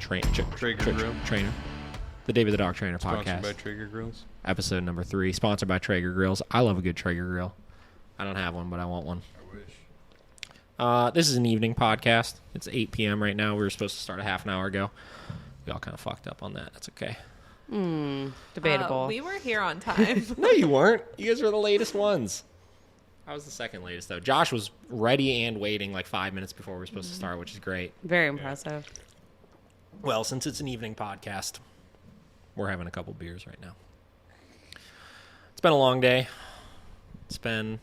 Trainer. The David the Dog Trainer podcast. Sponsored by Traeger Grills. Episode number 3. Sponsored by Traeger Grills. I love a good Traeger grill. I don't have one, but I want one. I wish. This is an evening podcast. It's 8 p.m. right now. We were supposed to start a half an hour ago. We all kind of fucked up on that. That's okay. Debatable. We were here on time. No, you weren't. You guys were the latest ones. I was the second latest, though. Josh was ready and waiting like 5 minutes before we were supposed to start, which is great. Very impressive. Well, since it's an evening podcast, we're having a couple beers right now. It's been a long day. It's been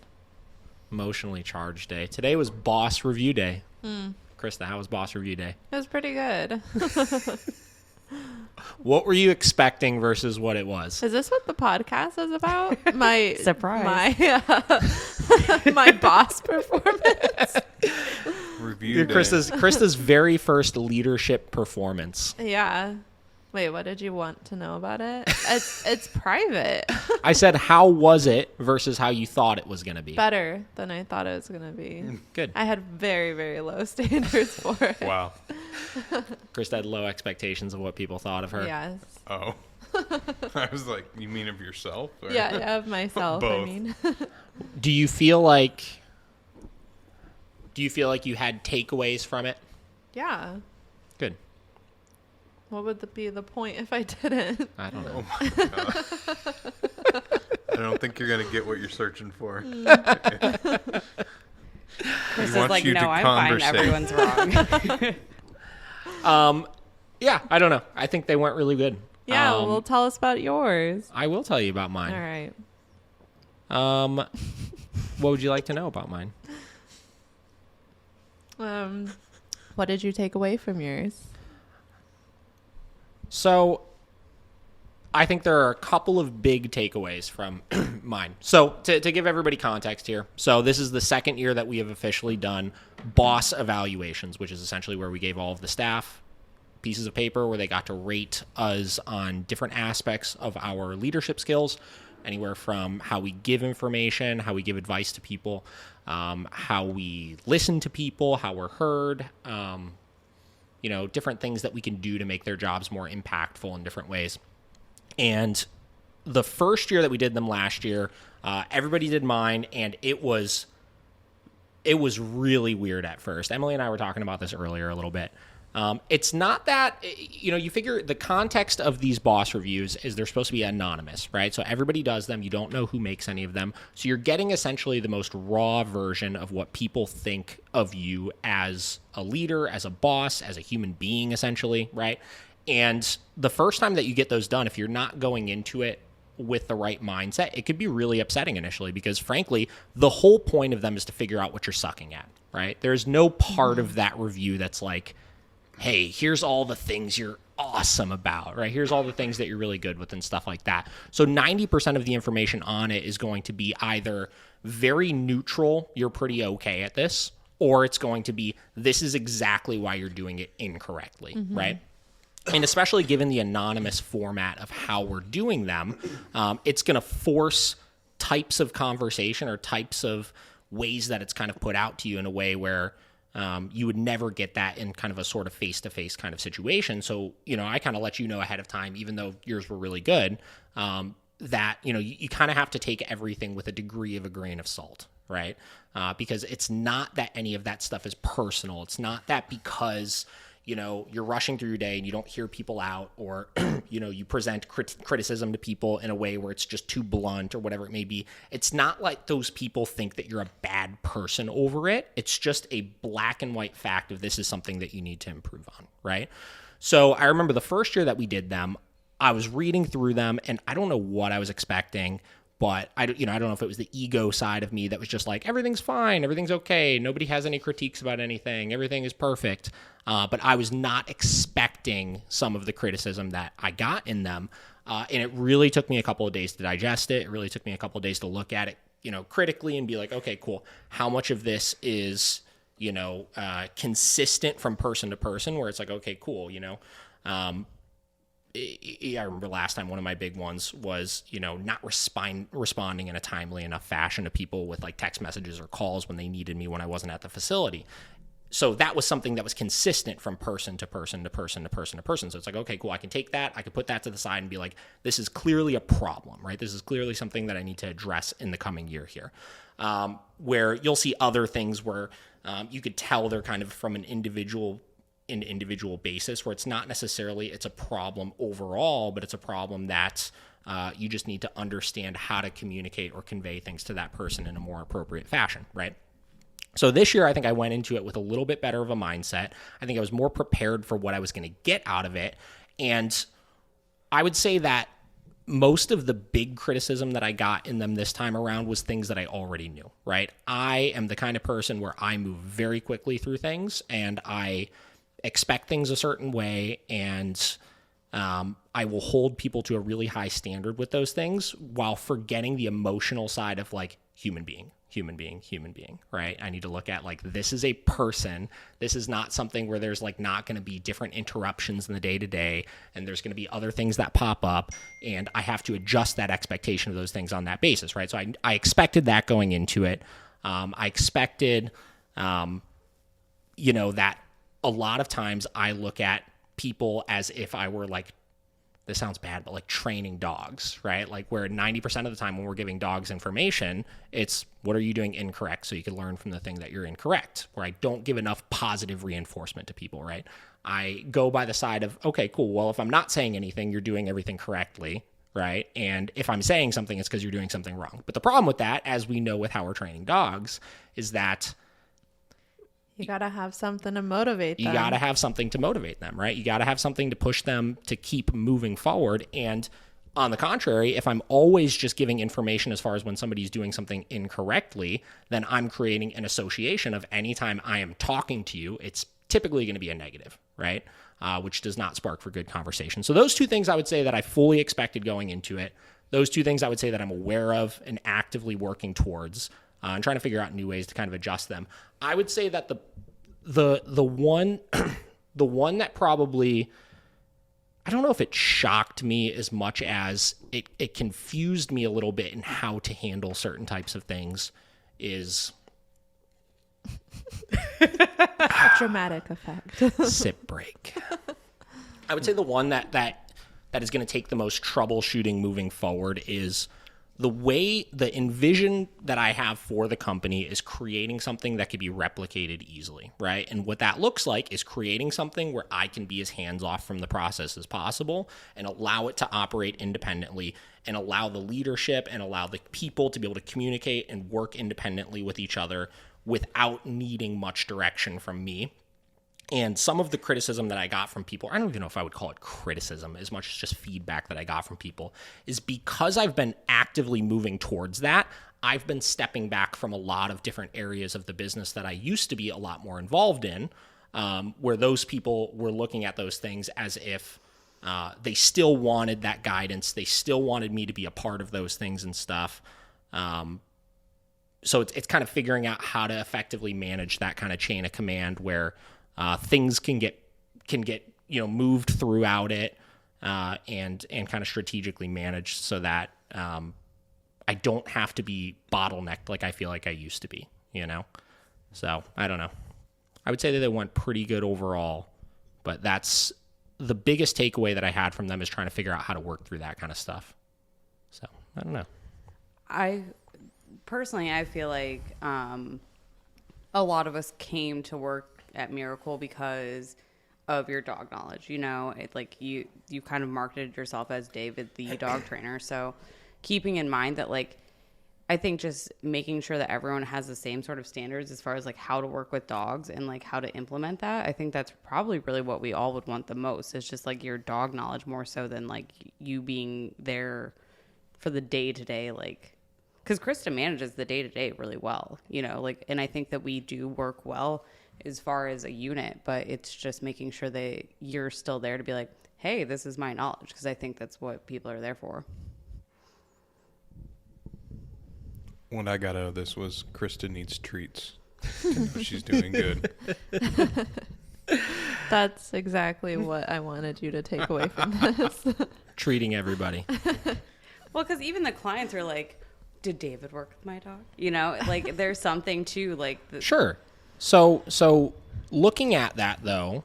emotionally charged day. Today was boss review day. Christa, how was boss review day? It was pretty good. What were you expecting versus what it was? Is this what the podcast is about? My Surprise. My boss performance. Review day. Christa's very first leadership performance. Yeah. Wait, what did you want to know about it? It's private. I said, how was it versus how you thought it was going to be? Better than I thought it was going to be. Good. I had very, very low standards for it. Wow. Krista had low expectations of what people thought of her. Yes. Oh. I was like, you mean of yourself? Or? Yeah, of myself, I Both. mean. Do you feel like you had takeaways from it? Yeah. Good. What would be the point if I didn't? I don't know. Oh my God. I don't think you're going to get what you're searching for. Chris is wants like, you no, to I'm fine. conversate." Everyone's wrong. Yeah, I don't know. I think they went really good. Yeah, well, tell us about yours. I will tell you about All mine. right. What would you like to know about mine? What did you take away from yours? So, I think there are a couple of big takeaways from mine. So, to give everybody context here, so this is the second year that we have officially done boss evaluations, which is essentially where we gave all of the staff pieces of paper where they got to rate us on different aspects of our leadership skills, anywhere from how we give information, how we give advice to people, how we listen to people, how we're heard, different things that we can do to make their jobs more impactful in different ways. And the first year that we did them last year, everybody did mine, and it was really weird at first. Emily and I were talking about this earlier a little bit. It's not that, you figure the context of these boss reviews is they're supposed to be anonymous, right? So everybody does them. You don't know who makes any of them. So you're getting essentially the most raw version of what people think of you as a leader, as a boss, as a human being, essentially, right? And the first time that you get those done, if you're not going into it with the right mindset, it could be really upsetting initially because, frankly, the whole point of them is to figure out what you're sucking at, right? There's no part of that review that's like, hey, here's all the things you're awesome about, right? Here's all the things that you're really good with and stuff like that. So 90% of the information on it is going to be either very neutral, you're pretty okay at this, or it's going to be, this is exactly why you're doing it incorrectly, right? And especially given the anonymous format of how we're doing them, it's going to force types of conversation or types of ways that it's kind of put out to you in a way where you would never get that in kind of a sort of face-to-face kind of situation. So, I kind of let you know ahead of time, even though yours were really good, that, you kind of have to take everything with a degree of a grain of salt, right? Because it's not that any of that stuff is personal. It's not that because you're rushing through your day and you don't hear people out, or, you present criticism to people in a way where it's just too blunt or whatever it may be. It's not like those people think that you're a bad person over it. It's just a black and white fact of this is something that you need to improve on, right? So I remember the first year that we did them, I was reading through them and I don't know what I was expecting, but I don't know if it was the ego side of me that was just like, everything's fine, everything's okay, nobody has any critiques about anything, everything is perfect. But I was not expecting some of the criticism that I got in them. And it really took me a couple of days to digest it. It really took me a couple of days to look at it, critically and be like, okay, cool. How much of this is, consistent from person to person where it's like, okay, cool. I remember last time one of my big ones was, not responding in a timely enough fashion to people with like text messages or calls when they needed me when I wasn't at the facility. So that was something that was consistent from person to person to person to person to person. So it's like, okay, cool. I can take that. I can put that to the side and be like, this is clearly a problem, right? This is clearly something that I need to address in the coming year here. Where you'll see other things where you could tell they're kind of from an individual basis, where it's not necessarily it's a problem overall, but it's a problem that you just need to understand how to communicate or convey things to that person in a more appropriate fashion, right? So this year, I think I went into it with a little bit better of a mindset. I think I was more prepared for what I was going to get out of it. And I would say that most of the big criticism that I got in them this time around was things that I already knew, right? I am the kind of person where I move very quickly through things, and I expect things a certain way, and I will hold people to a really high standard with those things while forgetting the emotional side of like human being, right? I need to look at like, this is a person. This is not something where there's like not going to be different interruptions in the day to day, and there's going to be other things that pop up, and I have to adjust that expectation of those things on that basis, right? So I expected that going into it. I expected, that a lot of times I look at people as if I were like, this sounds bad, but like training dogs, right? Like where 90% of the time when we're giving dogs information, it's what are you doing incorrect so you can learn from the thing that you're incorrect, where I don't give enough positive reinforcement to people, right? I go by the side of, okay, cool. Well, if I'm not saying anything, you're doing everything correctly, right? And if I'm saying something, it's because you're doing something wrong. But the problem with that, as we know with how we're training dogs, is that you got to have something to motivate them. You got to have something to motivate them, right? You got to have something to push them to keep moving forward. And on the contrary, if I'm always just giving information as far as when somebody's doing something incorrectly, then I'm creating an association of anytime I am talking to you, it's typically going to be a negative, right? Which does not spark for good conversation. So those two things I would say that I fully expected going into it. Those two things I would say that I'm aware of and actively working towards. And trying to figure out new ways to kind of adjust them. I would say that the one that probably, I don't know if it shocked me as much as it confused me a little bit in how to handle certain types of things is dramatic effect. sip break. I would say the one that is going to take the most troubleshooting moving forward is the envision that I have for the company is creating something that could be replicated easily, right? And what that looks like is creating something where I can be as hands-off from the process as possible and allow it to operate independently and allow the leadership and allow the people to be able to communicate and work independently with each other without needing much direction from me. And some of the criticism that I got from people, I don't even know if I would call it criticism as much as just feedback that I got from people, is because I've been actively moving towards that, I've been stepping back from a lot of different areas of the business that I used to be a lot more involved in, where those people were looking at those things as if they still wanted that guidance. They still wanted me to be a part of those things and stuff. So it's kind of figuring out how to effectively manage that kind of chain of command where things can get moved throughout it and kind of strategically managed so that I don't have to be bottlenecked like I feel like I used to be, So I don't know. I would say that they went pretty good overall, but that's the biggest takeaway that I had from them is trying to figure out how to work through that kind of stuff. So I don't know. I feel like a lot of us came to work at Miracle because of your dog knowledge. You kind of marketed yourself as David the dog trainer. So keeping in mind that I think just making sure that everyone has the same sort of standards as far as how to work with dogs and how to implement that. I think that's probably really what we all would want the most. It's just your dog knowledge more so than you being there for the day to day, because Christa manages the day to day really well, and I think that we do work well as far as a unit, but it's just making sure that you're still there to be like, hey, this is my knowledge, because I think that's what people are there for. What I got out of this was Christa needs treats to know she's doing good. That's exactly what I wanted you to take away from this. Treating everybody. Well, because even the clients are like, did David work with my dog? There's something to Sure. So Looking at that, though,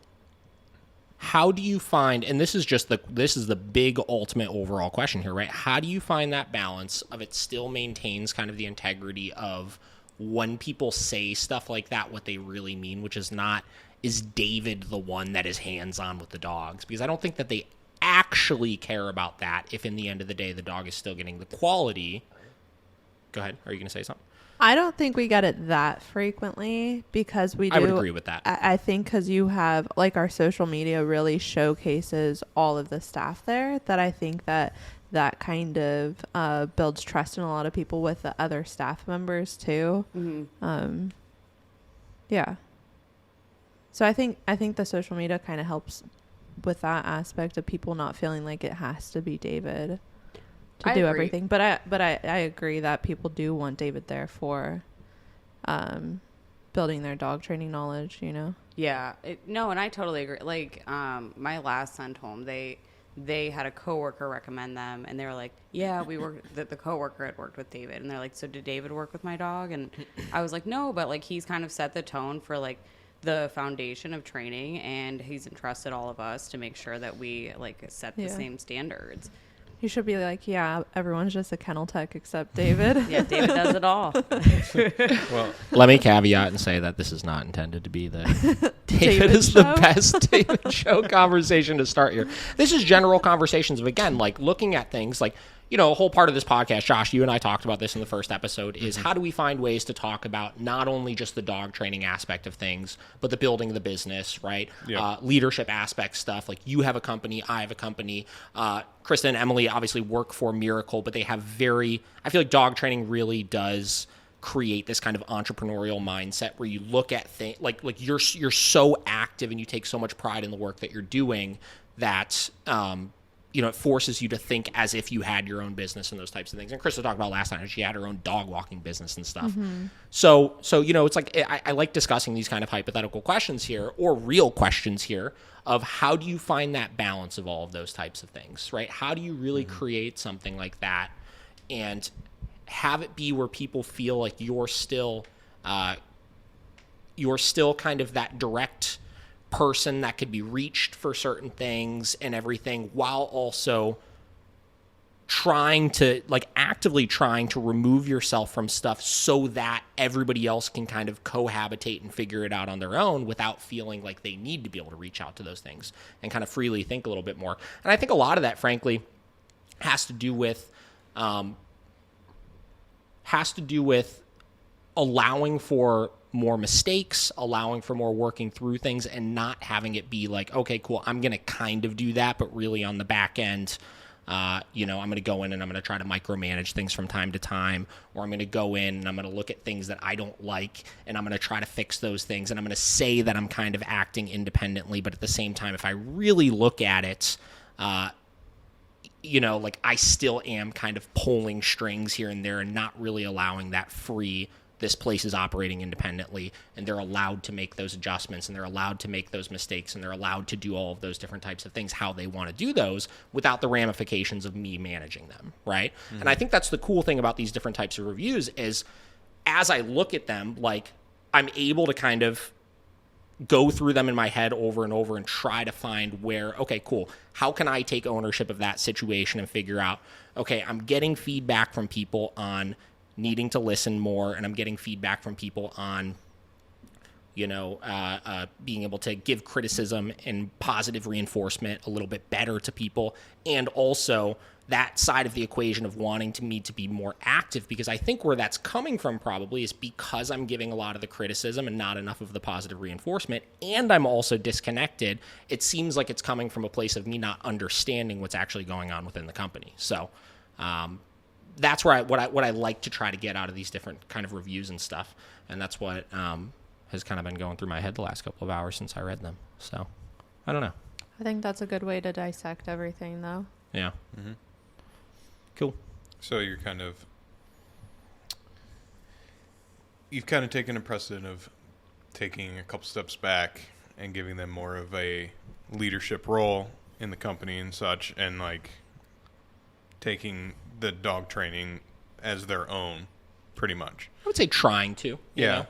how do you find, and this is the big ultimate overall question here, right? How do you find that balance of it still maintains kind of the integrity of when people say stuff like that, what they really mean, which is not, is David the one that is hands-on with the dogs? Because I don't think that they actually care about that if in the end of the day the dog is still getting the quality. Go ahead. Are you going to say something? I don't think we get it that frequently because we do. I would agree with that. I think because you have, like, our social media really showcases all of the staff there, that I think that kind of builds trust in a lot of people with the other staff members too. Mm-hmm. Yeah. So I think the social media kind of helps with that aspect of people not feeling like it has to be David to do everything. But I agree that people do want David there for building their dog training knowledge, you know? Yeah. No, and I totally agree. Like, my last sent home, they had a coworker recommend them, and they were like, yeah, the coworker had worked with David. And they're like, so did David work with my dog? And I was like, no, but like, he's kind of set the tone for like the foundation of training, and he's entrusted all of us to make sure that we like set the same standards. You should be like, yeah, everyone's just a kennel tech except David. Yeah, David does it all. Well, Let me caveat and say that this is not intended to be the David is show? the best David show conversation to start here. This is general conversations of, again, like looking at things like, you know, a whole part of this podcast, Josh, you and I talked about this in the first episode, is how do we find ways to talk about not only just the dog training aspect of things, but the building of the business, right? Yeah. Leadership aspect stuff. Like, you have a company, I have a company. Christa and Emily obviously work for Miracle, but they have I feel like dog training really does create this kind of entrepreneurial mindset where you look at things like you're so active and you take so much pride in the work that you're doing that, you know, it forces you to think as if you had your own business and those types of things. And Christa talked about last time, she had her own dog walking business and stuff. Mm-hmm. So, you know, it's like, I like discussing these kind of hypothetical questions here, or real questions here, of how do you find that balance of all of those types of things, right? How do you really create something like that and have it be where people feel like you're still kind of that direct person that could be reached for certain things and everything, while also actively trying to remove yourself from stuff so that everybody else can kind of cohabitate and figure it out on their own without feeling like they need to be able to reach out to those things and kind of freely think a little bit more. And I think a lot of that, frankly, has to do with allowing for more mistakes, allowing for more working through things, and not having it be like, okay, cool, I'm going to kind of do that, but really on the back end, you know, I'm going to go in and I'm going to try to micromanage things from time to time, or I'm going to go in and I'm going to look at things that I don't like and I'm going to try to fix those things, and I'm going to say that I'm kind of acting independently, but at the same time, if I really look at it, you know, like, I still am kind of pulling strings here and there and not really allowing that free, this place is operating independently, and they're allowed to make those adjustments, and they're allowed to make those mistakes, and they're allowed to do all of those different types of things how they want to do those without the ramifications of me managing them, right? Mm-hmm. And I think that's the cool thing about these different types of reviews is, as I look at them, like, I'm able to kind of go through them in my head over and over and try to find where, okay, cool, how can I take ownership of that situation and figure out, okay, I'm getting feedback from people on needing to listen more, and I'm getting feedback from people on, you know, being able to give criticism and positive reinforcement a little bit better to people, and also that side of the equation of wanting me to be more active, because I think where that's coming from probably is because I'm giving a lot of the criticism and not enough of the positive reinforcement, and I'm also disconnected. It seems like it's coming from a place of me not understanding what's actually going on within the company. So, that's where what I like to try to get out of these different kind of reviews and stuff, and that's what has kind of been going through my head the last couple of hours since I read them. So, I don't know. I think that's a good way to dissect everything, though. Yeah. Mm-hmm. Cool. So you've kind of taken a precedent of taking a couple steps back and giving them more of a leadership role in the company and such, and like taking the dog training as their own, pretty much. I would say trying to. Yeah.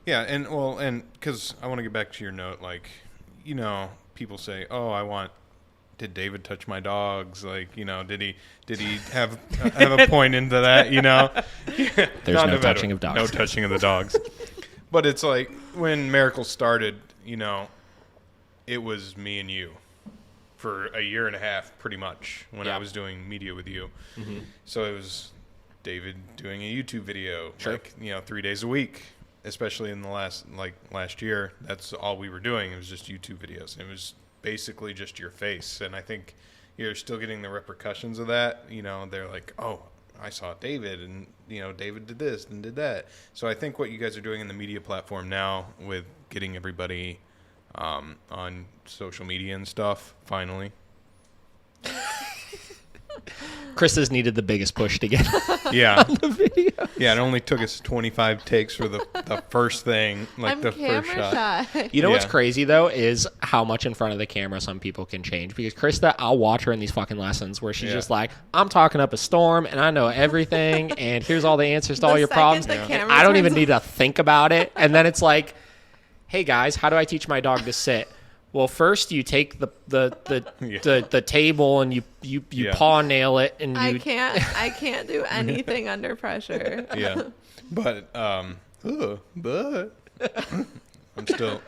Yeah, and because I want to get back to your note, like, people say, "Oh, did David touch my dogs? Like, did he have a point into that? There's no touching of dogs. No touching of the dogs. But it's like when Miracle started, it was me and you for a year and a half, pretty much, when I was doing media with you. Mm-hmm. So it was David doing a YouTube video, 3 days a week, especially in the last year. That's all we were doing. It was just YouTube videos. It was basically just your face. And I think you're still getting the repercussions of that. They're like, oh, I saw David, and, David did this and did that. So I think what you guys are doing in the media platform now with getting everybody on social media and stuff, finally. Christa's needed the biggest push to get on the video. Yeah, it only took us 25 takes for the first thing, first shot. Shy. You know what's crazy, though, is how much in front of the camera some people can change. Because Christa, I'll watch her in these fucking lessons where she's just like, I'm talking up a storm, and I know everything, and here's all the answers to all your problems. And I don't even need to think about it. And then it's like, hey, guys, how do I teach my dog to sit? Well, first you take the table and you paw nail it, and I can't do anything under pressure. Yeah, but I'm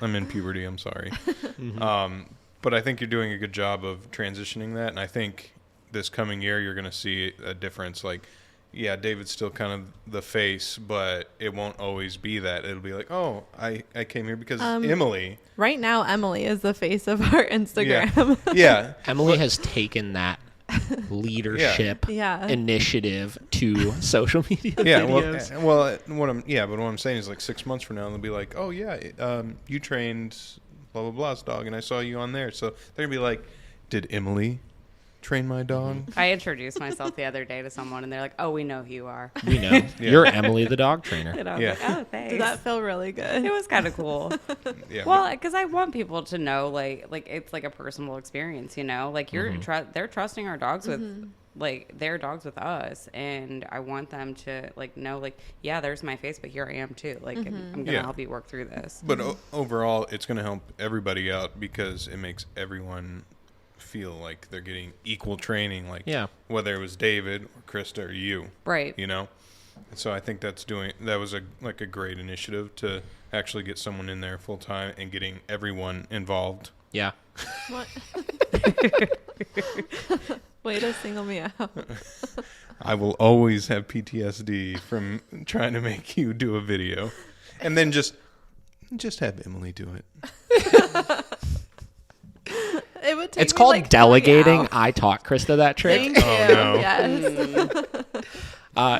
in puberty. I'm sorry. Mm-hmm. But I think you're doing a good job of transitioning that, and I think this coming year you're going to see a difference. Like, yeah, David's still kind of the face, but it won't always be that. It'll be like, oh, I came here because Emily. Right now, Emily is the face of our Instagram. Yeah. Emily has taken that leadership initiative to social media videos. But what I'm saying is, like, 6 months from now, they'll be like, oh, yeah, you trained blah, blah, blah's dog, and I saw you on there. So they're going to be like, did Emily train my dog? I introduced myself the other day to someone, and they're like, oh, we know who you are. We know. You're Emily the dog trainer. And I was like, oh, thanks. Did that feel really good? It was kind of cool. Well, because I want people to know, like it's like a personal experience, like they're trusting our dogs with their dogs with us, and I want them to know, yeah, there's my face, but here I am too. I'm gonna help you work through this. But overall, it's gonna help everybody out because it makes everyone feel like they're getting equal training, whether it was David or Christa or you, right? And so I think that was a great initiative to actually get someone in there full time and getting everyone involved. Yeah. What? Way to single me out. I will always have PTSD from trying to make you do a video, and then just have Emily do it. It would take it's called delegating. 20 I taught Christa that trick. Thank you. No. Yes. I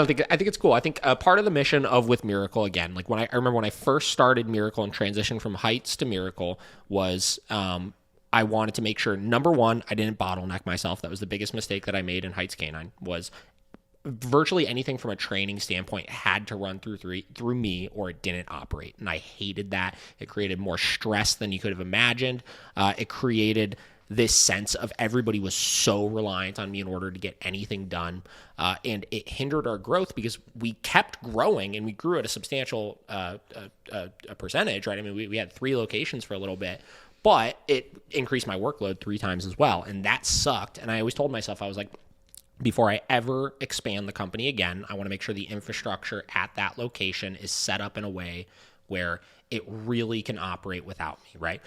think it's cool. I think part of the mission of with Miracle, again, like I remember when I first started Miracle and transitioned from Heights to Miracle was I wanted to make sure, number one, I didn't bottleneck myself. That was the biggest mistake that I made in Heights Canine, was virtually anything from a training standpoint had to run through me or it didn't operate. And I hated that. It created more stress than you could have imagined. It created this sense of everybody was so reliant on me in order to get anything done. And it hindered our growth because we kept growing and we grew at a substantial percentage, right? I mean, we had 3 locations for a little bit, but it increased my workload 3 times as well. And that sucked. And I always told myself, I was like, before I ever expand the company again, I want to make sure the infrastructure at that location is set up in a way where it really can operate without me, right?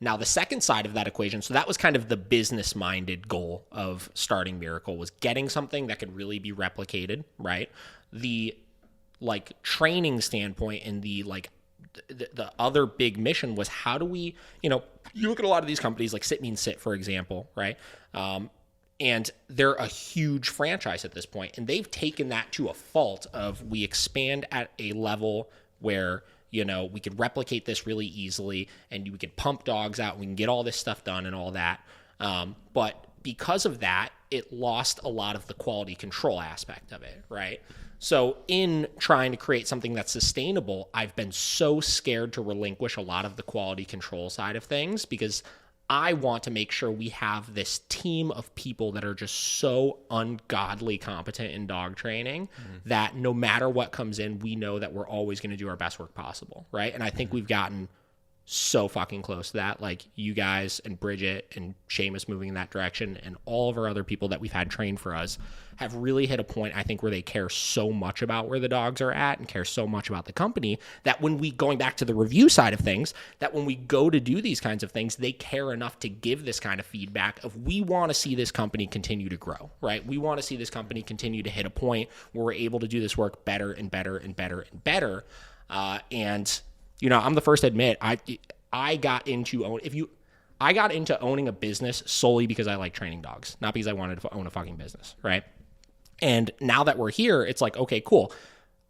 Now, the second side of that equation, so that was kind of the business-minded goal of starting Miracle, was getting something that could really be replicated, right? The training standpoint and the other big mission was, how do we, you look at a lot of these companies like Sit Means Sit, for example, right? And they're a huge franchise at this point, and they've taken that to a fault of, we expand at a level where, we could replicate this really easily, and we could pump dogs out, we can get all this stuff done and all that. But because of that, it lost a lot of the quality control aspect of it, right? So in trying to create something that's sustainable, I've been so scared to relinquish a lot of the quality control side of things, because I want to make sure we have this team of people that are just so ungodly competent in dog training that no matter what comes in, we know that we're always going to do our best work possible, right? And I think we've gotten so fucking close to that. Like you guys and Bridget and Seamus moving in that direction, and all of our other people that we've had train for us have really hit a point, I think, where they care so much about where the dogs are at and care so much about the company that when we, going back to the review side of things, that when we go to do these kinds of things, they care enough to give this kind of feedback of, we want to see this company continue to grow, right? We want to see this company continue to hit a point where we're able to do this work better and better and better and better. And you know, I'm the first to admit, I got into owning a business solely because I like training dogs, not because I wanted to own a fucking business, right? And now that we're here, it's like, okay, cool.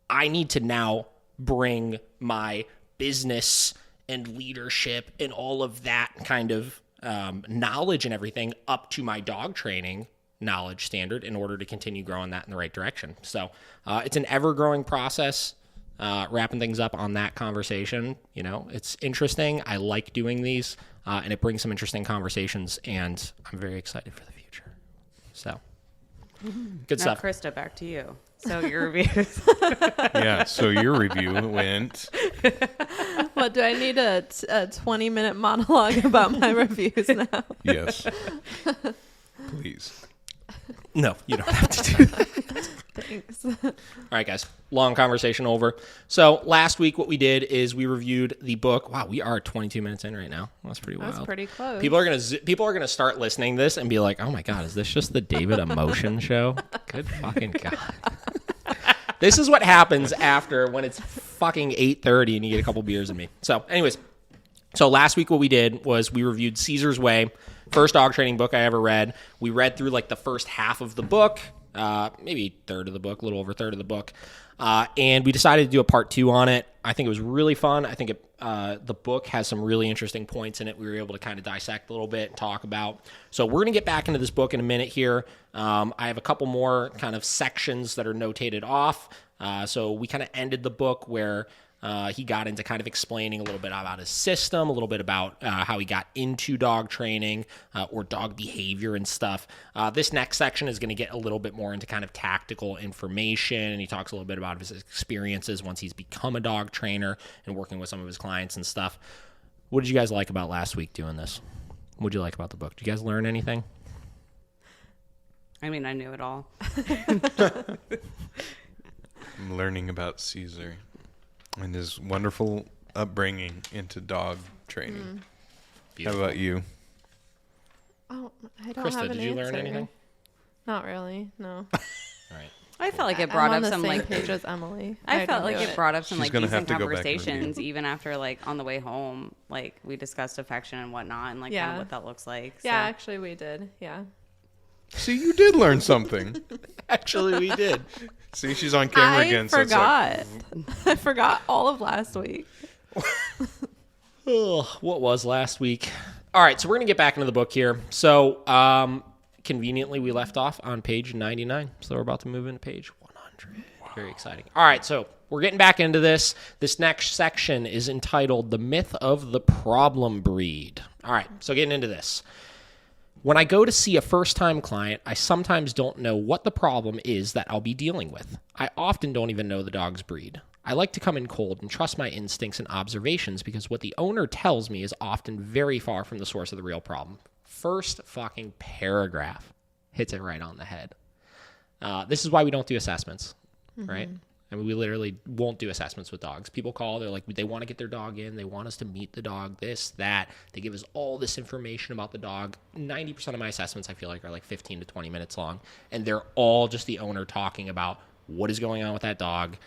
I need to now bring my business and leadership and all of that kind of knowledge and everything up to my dog training knowledge standard in order to continue growing that in the right direction. So it's an ever-growing process. Wrapping things up on that conversation, you know, it's interesting. I like doing these, and it brings some interesting conversations, and I'm very excited for the future. So, good Now, stuff. Christa, back to you. So your reviews. Yeah, so your review went. What, do I need a 20-minute monologue about my reviews now? Yes. Please. No, you don't have to do that. Thanks. All right, guys. Long conversation over. So last week, what we did is we reviewed the book. Wow, we are 22 minutes in right now. That's pretty wild. That's pretty close. People are gonna start listening to this and be like, "Oh my god, is this just the David Emotion show?" Good fucking god. This is what happens after when it's fucking 8:30 and you get a couple beers in me. So, anyways, so last week what we did was we reviewed Cesar's Way, first dog training book I ever read. We read through like the first half of the book. Maybe third of the book, a little over third of the book. And we decided to do a part 2 on it. I think it was really fun. I think the book has some really interesting points in it. We were able to kind of dissect a little bit and talk about. So we're going to get back into this book in a minute here. I have a couple more kind of sections that are notated off. So we kind of ended the book where he got into kind of explaining a little bit about his system, a little bit about how he got into dog training or dog behavior and stuff. This next section is going to get a little bit more into kind of tactical information, and he talks a little bit about his experiences once he's become a dog trainer and working with some of his clients and stuff. What did you guys like about last week doing this? What did you like about the book? Did you guys learn anything? I mean, I knew it all. I'm learning about Cesar and his wonderful upbringing into dog training. How about you? Oh, I don't Krista, have an did you learn answer. anything? Not really, no. All right. I felt like it I'm brought on up the some same like page as Emily. I felt like it brought up some She's like gonna have decent to go back and review. conversations even after like on the way home. Like we discussed affection and whatnot and like kind Yeah. of what that looks like. Yeah, So. actually we did. Yeah. See, you did learn something. Actually, we did. See, she's on camera I again. forgot. So I forgot all of last week. Oh, what was last week? All right, so we're going to get back into the book here. So, conveniently, we left off on page 99. So we're about to move into page 100. Wow. Very exciting. All right, so we're getting back into this. This next section is entitled The Myth of the Problem Breed. All right, so getting into this. When I go to see a first-time client, I sometimes don't know what the problem is that I'll be dealing with. I often don't even know the dog's breed. I like to come in cold and trust my instincts and observations because what the owner tells me is often very far from the source of the real problem. First fucking paragraph hits it right on the head. This is why we don't do assessments, right? I mean, we literally won't do assessments with dogs. People call, they're like, they want to get their dog in. They want us to meet the dog, this, that. They give us all this information about the dog. 90% of my assessments, I feel like, are like 15 to 20 minutes long. And they're all just the owner talking about what is going on with that dog,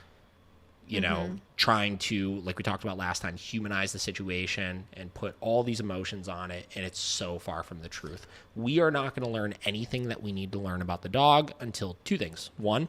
you know, trying to, like we talked about last time, humanize the situation and put all these emotions on it. And it's so far from the truth. We are not going to learn anything that we need to learn about the dog until two things. One,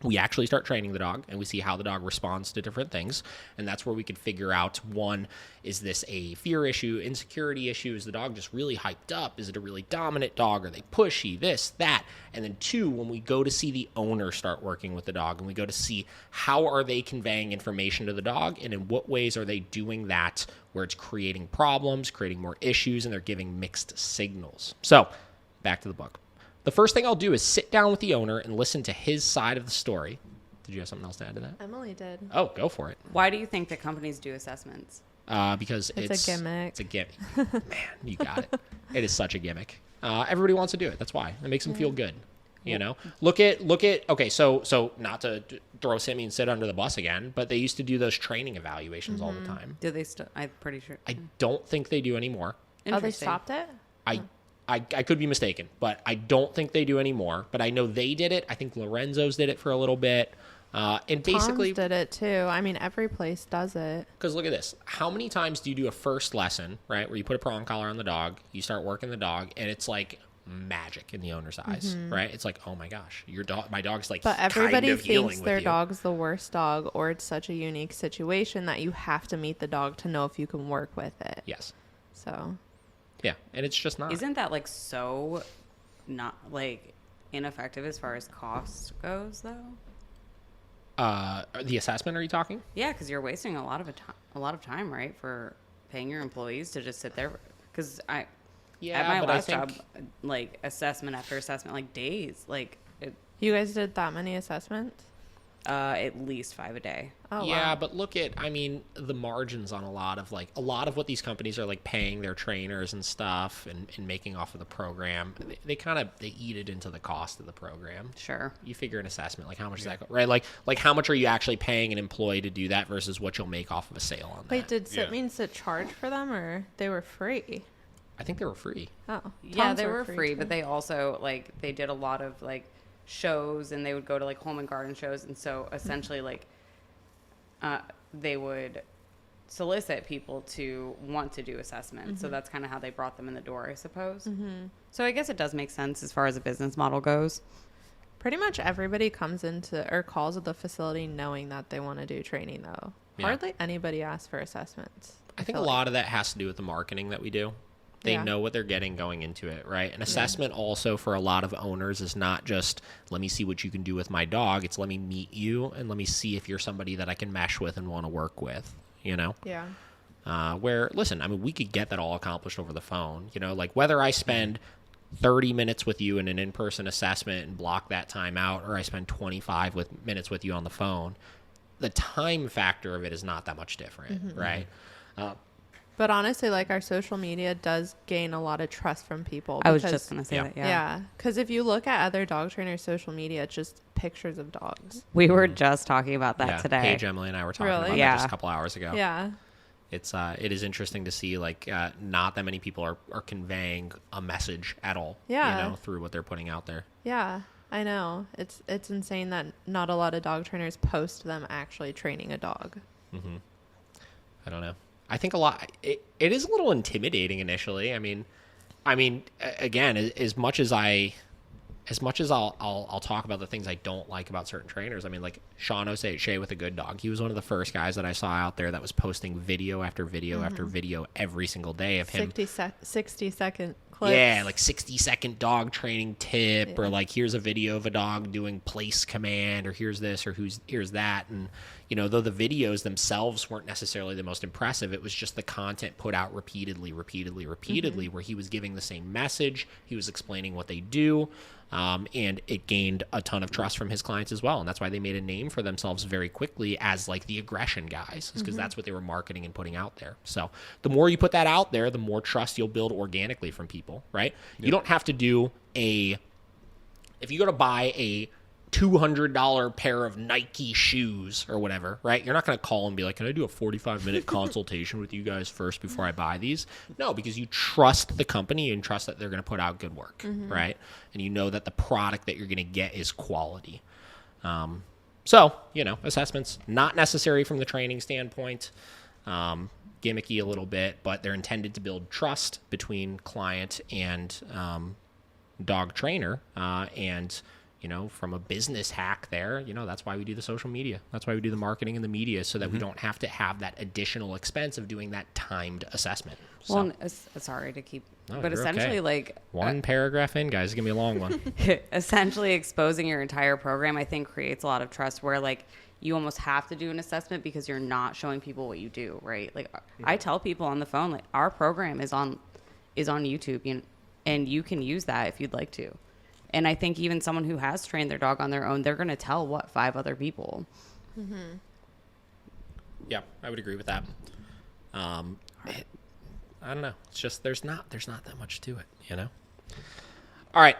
we actually start training the dog and we see how the dog responds to different things. And that's where we can figure out, one, is this a fear issue, insecurity issue? Is the dog just really hyped up? Is it a really dominant dog? Are they pushy? This, that. And then two, when we go to see the owner start working with the dog and we go to see how are they conveying information to the dog and in what ways are they doing that where it's creating problems, creating more issues, and they're giving mixed signals. So back to the book. The first thing I'll do is sit down with the owner and listen to his side of the story. Did you have something else to add to that? Emily did. Oh, go for it. Why do you think that companies do assessments? Because It's a gimmick. It's a gimmick. Man, you got it. It is such a gimmick. Everybody wants to do it. That's why. It makes them feel good. You know, look at, okay. So not to throw Sammy and Sid under the bus again, but they used to do those training evaluations all the time. Do they still? I'm pretty sure. I don't think they do anymore. Oh, they Interesting. stopped it? I could be mistaken, but I don't think they do anymore. But I know they did it. I think Lorenzo's did it for a little bit. And basically, Tom's did it too. I mean, every place does it. because look at this. How many times do you do a first lesson, right, where you put a prong collar on the dog, you start working the dog, and it's like magic in the owner's eyes, right? It's like, oh my gosh, my dog's like, But everybody kind of healing thinks with their you. dog's the worst dog, or it's such a unique situation that you have to meet the dog to know if you can work with it. Yes. So, Yeah, and it's just not. Isn't that like so not like ineffective as far as cost goes though? The assessment, are you talking? Yeah, because you're wasting a lot of time, right, for paying your employees to just sit there. Because at my but I last think- job, like assessment after assessment, like days, like you guys did that many assessments? at least 5 a day. Oh, Yeah, wow. but look at, I mean, the margins on a lot of what these companies are like paying their trainers and stuff and making off of the program. They eat it into the cost of the program. Sure. You figure an assessment, like how much is that, right? Like how much are you actually paying an employee to do that versus what you'll make off of a sale on that? Wait, did Yeah. Sit means to charge for them, or they were free? I think they were free. Oh, Yeah, Tom's they were free, too. but they also like they did a lot of like shows, and they would go to like home and garden shows, and so essentially like they would solicit people to want to do assessments. So that's kind of how they brought them in the door, I suppose. So I guess it does make sense as far as a business model goes. Pretty much everybody comes into or calls at the facility knowing that they want to do training, though. Yeah. Hardly anybody asks for assessments. I think a feel lot of that has to do with the marketing that we do. They Yeah. know what they're getting going into it, right? An assessment also for a lot of owners is not just, let me see what you can do with my dog. It's let me meet you and let me see if you're somebody that I can mesh with and want to work with, you know? Yeah. Where, listen, I mean, we could get that all accomplished over the phone, you know? Like whether I spend 30 minutes with you in an in-person assessment and block that time out, or I spend 25 minutes with you on the phone, the time factor of it is not that much different, right? But honestly, like our social media does gain a lot of trust from people. I was because- just going to say Yeah. that, Yeah. Because if you look at other dog trainers' social media, it's just pictures of dogs. We were just talking about that Yeah, today. Paige, Emily, and I were talking Really? about Yeah. that just a couple hours ago. Yeah. It is interesting to see like not that many people are conveying a message at all. Yeah. You know, through what they're putting out there. Yeah. I know. It's insane that not a lot of dog trainers post them actually training a dog. I don't know. I think a lot. It is a little intimidating initially. I mean, again, as much as I'll talk about the things I don't like about certain trainers. I mean, like Sean O'Shea with a good dog. He was one of the first guys that I saw out there that was posting video after video after video every single day of him. 60-second clips. Yeah, like 60-second dog training tip, or like here's a video of a dog doing place command, or here's this, or here's that. And, you know, though the videos themselves weren't necessarily the most impressive, it was just the content put out repeatedly, where he was giving the same message, he was explaining what they do, and it gained a ton of trust from his clients as well. And that's why they made a name for themselves very quickly as like the aggression guys, because that's what they were marketing and putting out there. So the more you put that out there, the more trust you'll build organically from people, right? Yep. You don't have to do if you go to buy a $200 pair of Nike shoes or whatever, right? You're not going to call and be like, can I do a 45-minute consultation with you guys first before I buy these? No, because you trust the company and trust that they're going to put out good work, right? And you know that the product that you're going to get is quality. So, you know, assessments, not necessary from the training standpoint, gimmicky a little bit, but they're intended to build trust between client and dog trainer, and from a business hack there, that's why we do the social media. That's why we do the marketing and the media, so that we don't have to have that additional expense of doing that timed assessment. Well, sorry to keep, No, but you're essentially okay. One paragraph in, guys, it's going to be a long one. essentially exposing your entire program, I think, creates a lot of trust where like you almost have to do an assessment because you're not showing people what you do, right? Like I tell people on the phone, like our program is on YouTube, and you can use that if you'd like to. And I think even someone who has trained their dog on their own, they're going to tell 5 other people. Mm-hmm. Yeah, I would agree with that. I don't know. It's just there's not that much to it, All right.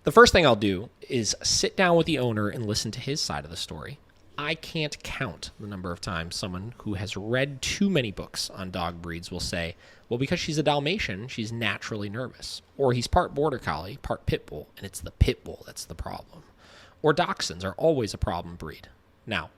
The first thing I'll do is sit down with the owner and listen to his side of the story. I can't count the number of times someone who has read too many books on dog breeds will say, well, because she's a Dalmatian, she's naturally nervous. Or he's part Border Collie, part Pit Bull, and it's the Pit Bull that's the problem. Or Dachshunds are always a problem breed. Now,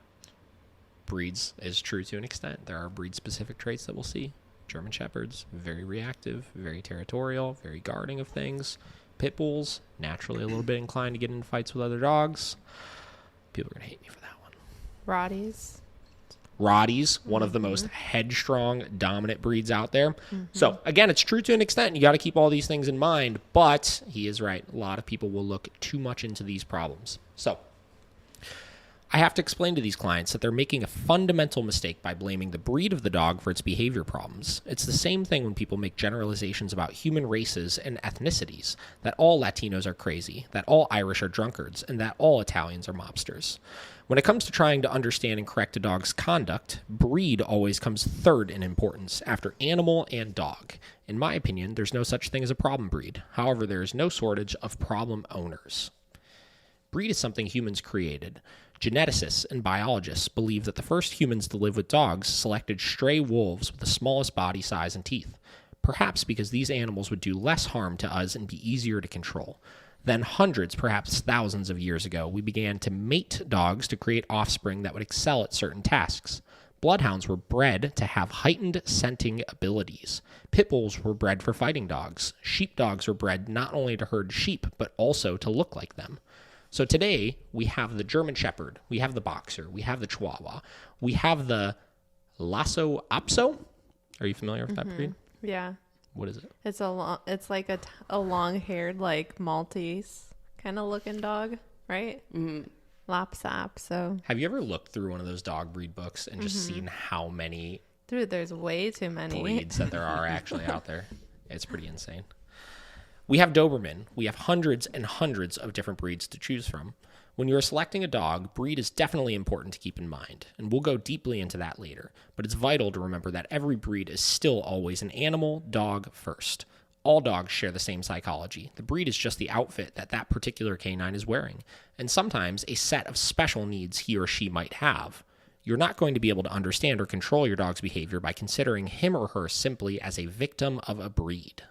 breeds is true to an extent. There are breed-specific traits that we'll see. German Shepherds, very reactive, very territorial, very guarding of things. Pit Bulls, naturally a little bit inclined to get into fights with other dogs. People are going to hate me for that one. Rotties, one of the most headstrong, dominant breeds out there. Mm-hmm. So, again, it's true to an extent. You got to keep all these things in mind, but he is right. A lot of people will look too much into these problems. So, I have to explain to these clients that they're making a fundamental mistake by blaming the breed of the dog for its behavior problems. It's the same thing when people make generalizations about human races and ethnicities, that all Latinos are crazy, that all Irish are drunkards, and that all Italians are mobsters. When it comes to trying to understand and correct a dog's conduct, breed always comes third in importance after animal and dog. In my opinion, there's no such thing as a problem breed. However, there is no shortage of problem owners. Breed is something humans created. Geneticists and biologists believe that the first humans to live with dogs selected stray wolves with the smallest body size and teeth, perhaps because these animals would do less harm to us and be easier to control. Then hundreds, perhaps thousands of years ago, we began to mate dogs to create offspring that would excel at certain tasks. Bloodhounds were bred to have heightened scenting abilities. Pit bulls were bred for fighting dogs. Sheepdogs were bred not only to herd sheep, but also to look like them. So today, we have the German Shepherd, we have the Boxer, we have the Chihuahua, we have the Lhasa Apso. Are you familiar with that breed? Yeah. What is it? It's like a long-haired, like Maltese kind of looking dog, right? Mm-hmm. Lhasa Apso. Have you ever looked through one of those dog breed books and just seen how many Dude, there's way too many breeds that there are actually out there? It's pretty insane. We have Doberman. We have hundreds and hundreds of different breeds to choose from. When you're selecting a dog, breed is definitely important to keep in mind, and we'll go deeply into that later, but it's vital to remember that every breed is still always an animal, dog first. All dogs share the same psychology. The breed is just the outfit that particular canine is wearing, and sometimes a set of special needs he or she might have. You're not going to be able to understand or control your dog's behavior by considering him or her simply as a victim of a breed.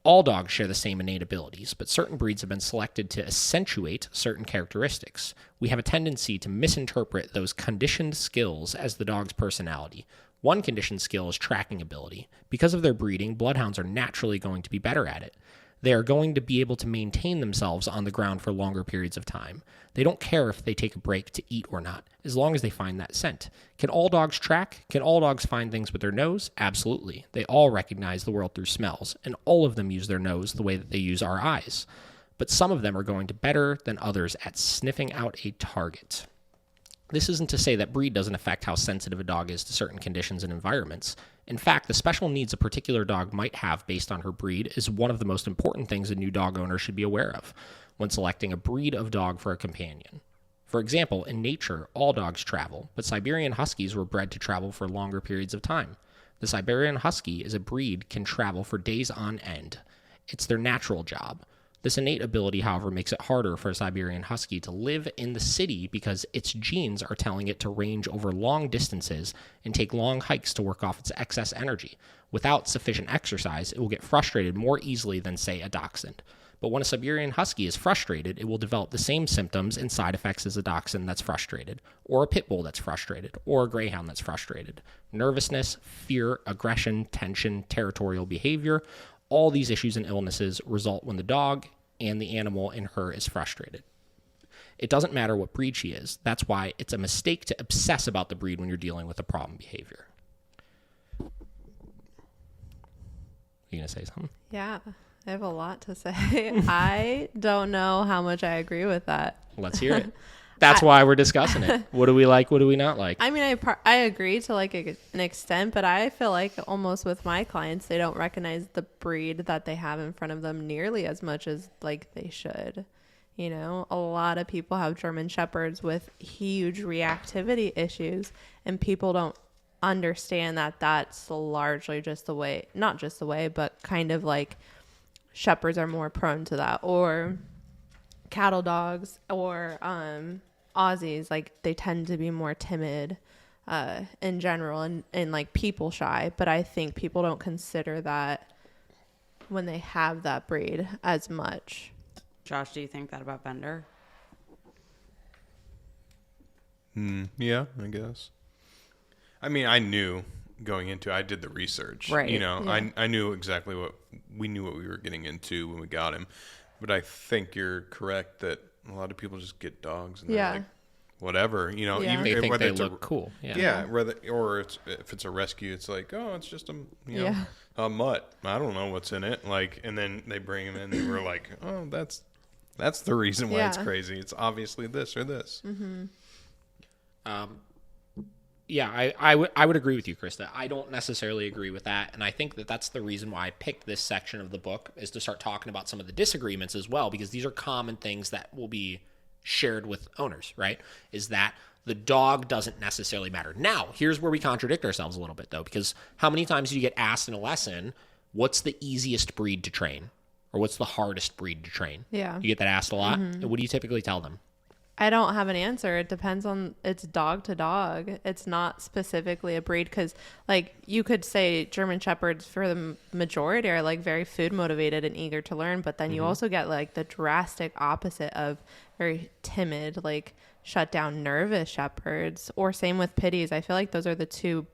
All dogs share the same innate abilities, but certain breeds have been selected to accentuate certain characteristics. We have a tendency to misinterpret those conditioned skills as the dog's personality. One conditioned skill is tracking ability. Because of their breeding, bloodhounds are naturally going to be better at it. They are going to be able to maintain themselves on the ground for longer periods of time. They don't care if they take a break to eat or not, as long as they find that scent. Can all dogs track? Can all dogs find things with their nose? Absolutely. They all recognize the world through smells, and all of them use their nose the way that they use our eyes. But some of them are going to better than others at sniffing out a target. This isn't to say that breed doesn't affect how sensitive a dog is to certain conditions and environments. In fact, the special needs a particular dog might have based on her breed is one of the most important things a new dog owner should be aware of when selecting a breed of dog for a companion. For example, in nature, all dogs travel, but Siberian Huskies were bred to travel for longer periods of time. The Siberian Husky as a breed can travel for days on end. It's their natural job. This innate ability, however, makes it harder for a Siberian Husky to live in the city because its genes are telling it to range over long distances and take long hikes to work off its excess energy. Without sufficient exercise, it will get frustrated more easily than, say, a Dachshund. But when a Siberian Husky is frustrated, it will develop the same symptoms and side effects as a Dachshund that's frustrated, or a Pit Bull that's frustrated, or a Greyhound that's frustrated. Nervousness, fear, aggression, tension, territorial behavior, all these issues and illnesses result when the dog and the animal in her is frustrated. It doesn't matter what breed she is. That's why it's a mistake to obsess about the breed when you're dealing with a problem behavior. You gonna say something? Yeah, I have a lot to say. I don't know how much I agree with that. Let's hear it. That's why we're discussing it. What do we like? What do we not like? I mean, I agree to like an extent, but I feel like almost with my clients, they don't recognize the breed that they have in front of them nearly as much as like they should. You know, a lot of people have German Shepherds with huge reactivity issues, and people don't understand that that's largely just the way, not just the way, but kind of like Shepherds are more prone to that, or cattle dogs, or Aussies, like they tend to be more timid in general, and like people shy. But I think people don't consider that when they have that breed as much. Josh, do you think that about Bender? Yeah, I guess. I mean, I knew going into it, I did the research. Right. You know, Yeah. I knew exactly what we were getting into when we got him. But I think you're correct that a lot of people just get dogs and they're like, whatever, you know, Yeah. even They think whether they it's look cool. yeah, or if it's a rescue, it's like, oh, it's just a mutt. I don't know what's in it. Like, and then they bring him in and we're like, oh, that's the reason why it's Yeah. crazy. It's obviously this or this. Yeah, I would agree with you, Krista. I don't necessarily agree with that, and I think that that's the reason why I picked this section of the book, is to start talking about some of the disagreements as well, because these are common things that will be shared with owners, right? Is that the dog doesn't necessarily matter. Now, here's where we contradict ourselves a little bit, though, because how many times do you get asked in a lesson, what's the easiest breed to train? Or what's the hardest breed to train? Yeah. You get that asked a lot. And what do you typically tell them? I don't have an answer. It depends on, it's dog to dog. It's not specifically a breed, because like you could say German Shepherds for the majority are like very food motivated and eager to learn, but then you also get like the drastic opposite of very timid, like shut down, nervous Shepherds, or same with Pitties. I feel like those are the two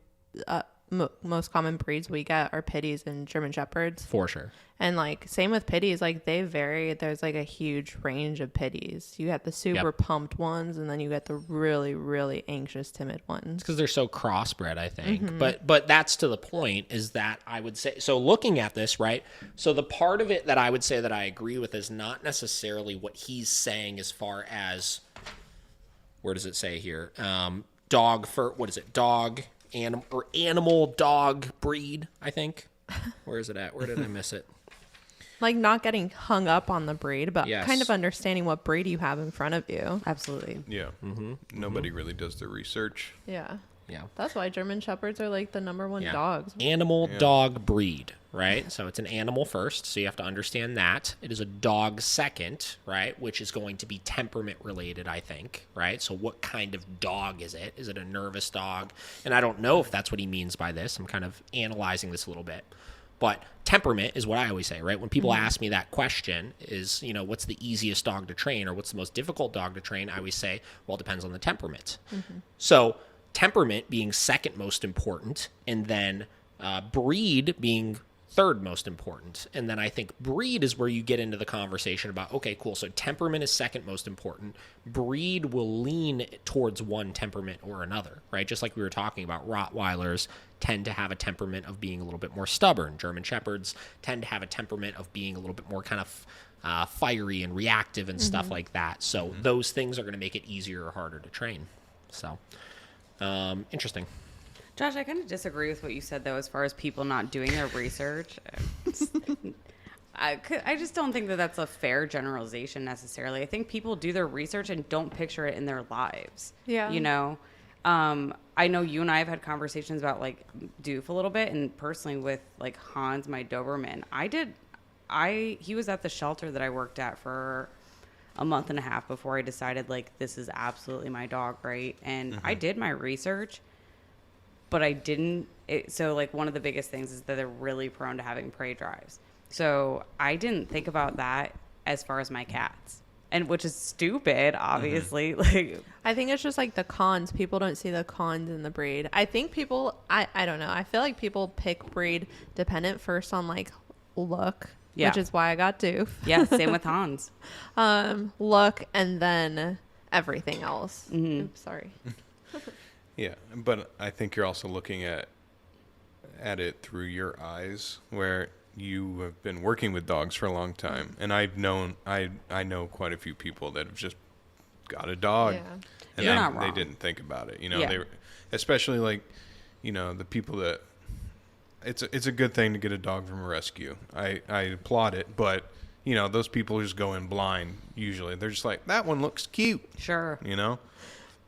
most common breeds we get are Pitties and German Shepherds. For sure. And like same with Pitties, like they vary. There's like a huge range of Pitties. You got the super pumped ones, and then you get the really, really anxious, timid ones. Because they're so crossbred, I think. But that's to the point, is that I would say, so looking at this, right? So the part of it that I would say that I agree with is not necessarily what he's saying as far as, where does it say here? Dog for, what is it? Dog, animal, dog, breed, I think. Where is it at? Where did I miss it? Like not getting hung up on the breed, but Yes. kind of understanding what breed you have in front of you. Absolutely. Yeah. Nobody really does their research. Yeah. Yeah. That's why German Shepherds are like the number one dogs. Animal, dog, breed, right? So it's an animal first, so you have to understand that. It is a dog second, right? Which is going to be temperament related, I think, right? So what kind of dog is it? Is it a nervous dog? And I don't know if that's what he means by this. I'm kind of analyzing this a little bit. But temperament is what I always say, right? When people ask me that question is, you know, what's the easiest dog to train or what's the most difficult dog to train? I always say, well, it depends on the temperament. So temperament being second most important, and then breed being third most important. And then I think breed is where you get into the conversation about, okay, cool. So temperament is second most important. Breed will lean towards one temperament or another, right? Just like we were talking about, Rottweilers tend to have a temperament of being a little bit more stubborn. German Shepherds tend to have a temperament of being a little bit more kind of fiery and reactive and stuff like that. So those things are going to make it easier or harder to train. So interesting. Josh, I kind of disagree with what you said, though, as far as people not doing their research. I just don't think that that's a fair generalization necessarily. I think people do their research and don't picture it in their lives. Yeah. You know, I know you and I have had conversations about like Doof a little bit, and personally with like Hans, my Doberman, he was at the shelter that I worked at for a month and a half before I decided like this is absolutely my dog, right? And I did my research, but I didn't. So like one of the biggest things is that they're really prone to having prey drives. So I didn't think about that as far as my cats, and which is stupid, obviously. Like I think it's just like the cons. People don't see the cons in the breed. I think people, I don't know. I feel like people pick breed dependent first on like look Yeah. which is why I got Doof. Yeah, same with Hans. Look, and then everything else. Mm-hmm. Oops, sorry. Yeah, but I think you're also looking at it through your eyes, where you have been working with dogs for a long time, and I know quite a few people that have just got a dog, Yeah. and You're they, not they wrong. didn't think about it. Yeah. They were, especially like, the people that it's a good thing to get a dog from a rescue. I applaud it, but those people just go in blind. Usually, they're just like, that one looks cute. Sure.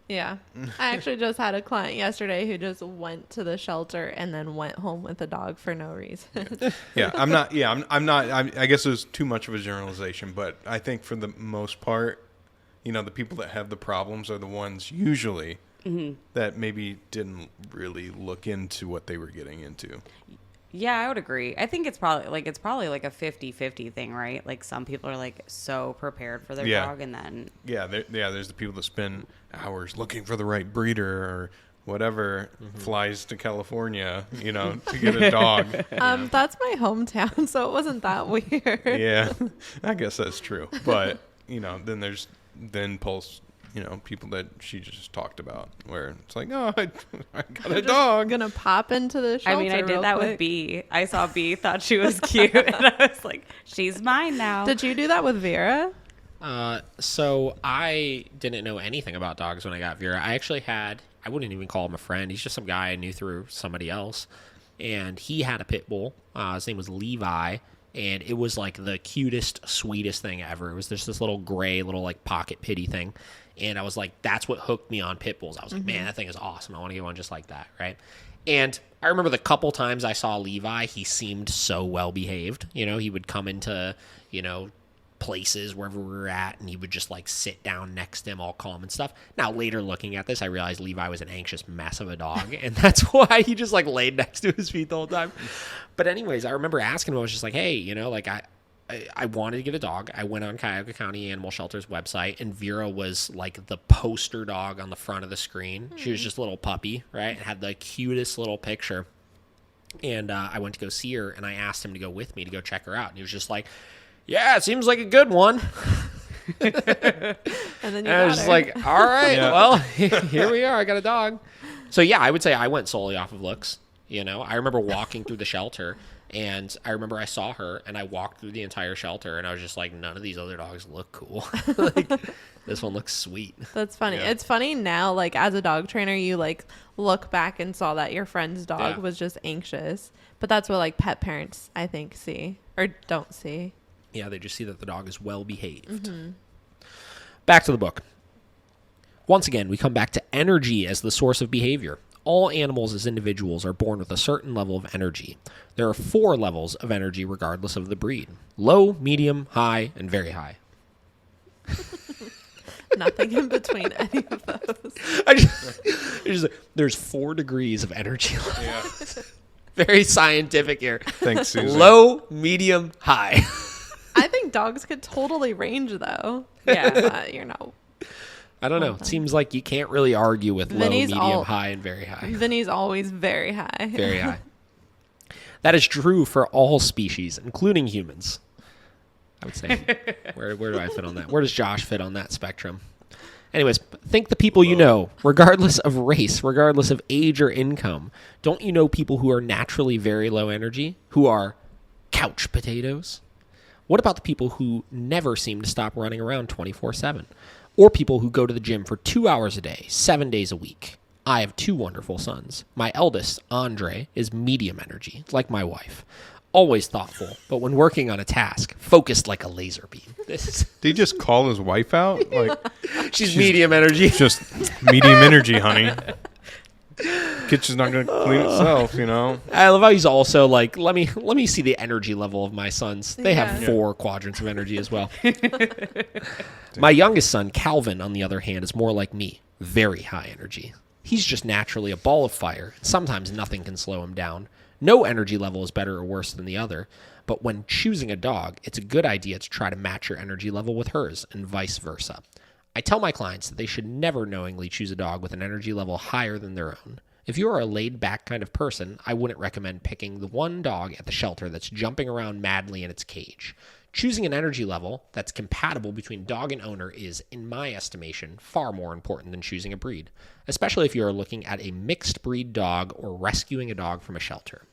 Yeah. I actually just had a client yesterday who just went to the shelter and then went home with a dog for no reason. Yeah, I'm not. Yeah, I'm not. I guess it was too much of a generalization, but I think for the most part, the people that have the problems are the ones usually that maybe didn't really look into what they were getting into. Yeah, I would agree. I think it's probably like a 50-50 thing, right? Like some people are like so prepared for their dog, and then There's the people that spend hours looking for the right breeder or whatever, flies to California, to get a dog. That's my hometown, so it wasn't that weird. Yeah, I guess that's true. But then there's Pulse. People that she just talked about, where it's like, oh, I got a dog. I'm gonna pop into the shelter. I mean, I did real that quick. with B. I saw B, thought she was cute, and I was like, she's mine now. Did you do that with Vera? So I didn't know anything about dogs when I got Vera. I actually I wouldn't even call him a friend. He's just some guy I knew through somebody else. And he had a pit bull. His name was Levi. And it was like the cutest, sweetest thing ever. It was just this little gray, like pocket pitty thing. And I was like, that's what hooked me on pit bulls. I was like, man, that thing is awesome. I want to get one just like that, right? And I remember the couple times I saw Levi, he seemed so well behaved. He would come into, places wherever we were at, and he would just like sit down next to him all calm and stuff. Now, later looking at this, I realized Levi was an anxious mess of a dog, and that's why he just like laid next to his feet the whole time. But anyways, I remember asking him, I was just like, hey, like I wanted to get a dog. I went on Cuyahoga County Animal Shelter's website, and Vera was like the poster dog on the front of the screen. She was just a little puppy, right? And had the cutest little picture. And I went to go see her, and I asked him to go with me to go check her out. And he was just like, yeah, it seems like a good one. And then I was just like, all right, well, here we are. I got a dog. So, yeah, I would say I went solely off of looks. I remember walking through the shelter, and I remember I saw her, and I walked through the entire shelter, and I was just like, none of these other dogs look cool. Like, this one looks sweet. That's funny. Yeah. It's funny now, like as a dog trainer, you like look back and saw that your friend's dog was just anxious. But that's what like pet parents, I think, see or don't see. Yeah, they just see that the dog is well behaved. Back to the book. Once again, we come back to energy as the source of behavior. All animals as individuals are born with a certain level of energy. There are 4 levels of energy regardless of the breed: low, medium, high, and very high. Nothing in between any of those. There's 4 degrees of energy level. Yeah. Very scientific here. Thanks, Susan. Low, medium, high. I think dogs could totally range though. Yeah. I don't know. It seems like you can't really argue with low, Vinny's medium, high, and very high. Vinny's always very high. Very high. That is true for all species, including humans. I would say. Where do I fit on that? Where does Josh fit on that spectrum? Anyways, think the people you know, regardless of race, regardless of age or income. Don't you know people who are naturally very low energy, who are couch potatoes? What about the people who never seem to stop running around 24/7? Or people who go to the gym for 2 hours a day, 7 days a week? I have 2 wonderful sons. My eldest, Andre, is medium energy, like my wife. Always thoughtful, but when working on a task, focused like a laser beam. Did he just call his wife out? Like, She's medium energy. just medium energy, honey. Kitchen's not going to clean itself, I love how he's also like, let me see the energy level of my sons. They have Yeah. 4 quadrants of energy as well. My youngest son, Calvin, on the other hand, is more like me. Very high energy. He's just naturally a ball of fire. Sometimes nothing can slow him down. No energy level is better or worse than the other. But when choosing a dog, it's a good idea to try to match your energy level with hers and vice versa. I tell my clients that they should never knowingly choose a dog with an energy level higher than their own. If you are a laid-back kind of person, I wouldn't recommend picking the one dog at the shelter that's jumping around madly in its cage. Choosing an energy level that's compatible between dog and owner is, in my estimation, far more important than choosing a breed, especially if you are looking at a mixed breed dog or rescuing a dog from a shelter.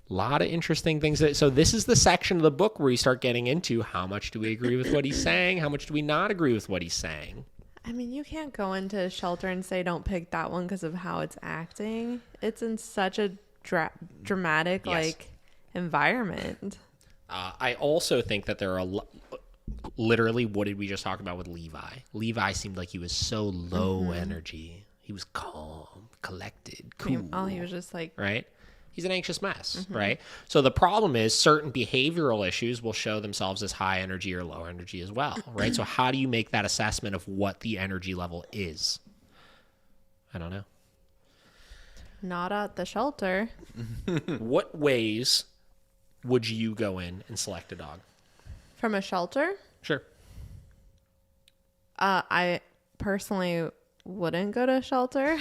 A lot of interesting things. So this is the section of the book where you start getting into how much do we agree with what he's saying, how much do we not agree with what he's saying. I mean, you can't go into a shelter and say don't pick that one because of how it's acting. It's in such a dramatic environment. I also think that there are literally, what did we just talk about with Levi? Levi seemed like he was so low energy. He was calm, collected, cool. He was just like, right? He's an anxious mess, right? So the problem is certain behavioral issues will show themselves as high energy or low energy as well, right? So how do you make that assessment of what the energy level is? I don't know. not at the shelter. What ways would you go in and select a dog? From a shelter? Sure. I personally wouldn't go to a shelter.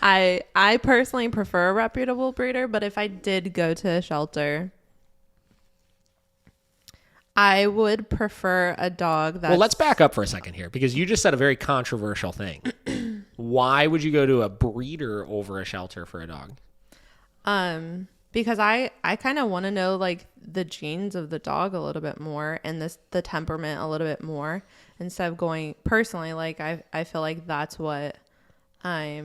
I personally prefer a reputable breeder, but if I did go to a shelter, I would prefer a dog that. Well, let's back up for a second here, because you just said a very controversial thing. Why would you go to a breeder over a shelter for a dog? Because I kind of want to know like the genes of the dog a little bit more and the temperament a little bit more instead of going personally. Like I feel like that's what I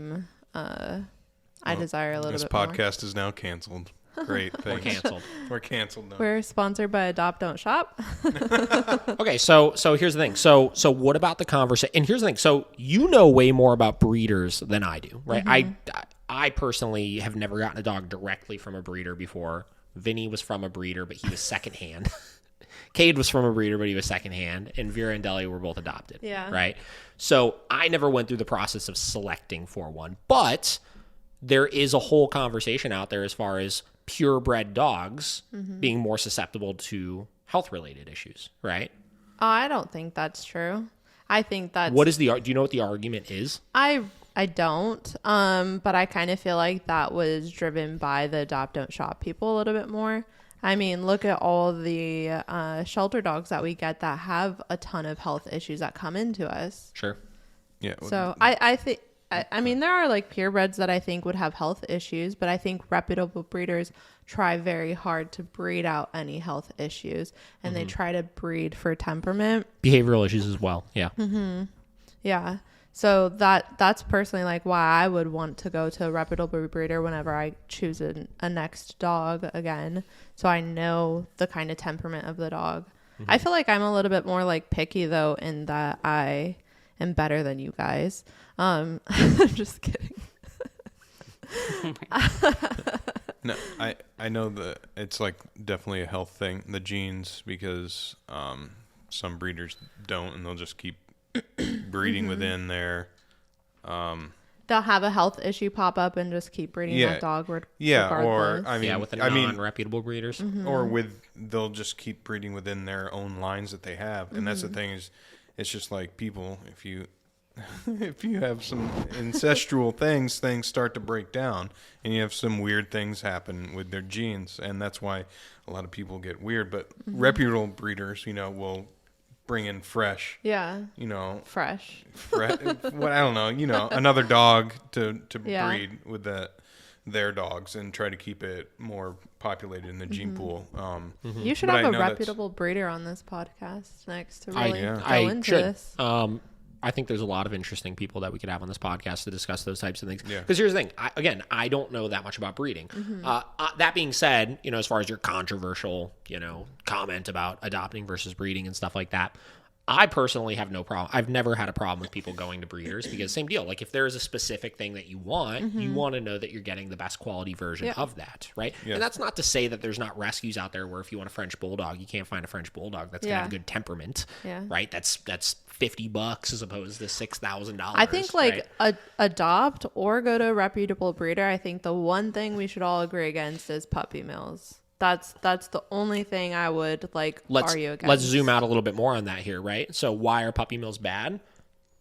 desire a little bit more. This podcast is now canceled. Great, thanks. We're canceled. We're canceled now. We're sponsored by Adopt Don't Shop. Okay, so here's the thing. So what about the conversation? And here's the thing. So you know way more about breeders than I do, right? Mm-hmm. I personally have never gotten a dog directly from a breeder before. Vinny was from a breeder, but he was secondhand. Cade was from a breeder, but he was secondhand. And Vera and Deli were both adopted. Yeah. Right? So I never went through the process of selecting for one. But there is a whole conversation out there as far as purebred dogs being more susceptible to health-related issues, right? I don't think that's true. I think that's... Do you know what the argument is? I don't, but I kind of feel like that was driven by the Adopt Don't Shop people a little bit more. I mean, look at all the shelter dogs that we get that have a ton of health issues that come into us. Sure. Yeah. So I think... I mean, there are like purebreds that I think would have health issues, but I think reputable breeders try very hard to breed out any health issues, and they try to breed for temperament. Behavioral issues as well. Yeah. Yeah. So that's personally like why I would want to go to a reputable breeder whenever I choose a next dog again. So I know the kind of temperament of the dog. I feel like I'm a little bit more like picky though, in that I am better than you guys. I'm just kidding. No, I know that it's like definitely a health thing, the genes, because some breeders don't, and they'll just keep breeding within their. They'll have a health issue pop up and just keep breeding that dog. Or I mean, with the non-reputable breeders, or they'll just keep breeding within their own lines that they have, and that's the thing is, it's just like people. If you have some ancestral things start to break down, and you have some weird things happen with their genes, and that's why a lot of people get weird. But reputable breeders, will bring in fresh, fresh. What I don't know, another dog to breed with their dogs and try to keep it more populated in the gene pool. You should have a reputable breeder on this podcast next to really go into this. I think there's a lot of interesting people that we could have on this podcast to discuss those types of things. Yeah. Because here's the thing. I don't know that much about breeding. That being said, as far as your controversial, comment about adopting versus breeding and stuff like that, I personally have no problem. I've never had a problem with people going to breeders because same deal. Like if there is a specific thing that you want, you want to know that you're getting the best quality version of that, right? Yeah. And that's not to say that there's not rescues out there where if you want a French bulldog, you can't find a French bulldog that's gonna have good temperament, right? That's $50 as opposed to $6,000. I think adopt or go to a reputable breeder. I think the one thing we should all agree against is puppy mills. That's the only thing I would argue against. Let's zoom out a little bit more on that here, right? So why are puppy mills bad?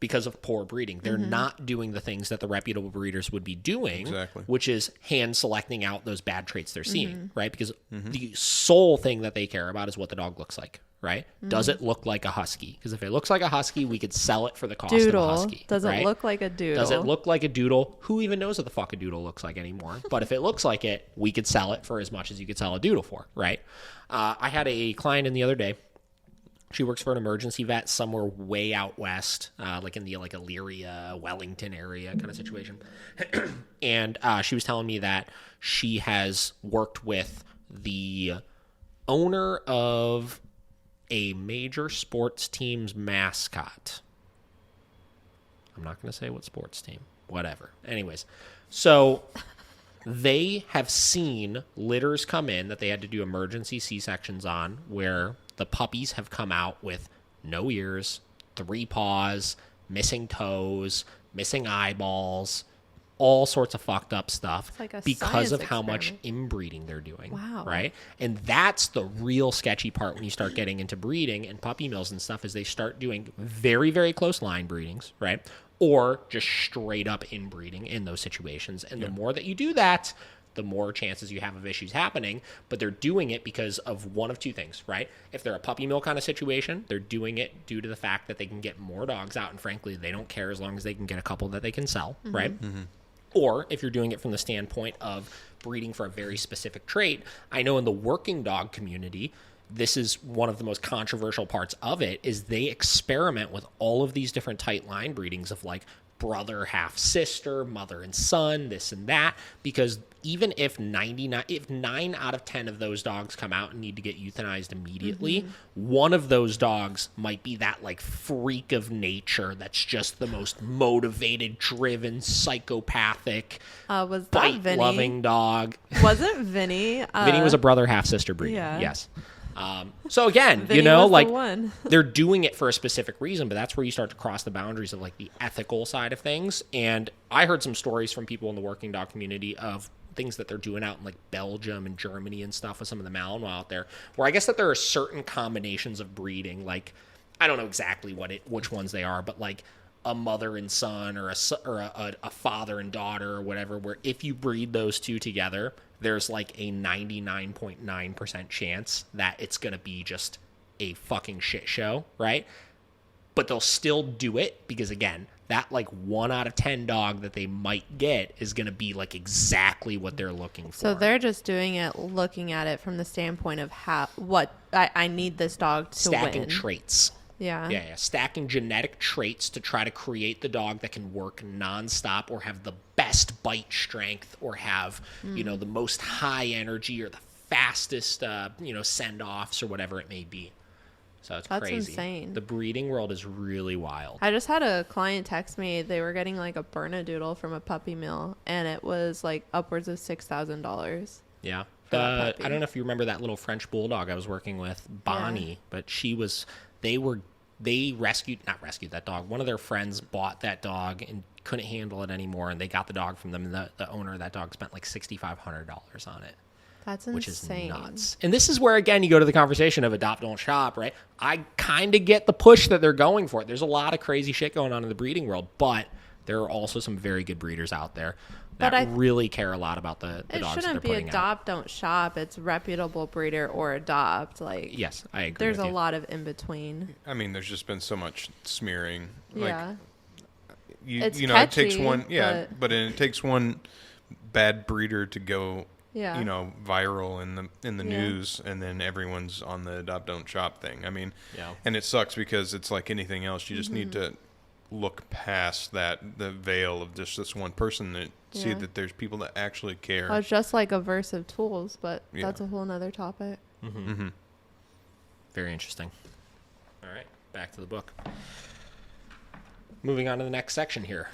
because of poor breeding. They're not doing the things that the reputable breeders would be doing, which is hand selecting out those bad traits they're seeing, right? Because the sole thing that they care about is what the dog looks like, right? Does it look like a husky? Because if it looks like a husky, we could sell it for the cost of a husky. Does right? it look like a doodle? Does it look like a doodle? Who even knows what the fuck a doodle looks like anymore? But if it looks like it, we could sell it for as much as you could sell a doodle for, right? I had a client in the other day. She works for an emergency vet somewhere way out west, like in the Elyria, Wellington area kind of situation. And she was telling me that she has worked with the owner of a major sports team's mascot. I'm not going to say what sports team. Whatever. Anyways, so they have seen litters come in that they had to do emergency C-sections on where the puppies have come out with no ears, 3 paws, missing toes, missing eyeballs, all sorts of fucked up stuff because of how much inbreeding they're doing. Wow. Right? And that's the real sketchy part when you start getting into breeding and puppy mills and stuff is they start doing very, very close line breedings, right? Or just straight up inbreeding in those situations. And the more that you do that, the more chances you have of issues happening. But they're doing it because of one of two things, right? If they're a puppy mill kind of situation, they're doing it due to the fact that they can get more dogs out. And frankly, they don't care as long as they can get a couple that they can sell, right? Or if you're doing it from the standpoint of breeding for a very specific trait, I know in the working dog community, this is one of the most controversial parts of it, is they experiment with all of these different tight line breedings of like brother, half sister, mother and son, this and that, because even if 9 out of 10 of those dogs come out and need to get euthanized immediately, one of those dogs might be that like freak of nature that's just the most motivated, driven, psychopathic, was that Vinny? Loving dog. Wasn't Vinny? Vinny was a brother, half sister breed. Yeah. Yes. So again, Vinny you know, was the like one. they're doing it for a specific reason, but that's where you start to cross the boundaries of like the ethical side of things. And I heard some stories from people in the working dog community of things that they're doing out in like Belgium and Germany and stuff with some of the Malinois out there, where I guess that there are certain combinations of breeding, like I don't know exactly which ones they are, but like a mother and son or a father and daughter or whatever, where if you breed those two together, there's like a 99.9% chance that it's going to be just a fucking shit show, right? But they'll still do it because, again, that like 1 out of 10 dog that they might get is going to be like exactly what they're looking for. So they're just doing it, looking at it from the standpoint of I need this dog to Stacking win. traits. Yeah. Stacking genetic traits to try to create the dog that can work nonstop or have the best bite strength or have, you know, the most high energy or the fastest, send-offs or whatever it may be. So it's That's crazy. insane. The breeding world is really wild. I just had a client text me. They were getting like a Bernedoodle from a puppy mill, and it was like upwards of $6,000. Yeah. that I puppy. don't know if you remember that little French bulldog I was working with, Bonnie, but they not rescued that dog. One of their friends bought that dog and couldn't handle it anymore, and they got the dog from them. And the owner of that dog spent like $6,500 on it. That's insane. Which is nuts. And this is where, again, you go to the conversation of adopt, don't shop, right? I kind of get the push that they're going for it. There's a lot of crazy shit going on in the breeding world, but there are also some very good breeders out there that really care a lot about the dogs that they're putting out. It shouldn't be adopt, don't shop. It's reputable breeder or adopt. Like, yes, I agree. There's a lot of in between. I mean, there's just been so much smearing. Yeah. Like, catchy, it takes one, but it takes one bad breeder to go, viral in the news, and then everyone's on the adopt, don't shop thing. I mean, and it sucks because it's like anything else. You just need to look past the veil of just this one person that see that there's people that actually care. Well, it's just like aversive tools, but that's a whole nother topic. Very interesting. All right, back to the book. Moving on to the next section here.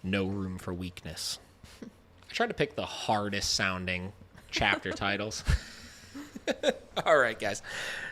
No room for weakness. I tried to pick the hardest sounding chapter titles. All right, guys.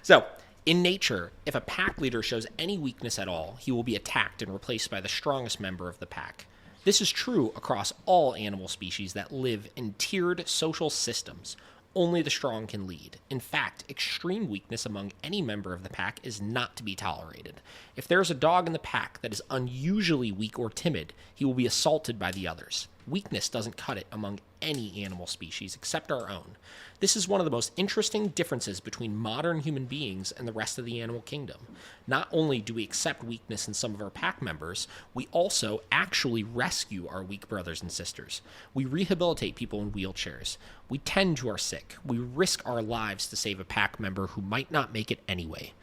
So, in nature, if a pack leader shows any weakness at all, he will be attacked and replaced by the strongest member of the pack. This is true across all animal species that live in tiered social systems. Only the strong can lead. In fact, extreme weakness among any member of the pack is not to be tolerated. If there is a dog in the pack that is unusually weak or timid, he will be assaulted by the others. Weakness doesn't cut it among any animal species except our own. This is one of the most interesting differences between modern human beings and the rest of the animal kingdom. Not only do we accept weakness in some of our pack members, we also actually rescue our weak brothers and sisters. We rehabilitate people in wheelchairs. We tend to our sick. We risk our lives to save a pack member who might not make it anyway.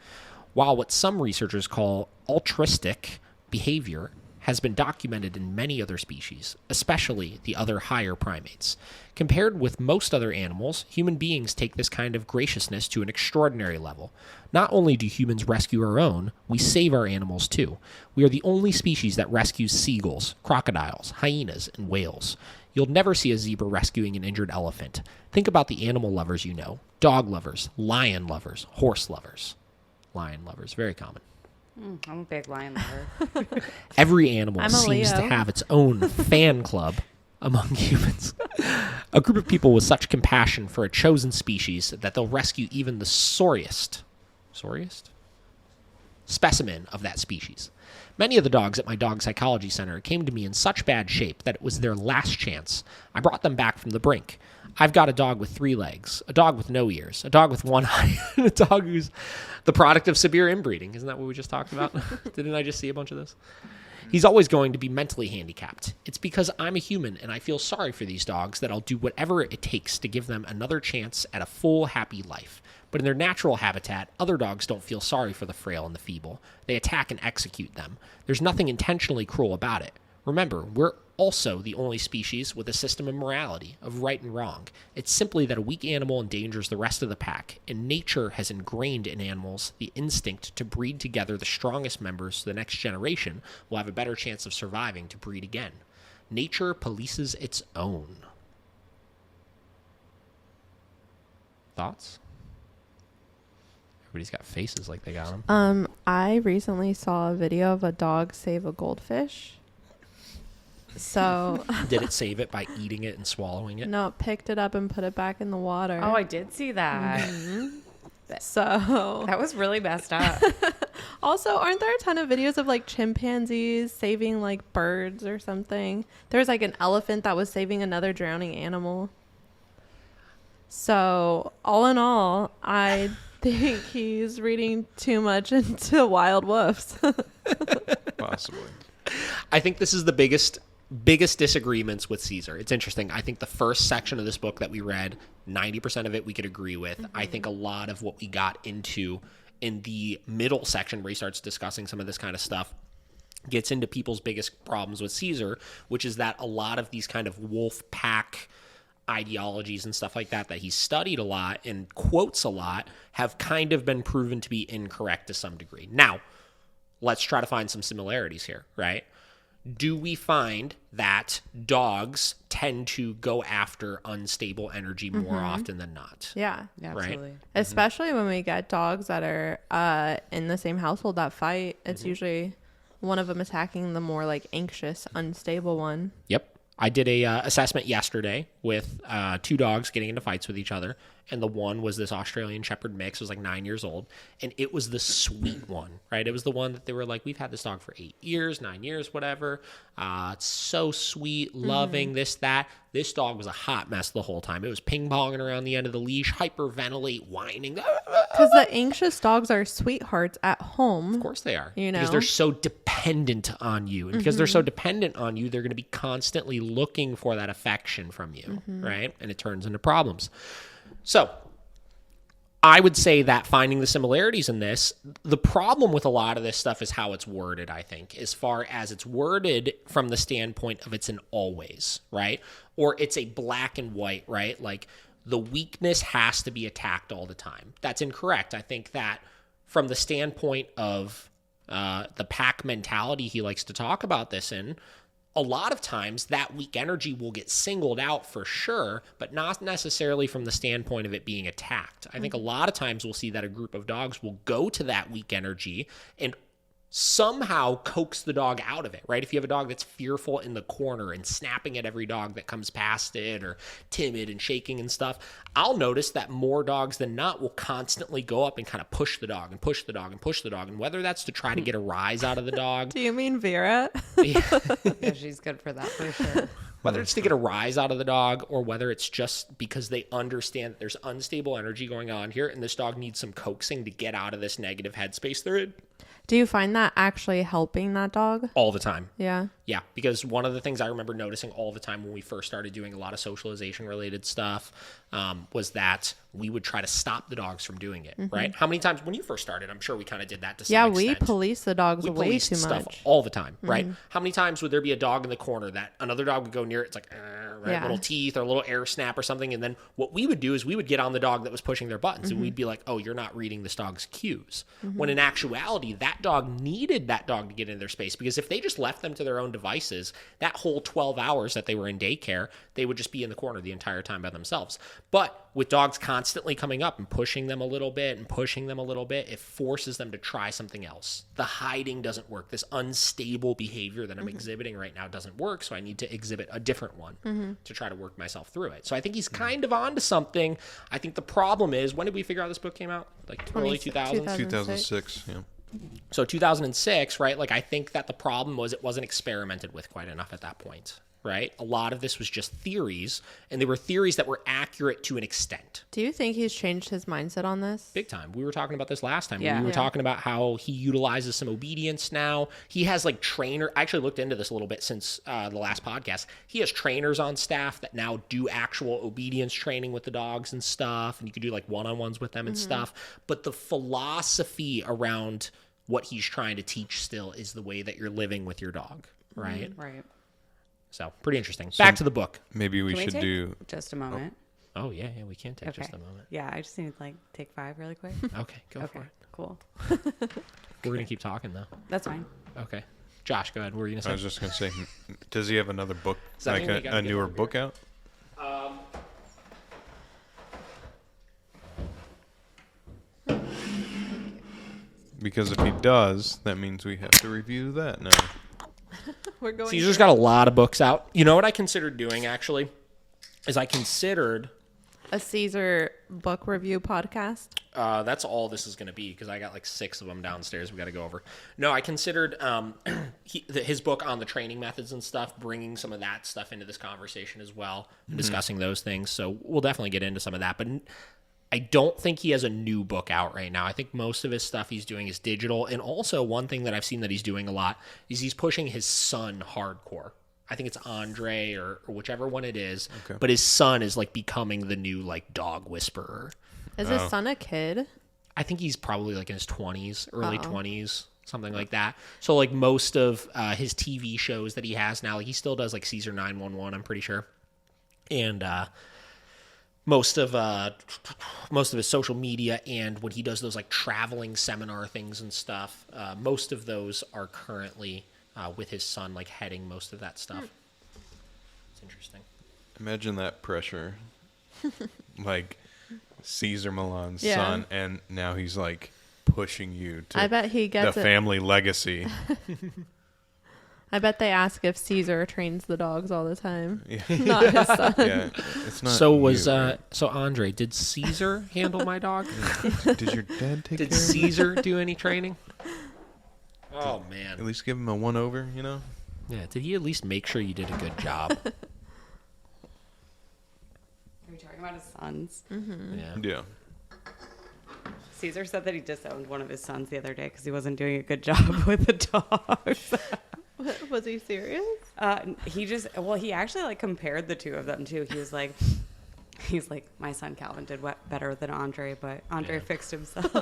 While what some researchers call altruistic behavior has been documented in many other species, especially the other higher primates. Compared with most other animals, human beings take this kind of graciousness to an extraordinary level. Not only do humans rescue our own, we save our animals too. We are the only species that rescues seagulls, crocodiles, hyenas, and whales. You'll never see a zebra rescuing an injured elephant. Think about the animal lovers you know. Dog lovers, lion lovers, horse lovers. Lion lovers, very common. I'm a big lion lover. Every animal I'm a seems to Leo. have its own fan club among humans. A group of people with such compassion for a chosen species that they'll rescue even the sorriest specimen of that species. Many of the dogs at my dog psychology center came to me in such bad shape that it was their last chance. I brought them back from the brink. I've got a dog with 3 legs, a dog with no ears, a dog with 1 eye, and a dog who's the product of severe inbreeding. Isn't that what we just talked about? Didn't I just see a bunch of this? He's always going to be mentally handicapped. It's because I'm a human and I feel sorry for these dogs that I'll do whatever it takes to give them another chance at a full, happy life. But in their natural habitat, other dogs don't feel sorry for the frail and the feeble. They attack and execute them. There's nothing intentionally cruel about it. Remember, we're also the only species with a system of morality, of right and wrong. It's simply that a weak animal endangers the rest of the pack, and nature has ingrained in animals the instinct to breed together the strongest members so the next generation will have a better chance of surviving to breed again. Nature polices its own. Thoughts? Everybody's got faces like they got them. I recently saw a video of a dog save a goldfish. So Did it save it by eating it and swallowing it? no, it picked it up and put it back in the water. Oh, I did see that. So That was really messed up. also, aren't there a ton of videos of like chimpanzees saving like birds or something? There's like an elephant that was saving another drowning animal. So all in all, I think he's reading too much into wild wolves. Possibly. I think this is the biggest disagreements with Cesar. It's interesting. I think the first section of this book that we read, 90% of it we could agree with. Mm-hmm. I think a lot of what we got into in the middle section where he starts discussing some of this kind of stuff gets into people's biggest problems with Cesar, which is that a lot of these kind of wolf pack ideologies and stuff like that he's studied a lot and quotes a lot have kind of been proven to be incorrect to some degree. Now, let's try to find some similarities here, right? Do we find that dogs tend to go after unstable energy more often than not? Yeah. Absolutely. Especially when we get dogs that are in the same household that fight. It's usually one of them attacking the more like anxious, unstable one. Yep. I did a assessment yesterday with 2 dogs getting into fights with each other, and the one was this Australian Shepherd mix. It was like 9 years old, and it was the sweet one, right? It was the one that they were like, we've had this dog for 8 years, 9 years, whatever. It's so sweet, loving, this, that. This dog was a hot mess the whole time. It was ping-ponging around the end of the leash, hyperventilate, whining. Because the anxious dogs are sweethearts at home. Of course they are. You know? Because they're so dependent on you. And because they're so dependent on you, they're going to be constantly looking for that affection from you, right? And it turns into problems. So I would say that finding the similarities in this, the problem with a lot of this stuff is how it's worded, I think, as far as it's worded from the standpoint of it's an always, right? Or it's a black and white, right? Like the weakness has to be attacked all the time. That's incorrect. I think that from the standpoint of the pack mentality he likes to talk about this in, a lot of times that weak energy will get singled out for sure, but not necessarily from the standpoint of it being attacked. I think a lot of times we'll see that a group of dogs will go to that weak energy and somehow coax the dog out of it, right? If you have a dog that's fearful in the corner and snapping at every dog that comes past it, or timid and shaking and stuff, I'll notice that more dogs than not will constantly go up and kind of push the dog and push the dog and push the dog. And whether that's to try to get a rise out of the dog. Do you mean Vera? Yeah, she's good for that for sure. Whether it's to get a rise out of the dog, or whether it's just because they understand that there's unstable energy going on here and this dog needs some coaxing to get out of this negative headspace they're in. Do you find that actually helping that dog? All the time. Yeah. Yeah, because one of the things I remember noticing all the time when we first started doing a lot of socialization related stuff was that we would try to stop the dogs from doing it, right? How many times when you first started, I'm sure we kind of did that to some extent. We police the dogs way police too stuff much. all the time, right? How many times would there be a dog in the corner that another dog would go near it? It's like, right? Yeah. Little teeth or a little air snap or something. And then what we would do is we would get on the dog that was pushing their buttons and we'd be like, oh, you're not reading this dog's cues. When in actuality, that dog needed that dog to get in their space, because if they just left them to their own devices, that whole 12 hours that they were in daycare, they would just be in the corner the entire time by themselves. But with dogs constantly coming up and pushing them a little bit and pushing them a little bit, it forces them to try something else. The hiding doesn't work. This unstable behavior that I'm exhibiting right now doesn't work, so I need to exhibit a different one to try to work myself through it. So I think he's kind of onto something. I think the problem is, when did we figure out this book came out? Like early 2000s? 2006, yeah. So 2006, right? Like, I think that the problem was it wasn't experimented with quite enough at that point, right? A lot of this was just theories, and they were theories that were accurate to an extent. Do you think he's changed his mindset on this? Big time. We were talking about this last time. Yeah. We were talking about how he utilizes some obedience now. He has like trainer. I actually looked into this a little bit since the last podcast. He has trainers on staff that now do actual obedience training with the dogs and stuff. And you could do like one-on-ones with them and stuff. But the philosophy around what he's trying to teach still is the way that you're living with your dog, right? Right. So pretty interesting. Back to the book. Maybe we Can we should take do. just a moment? Oh, yeah, we can take Okay. just a moment. Yeah, I just need to like take 5 really quick. Okay, go for Okay, it. cool. We're going to keep talking, though. That's fine. Okay. Josh, go ahead. What were you going I to was say? just gonna say, does he have another book, Does that like mean we gotta a get newer over book out? Because if he does, that means we have to review that now. We're going. Cesar's got a lot of books out. You know what I considered doing, actually? Is I considered... a Cesar book review podcast. That's all this is going to be, because I got like 6 of them downstairs we got to go over. No, I considered his book on the training methods and stuff, bringing some of that stuff into this conversation as well, and discussing those things. So we'll definitely get into some of that. But I don't think he has a new book out right now. I think most of his stuff he's doing is digital. And also one thing that I've seen that he's doing a lot is he's pushing his son hardcore. I think it's Andre or whichever one it is. Okay. But his son is like becoming the new like dog whisperer. Is his son a kid? I think he's probably like in his 20s, early 20s, something like that. So like most of his TV shows that he has now, like he still does like Cesar 911, I'm pretty sure. And most of his social media, and when he does those like traveling seminar things and stuff, most of those are currently with his son like heading most of that stuff. It's interesting. Imagine that pressure. Like Cesar Milan's Yeah. son, and now he's like pushing you to I bet he the gets it. family legacy. I bet they ask if Cesar trains the dogs all the time. Yeah. Not his son. Yeah, it's not. So was you, right? so Andre, did Cesar handle my dog? Did your dad take Did care of him? Cesar do any training? Oh At man. least give him a 1-over, you know? Yeah, did he at least make sure you did a good job? Are we talking about his sons? Yeah. Yeah. Cesar said that he disowned one of his sons the other day because he wasn't doing a good job with the dogs. Was he serious? He actually like compared the two of them too. He's like, my son Calvin did better than Andre, but Andre fixed himself.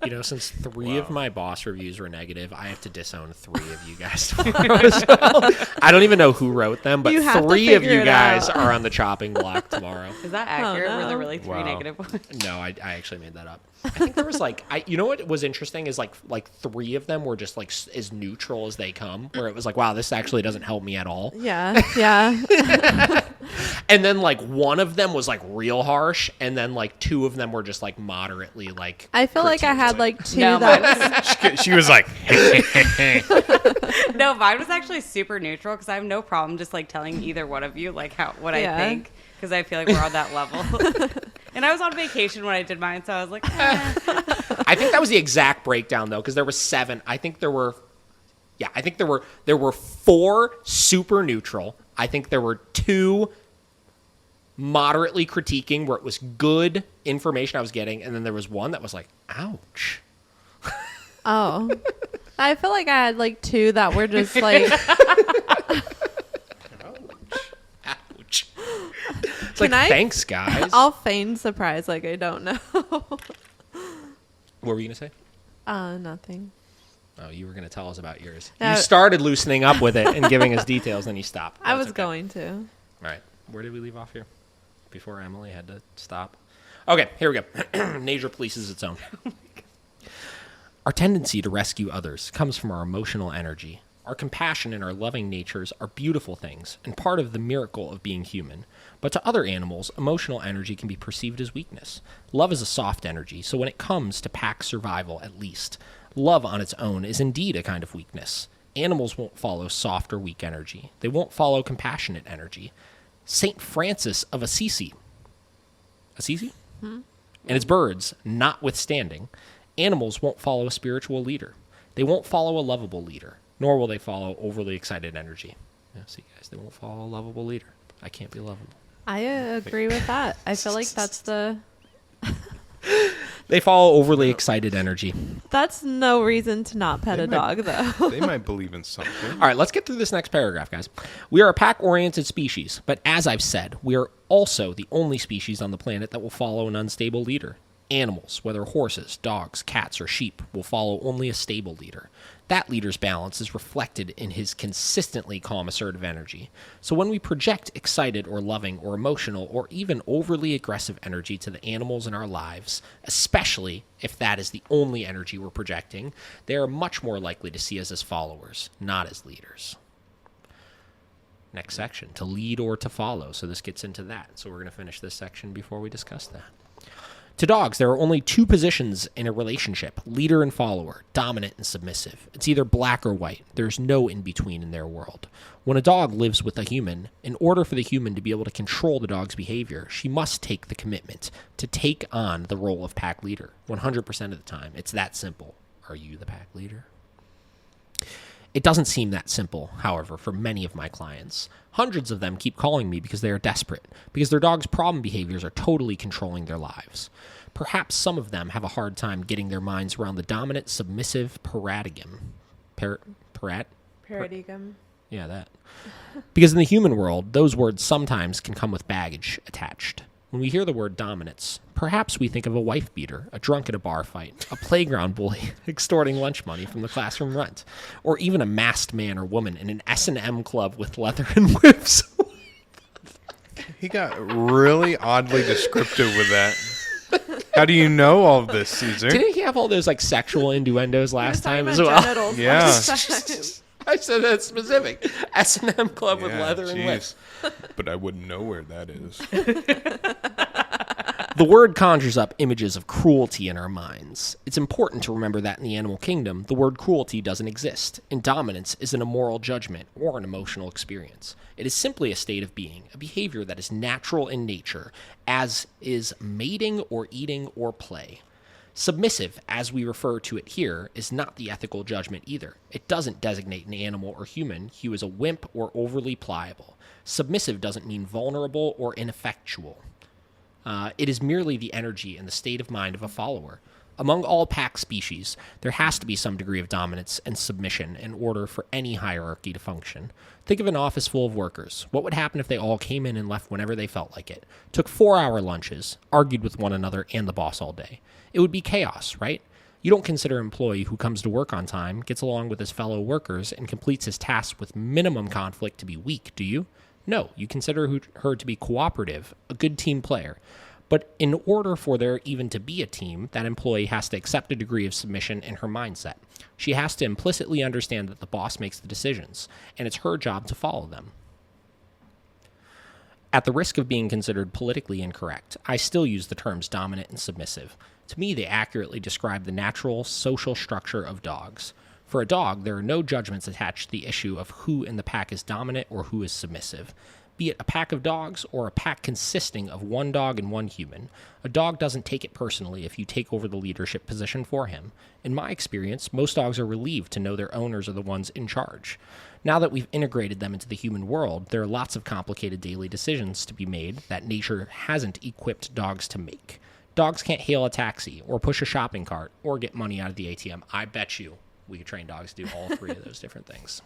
You know, since 3 of my boss reviews were negative, I have to disown 3 of you guys tomorrow as well. I don't even know who wrote them, but You have to 3 of figure you it guys out. are on the chopping block tomorrow. Is that accurate? Were no. there really 3 Wow. negative ones? No, I actually made that up. I think there was like, you know what was interesting is like 3 of them were just like as neutral as they come, where it was like, wow, this actually doesn't help me at all. Yeah. Yeah. And then like 1 of them was like real harsh, and then like 2 of them were just like moderately like. I feel like I had critique. like 2 No, that. She was like, No, mine was actually super neutral because I have no problem just like telling either one of you like what I think, because I feel like we're on that level. And I was on vacation when I did mine, so I was like, I think that was the exact breakdown though, because there were 7. I think there were 4 super neutral. I think there were 2 moderately critiquing, where it was good information I was getting, and then there was 1 that was like, ouch. Oh. I feel like I had like 2 that were just like. Ouch. It's like, thanks, guys. I'll feign surprise like I don't know. What were you going to say? Nothing. Oh, you were going to tell us about yours. No. You started loosening up with it and giving us details, then you stopped. I That's was okay. going to. All right. Where did we leave off here? Before Emily had to stop. Okay, here we go. Nature polices its own. Our tendency to rescue others comes from our emotional energy. Our compassion and our loving natures are beautiful things and part of the miracle of being human. But to other animals, emotional energy can be perceived as weakness. Love is a soft energy, so when it comes to pack survival, at least, love on its own is indeed a kind of weakness. Animals won't follow soft or weak energy. They won't follow compassionate energy. St. Francis of Assisi, and its birds, notwithstanding, animals won't follow a spiritual leader. They won't follow a lovable leader, nor will they follow overly excited energy. Yeah, see, guys, they won't follow a lovable leader. I can't be lovable. I agree with that. I feel like that's They follow overly excited energy. that's no reason to not pet a dog, though. they might believe in something. All right, let's get through this next paragraph, guys. We are a pack-oriented species, but as I've said, we are also the only species on the planet that will follow an unstable leader. Animals, whether horses, dogs, cats, or sheep, will follow only a stable leader. That leader's balance is reflected in his consistently calm, assertive energy. So when we project excited or loving or emotional or even overly aggressive energy to the animals in our lives, especially if that is the only energy we're projecting, they are much more likely to see us as followers, not as leaders. Next section, to lead or to follow. So this gets into that. So we're going to finish this section before we discuss that. To dogs, there are only 2 positions in a relationship, leader and follower, dominant and submissive. It's either black or white. There's no in-between in their world. When a dog lives with a human, in order for the human to be able to control the dog's behavior, she must take the commitment to take on the role of pack leader 100% of the time. It's that simple. Are you the pack leader? It doesn't seem that simple, however, for many of my clients. Hundreds of them keep calling me because they are desperate, because their dog's problem behaviors are totally controlling their lives. Perhaps some of them have a hard time getting their minds around the dominant, submissive paradigm. Paradigm. Yeah, that. Because in the human world, those words sometimes can come with baggage attached. When we hear the word dominance, perhaps we think of a wife beater, a drunk at a bar fight, a playground bully extorting lunch money from the classroom rent, or even a masked man or woman in an S&M club with leather and whips. He got really oddly descriptive with that. How do you know all of this, Cesar? Didn't he have all those like sexual innuendos last time as Talking well? about genitals Yeah. last time. I said that specific. S&M club with leather and whips. But I wouldn't know where that is. The word conjures up images of cruelty in our minds. It's important to remember that in the animal kingdom, the word cruelty doesn't exist, and dominance isn't a moral judgment or an emotional experience. It is simply a state of being, a behavior that is natural in nature, as is mating or eating or play. Submissive, as we refer to it here, is not the ethical judgment either. It doesn't designate an animal or human who is a wimp or overly pliable. Submissive doesn't mean vulnerable or ineffectual. It is merely the energy and the state of mind of a follower. Among all pack species, there has to be some degree of dominance and submission in order for any hierarchy to function. Think of an office full of workers. What would happen if they all came in and left whenever they felt like it? Took 4-hour lunches, argued with one another and the boss all day. It would be chaos, right? You don't consider an employee who comes to work on time, gets along with his fellow workers, and completes his tasks with minimum conflict to be weak, do you? No, you consider her to be cooperative, a good team player. But in order for there even to be a team, that employee has to accept a degree of submission in her mindset. She has to implicitly understand that the boss makes the decisions, and it's her job to follow them. At the risk of being considered politically incorrect, I still use the terms dominant and submissive. To me, they accurately describe the natural social structure of dogs. For a dog, there are no judgments attached to the issue of who in the pack is dominant or who is submissive. Be it a pack of dogs or a pack consisting of one dog and one human, a dog doesn't take it personally if you take over the leadership position for him. In my experience, most dogs are relieved to know their owners are the ones in charge. Now that we've integrated them into the human world, there are lots of complicated daily decisions to be made that nature hasn't equipped dogs to make. Dogs can't hail a taxi or push a shopping cart or get money out of the ATM. I bet you we could train dogs to do all three of those different things.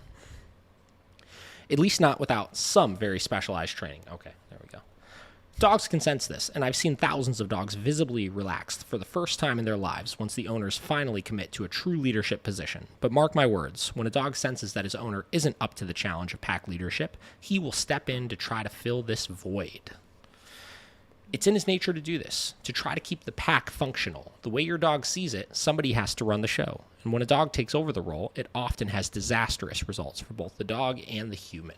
At least not without some very specialized training. Okay, there we go. Dogs can sense this, and I've seen thousands of dogs visibly relaxed for the first time in their lives once the owners finally commit to a true leadership position. But mark my words, when a dog senses that his owner isn't up to the challenge of pack leadership, he will step in to try to fill this void. It's in his nature to do this, to try to keep the pack functional. The way your dog sees it, somebody has to run the show. And when a dog takes over the role, it often has disastrous results for both the dog and the human.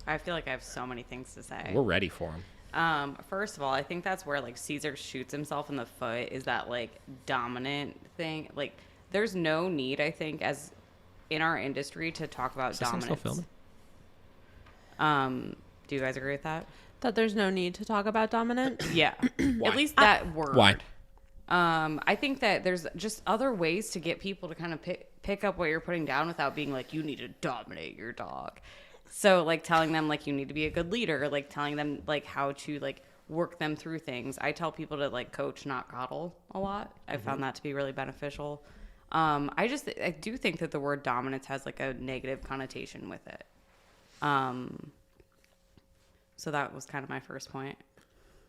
I feel like I have so many things to say. We're ready for him. First of all, I think that's where like Cesar shoots himself in the foot, is that like dominant thing. Like there's no need, I think, as in our industry to talk about Is this thing dominance. still filming? Do you guys agree with that? That there's no need to talk about dominant. Yeah. Why? At least that word. Why? I think that there's just other ways to get people to kind of pick up what you're putting down without being like, you need to dominate your dog. So like telling them like you need to be a good leader, like telling them like how to like work them through things. I tell people to like coach, not coddle a lot. I found that to be really beneficial. I do think that the word dominance has like a negative connotation with it. So that was kind of my first point.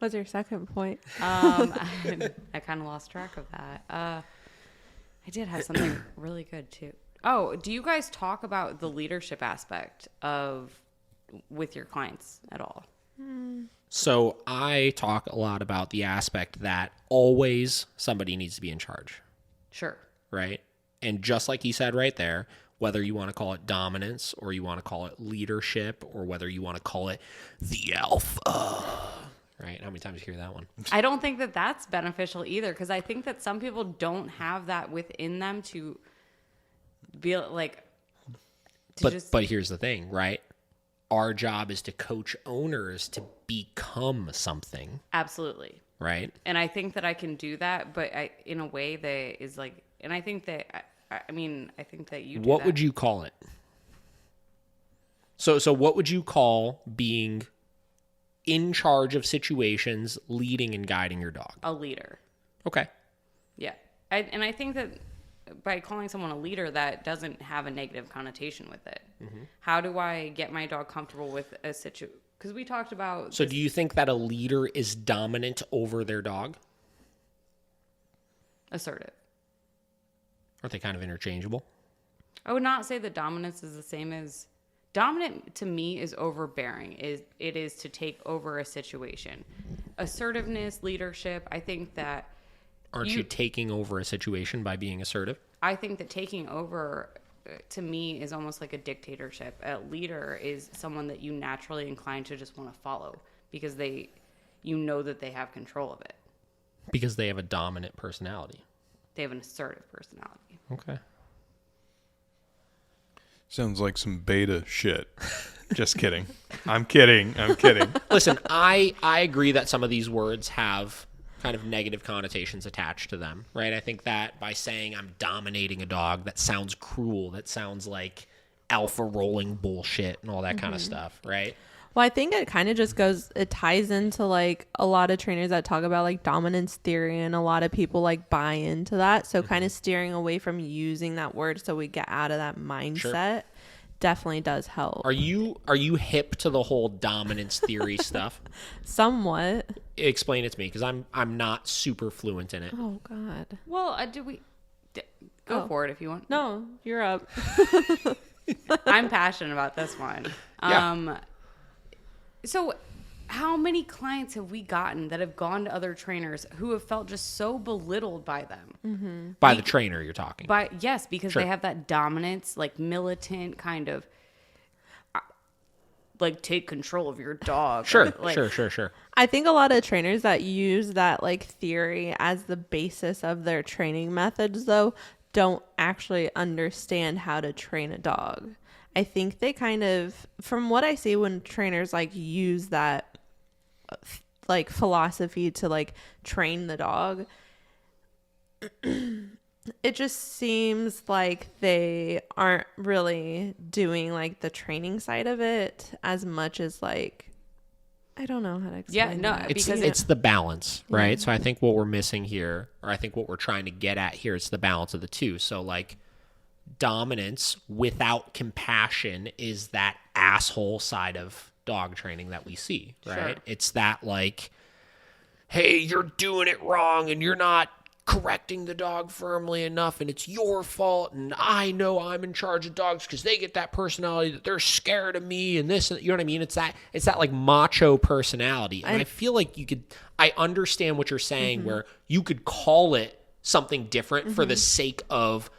What's your second point? I kind of lost track of that. I did have something really good too. Oh, do you guys talk about the leadership aspect with your clients at all? So I talk a lot about the aspect that always somebody needs to be in charge, Sure. right? And just like he said right there, whether you want to call it dominance or you want to call it leadership or whether you want to call it the alpha, right? How many times do you hear that one? I don't think that that's beneficial either, because I think that some people don't have that within them to be like. But here's the thing, right? Our job is to coach owners to become something, Absolutely. right? And I think that I can do that, but in a way that is like, and I think that, I think that you do What that. would you call it? So what would you call being in charge of situations, leading and guiding your dog? A leader. Okay. Yeah. And I think that by calling someone a leader, that doesn't have a negative connotation with it. Mm-hmm. How do I get my dog comfortable with a situation? Because we talked about... So do you think that a leader is dominant over their dog? Assertive. Aren't they kind of interchangeable? I would not say that dominance is the same as... Dominant to me is overbearing. It is to take over a situation. Assertiveness, leadership, I think that... Aren't you taking over a situation by being assertive? I think that taking over, to me, is almost like a dictatorship. A leader is someone that you naturally incline to just want to follow because you know that they have control of it. Because they have a dominant personality. They have an assertive personality. Okay. Sounds like some beta shit. Just kidding. I'm kidding. Listen, I agree that some of these words have kind of negative connotations attached to them, right? I think that by saying I'm dominating a dog, that sounds cruel. That sounds like alpha rolling bullshit and all that kind of stuff, right? Well, I think it kind of just it ties into like a lot of trainers that talk about like dominance theory, and a lot of people like buy into that. So kind of steering away from using that word so we get out of that mindset definitely does help. Are you hip to the whole dominance theory stuff? Somewhat. Explain it to me, because I'm not super fluent in it. Oh God. Well, go for it if you want. No, you're up. I'm passionate about this one. Yeah. So how many clients have we gotten that have gone to other trainers who have felt just so belittled by them? By the trainer you're talking. Because Sure. they have that dominance, like militant kind of, like, take control of your dog. Sure, Like, sure. I think a lot of trainers that use that like theory as the basis of their training methods though don't actually understand how to train a dog. I think they kind of, from what I see when trainers like use that like philosophy to like train the dog, it just seems like they aren't really doing like the training side of it as much as like, I don't know how to explain that. It's the balance, right? So I think what we're missing here, or I think what we're trying to get at here, is the balance of the two. So like dominance without compassion is that asshole side of dog training that we see, right? Sure. It's that like, hey, you're doing it wrong and you're not correcting the dog firmly enough and it's your fault, and I know I'm in charge of dogs because they get that personality that they're scared of me and this, you know what I mean? It's that like macho personality. And I feel like I understand what you're saying, where you could call it something different for the sake of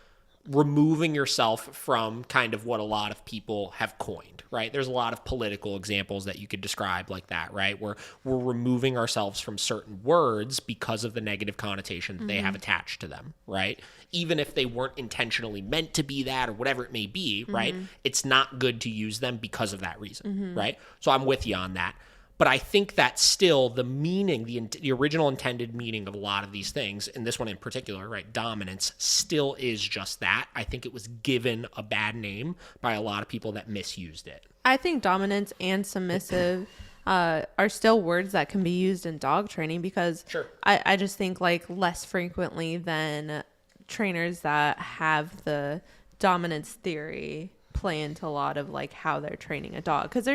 removing yourself from kind of what a lot of people have coined, right? There's a lot of political examples that you could describe like that, right? Where we're removing ourselves from certain words because of the negative connotation that they have attached to them, right? Even if they weren't intentionally meant to be that or whatever it may be, right? It's not good to use them because of that reason, right? So I'm with you on that. But I think that still the meaning, the original intended meaning of a lot of these things, and this one in particular, right, dominance, still is just that. I think it was given a bad name by a lot of people that misused it. I think dominance and submissive are still words that can be used in dog training because I just think like less frequently than trainers that have the dominance theory play into a lot of like how they're training a dog, because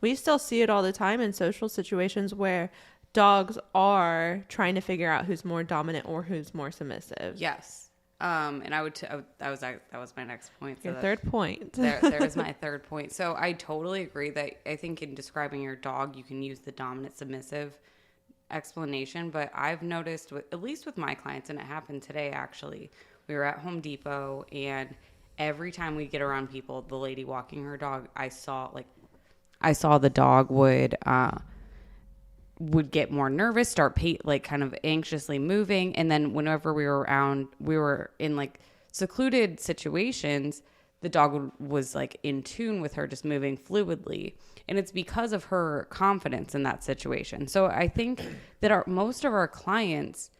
we still see it all the time in social situations where dogs are trying to figure out who's more dominant or who's more submissive. Yes. And that was my next point. So Your third point. there is my third point. So I totally agree that I think in describing your dog, you can use the dominant submissive explanation, but I've noticed at least with my clients, and it happened today actually, we were at Home Depot, and every time we get around people, the lady walking her dog, I saw the dog would get more nervous, start kind of anxiously moving. And then whenever we were in like secluded situations, the dog was like in tune with her, just moving fluidly. And it's because of her confidence in that situation. So I think that most of our clients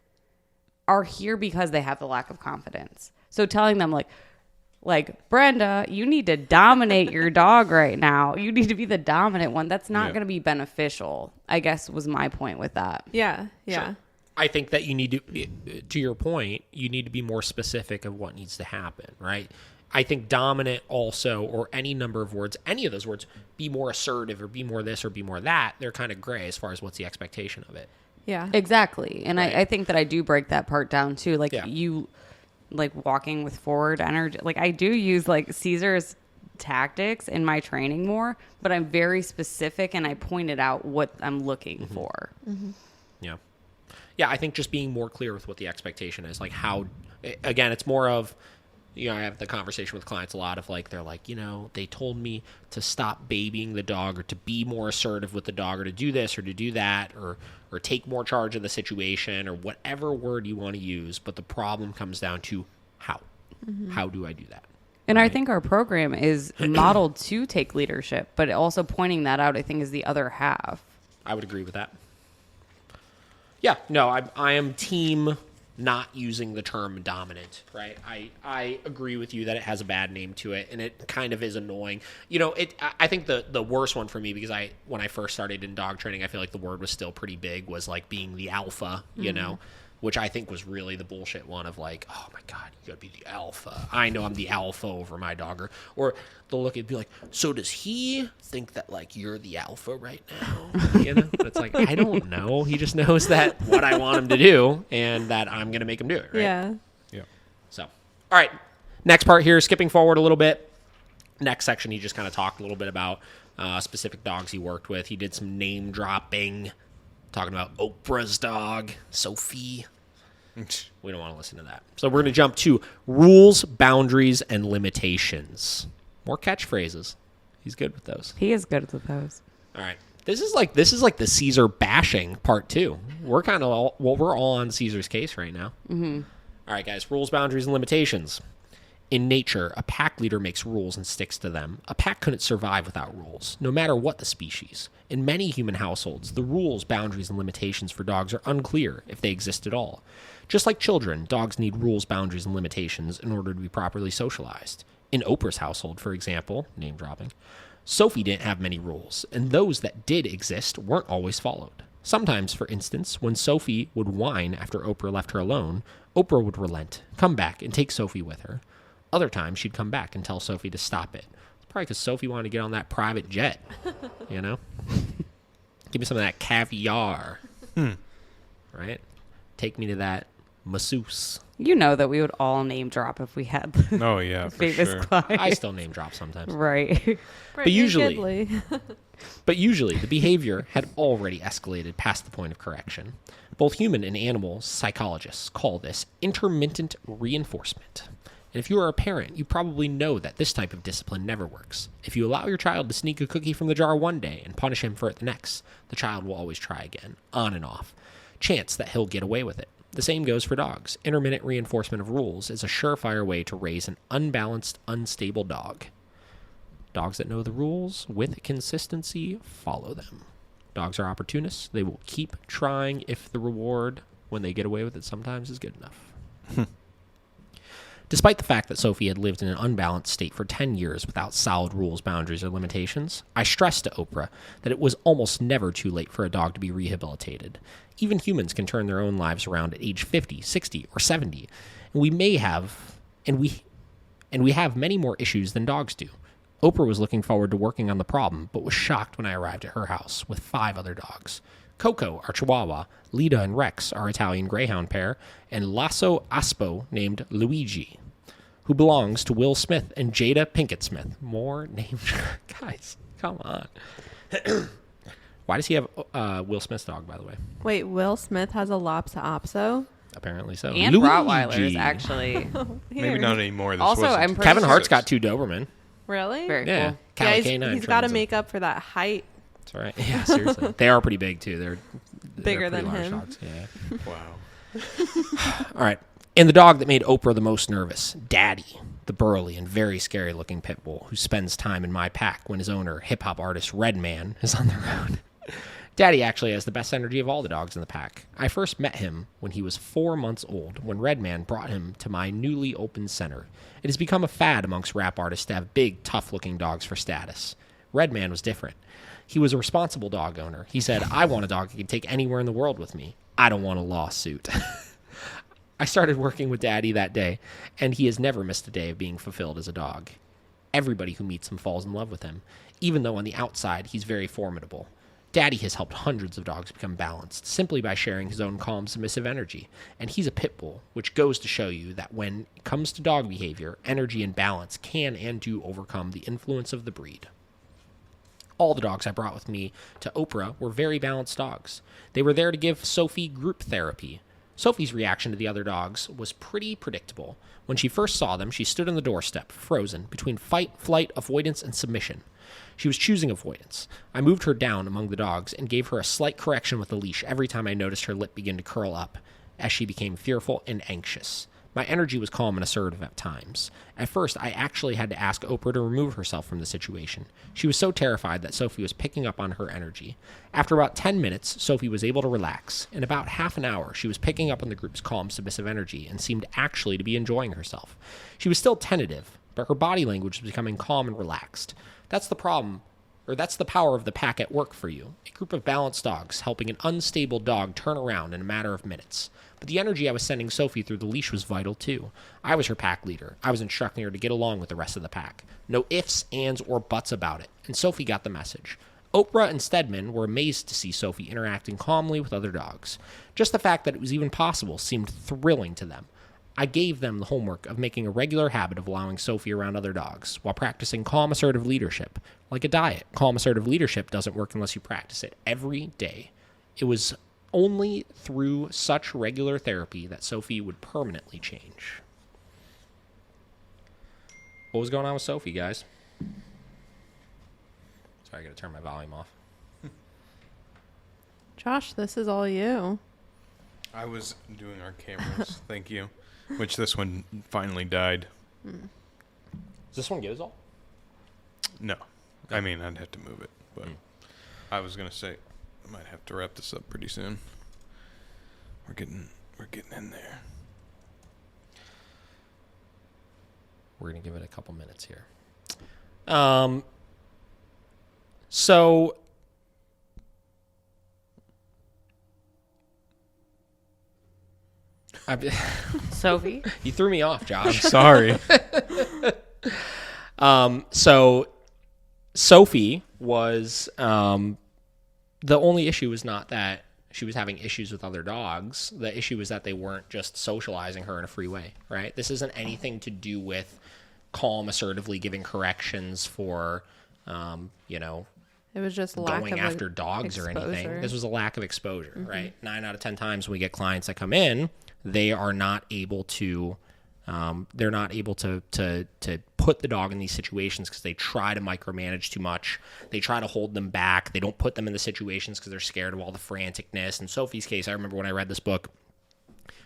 are here because they have the lack of confidence. So telling them like, Brenda, you need to dominate your dog right now. You need to be the dominant one. That's not going to be beneficial, I guess, was my point with that. Yeah. Sure. I think that you need to your point, you need to be more specific of what needs to happen, right? I think dominant also, or any number of words, any of those words, be more assertive or be more this or be more that, they're kind of gray as far as what's the expectation of it. Yeah. Exactly. And right. I think that I do break that part down too. Like you... like walking with forward energy. Like I do use like Cesar's tactics in my training more, but I'm very specific and I pointed out what I'm looking for. Mm-hmm. Yeah. Yeah. I think just being more clear with what the expectation is, like how, again, it's more of, I have the conversation with clients a lot of like, they're like, they told me to stop babying the dog or to be more assertive with the dog or to do this or to do that or take more charge of the situation or whatever word you want to use. But the problem comes down to how. Mm-hmm. How do I do that? And right? I think our program is modeled to take leadership, but also pointing that out, I think, is the other half. I would agree with that. Yeah, no, I am team not using the term dominant, right? I agree with you that it has a bad name to it, and it kind of is annoying. I think the worst one for me, because when I first started in dog training, I feel like the word was still pretty big, was like being the alpha, which I think was really the bullshit one of like, oh my God, you gotta be the alpha. I know I'm the alpha over my dog. Or they'll look and be like, so does he think that like you're the alpha right now? It's like, I don't know. He just knows that what I want him to do and that I'm gonna make him do it, right? Yeah. So, all right. Next part here, skipping forward a little bit. Next section, he just kind of talked a little bit about specific dogs he worked with. He did some name dropping, talking about Oprah's dog, Sophie. We don't want to listen to that. So we're going to jump to rules, boundaries, and limitations. More catchphrases. He's good with those. He is good with those. All right. This is like the Cesar bashing part 2. We're kind of we're all on Cesar's case right now. Mm-hmm. All right, guys. Rules, boundaries, and limitations. In nature, a pack leader makes rules and sticks to them. A pack couldn't survive without rules, no matter what the species. In many human households, the rules, boundaries, and limitations for dogs are unclear, if they exist at all. Just like children, dogs need rules, boundaries, and limitations in order to be properly socialized. In Oprah's household, for example, name dropping, Sophie didn't have many rules, and those that did exist weren't always followed. Sometimes, for instance, when Sophie would whine after Oprah left her alone, Oprah would relent, come back, and take Sophie with her. Other times, she'd come back and tell Sophie to stop it. It's probably because Sophie wanted to get on that private jet, you know? Give me some of that caviar. Right? Take me to that masseuse. You know that we would all name drop if we had the Oh, yeah, for famous sure. client. I still name drop sometimes. Right. But usually the behavior had already escalated past the point of correction. Both human and animal psychologists call this intermittent reinforcement. And if you are a parent, you probably know that this type of discipline never works. If you allow your child to sneak a cookie from the jar one day and punish him for it the next, the child will always try again, on and off. Chance that he'll get away with it. The same goes for dogs. Intermittent reinforcement of rules is a surefire way to raise an unbalanced, unstable dog. Dogs that know the rules with consistency follow them. Dogs are opportunists. They will keep trying if the reward, when they get away with it sometimes, is good enough. Despite the fact that Sophie had lived in an unbalanced state for 10 years without solid rules, boundaries, or limitations, I stressed to Oprah that it was almost never too late for a dog to be rehabilitated. Even humans can turn their own lives around at age 50, 60, or 70, and we have many more issues than dogs do. Oprah was looking forward to working on the problem, but was shocked when I arrived at her house with 5 other dogs. Coco, our Chihuahua, Lita and Rex, our Italian Greyhound pair, and Lasso Aspo named Luigi, who belongs to Will Smith and Jada Pinkett Smith. More names. Guys, come on. Why does he have Will Smith's dog, by the way? Wait, Will Smith has a Lhasa Apso? Apparently so. And Luigi. Rottweilers, actually. Maybe not anymore. This Also, wasn't I'm pretty Kevin sure- Hart's got 2 Doberman. Really? Very Yeah. cool. Cali Yeah, K9 he's got to trains make up for that height. That's right. Yeah, seriously. They are pretty big, too. They're Bigger pretty than large him. dogs. Yeah. Wow. All right. And the dog that made Oprah the most nervous, Daddy, the burly and very scary-looking pit bull who spends time in my pack when his owner, hip-hop artist Redman, is on the road. Daddy actually has the best energy of all the dogs in the pack. I first met him when he was 4 months old, when Redman brought him to my newly opened center. It has become a fad amongst rap artists to have big, tough-looking dogs for status. Redman was different. He was a responsible dog owner. He said, I want a dog I can take anywhere in the world with me. I don't want a lawsuit. I started working with Daddy that day, and he has never missed a day of being fulfilled as a dog. Everybody who meets him falls in love with him, even though on the outside he's very formidable. Daddy has helped hundreds of dogs become balanced simply by sharing his own calm, submissive energy. And he's a pit bull, which goes to show you that when it comes to dog behavior, energy and balance can and do overcome the influence of the breed. All the dogs I brought with me to Oprah were very balanced dogs. They were there to give Sophie group therapy. Sophie's reaction to the other dogs was pretty predictable. When she first saw them, she stood on the doorstep, frozen, between fight, flight, avoidance, and submission. She was choosing avoidance. I moved her down among the dogs and gave her a slight correction with the leash every time I noticed her lip begin to curl up, as she became fearful and anxious. My energy was calm and assertive at times. At first, I actually had to ask Oprah to remove herself from the situation. She was so terrified that Sophie was picking up on her energy. After about 10 minutes, Sophie was able to relax. In about half an hour, she was picking up on the group's calm, submissive energy and seemed actually to be enjoying herself. She was still tentative, but her body language was becoming calm and relaxed. That's the problem, or that's the power of the pack at work for you. A group of balanced dogs helping an unstable dog turn around in a matter of minutes. But the energy I was sending Sophie through the leash was vital too. I was her pack leader. I was instructing her to get along with the rest of the pack. No ifs, ands, or buts about it. And Sophie got the message. Oprah and Stedman were amazed to see Sophie interacting calmly with other dogs. Just the fact that it was even possible seemed thrilling to them. I gave them the homework of making a regular habit of allowing Sophie around other dogs while practicing calm, assertive leadership. Like a diet, calm, assertive leadership doesn't work unless you practice it every day. It was only through such regular therapy that Sophie would permanently change. What was going on with Sophie, guys? Sorry, I gotta turn my volume off. Josh, this is all you. I was doing our cameras. Thank you. Which this one finally died. Does this one get us all? No. I mean, I'd have to move it. But I was going to say, I might have to wrap this up pretty soon. We're getting in there. We're going to give it a couple minutes here. So Sophie? you threw me off, Josh. Sorry. So Sophie was the only issue was not that she was having issues with other dogs. The issue was that they weren't just socializing her in a free way, right? This isn't anything to do with calm, assertively giving corrections for, It was just lack going of after dogs exposure. or anything. This was a lack of exposure, right? 9 out of 10 times when we get clients that come in, they are not able to, they're not able to put the dog in these situations because they try to micromanage too much. They try to hold them back. They don't put them in the situations because they're scared of all the franticness. In Sophie's case, I remember when I read this book,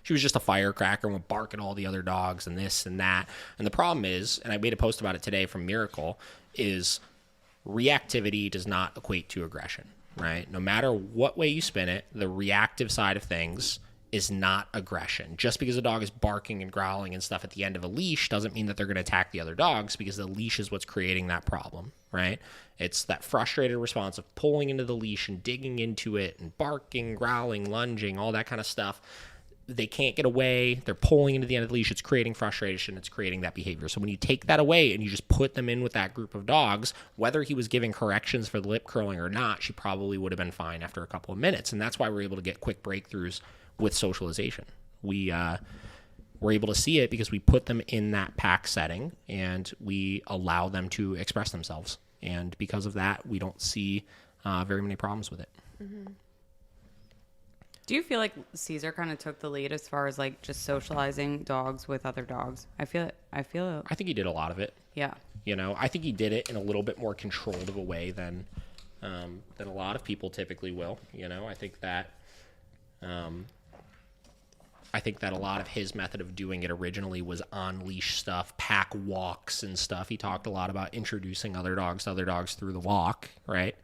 she was just a firecracker and would bark at all the other dogs and this and that. And the problem is, and I made a post about it today from Miracle, is reactivity does not equate to aggression, right? No matter what way you spin it, the reactive side of things is not aggression. Just because a dog is barking and growling and stuff at the end of a leash doesn't mean that they're going to attack the other dogs, because the leash is what's creating that problem, right? It's that frustrated response of pulling into the leash and digging into it and barking, growling, lunging, all that kind of stuff. They can't get away. They're pulling into the end of the leash. It's creating frustration. It's creating that behavior. So when you take that away and you just put them in with that group of dogs, whether he was giving corrections for the lip curling or not, she probably would have been fine after a couple of minutes. And that's why we're able to get quick breakthroughs with socialization. We're able to see it because we put them in that pack setting and we allow them to express themselves. And because of that, we don't see very many problems with it. Mm-hmm. Do you feel like Cesar kind of took the lead as far as like just socializing dogs with other dogs? I feel I think he did a lot of it. Yeah. I think he did it in a little bit more controlled of a way than a lot of people typically will. I think that a lot of his method of doing it originally was on leash stuff, pack walks and stuff. He talked a lot about introducing other dogs to other dogs through the walk, right?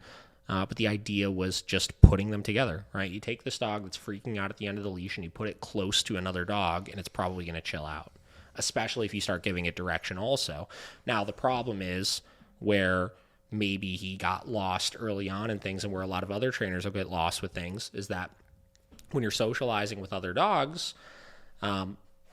But the idea was just putting them together, right? You take this dog that's freaking out at the end of the leash and you put it close to another dog, and it's probably going to chill out, especially if you start giving it direction also. Now, the problem is where maybe he got lost early on in things, and where a lot of other trainers will get lost with things, is that when you're socializing with other dogs,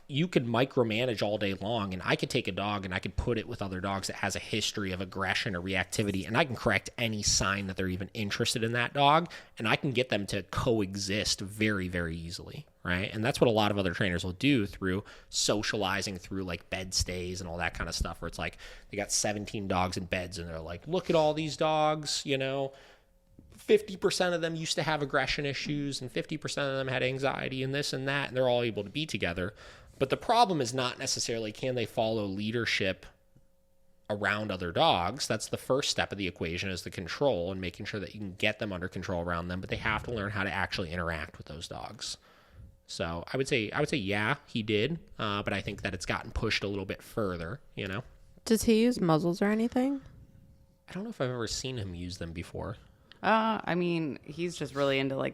you could micromanage all day long, and I could take a dog and I could put it with other dogs that has a history of aggression or reactivity, and I can correct any sign that they're even interested in that dog, and I can get them to coexist very, very easily, right? And that's what a lot of other trainers will do through socializing through like bed stays and all that kind of stuff, where it's like they got 17 dogs in beds and they're like, look at all these dogs, 50% of them used to have aggression issues and 50% of them had anxiety and this and that, and they're all able to be together. But the problem is not necessarily can they follow leadership around other dogs. That's the first step of the equation, is the control and making sure that you can get them under control around them, but they have to learn how to actually interact with those dogs. So I would say yeah, he did, but I think that it's gotten pushed a little bit further, Does he use muzzles or anything? I don't know if I've ever seen him use them before. I mean, he's just really into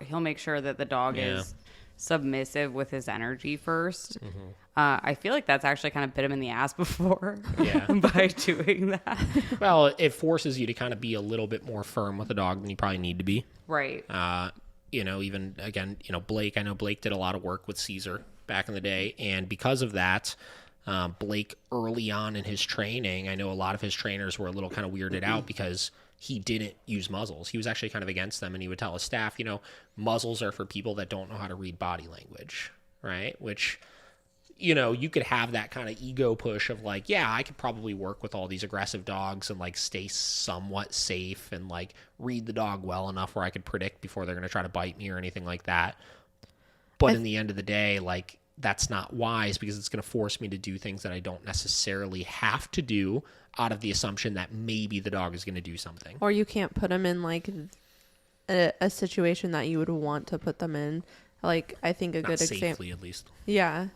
he'll make sure that the dog is submissive with his energy first. Mm-hmm. I feel like that's actually kind of bit him in the ass before by doing that. Well, it forces you to kind of be a little bit more firm with a dog than you probably need to be. Right. Even again, Blake, I know Blake did a lot of work with Cesar back in the day. And because of that, Blake early on in his training, I know a lot of his trainers were a little kind of weirded out because he didn't use muzzles. He was actually kind of against them, and he would tell his staff, muzzles are for people that don't know how to read body language, right? Which, you could have that kind of ego push of like, yeah, I could probably work with all these aggressive dogs and like stay somewhat safe and like read the dog well enough where I could predict before they're going to try to bite me or anything like that. But in the end of the day, like, that's not wise because it's going to force me to do things that I don't necessarily have to do out of the assumption that maybe the dog is going to do something. Or you can't put them in like a situation that you would want to put them in. Like, I think a Not good example. safely, at least. Yeah.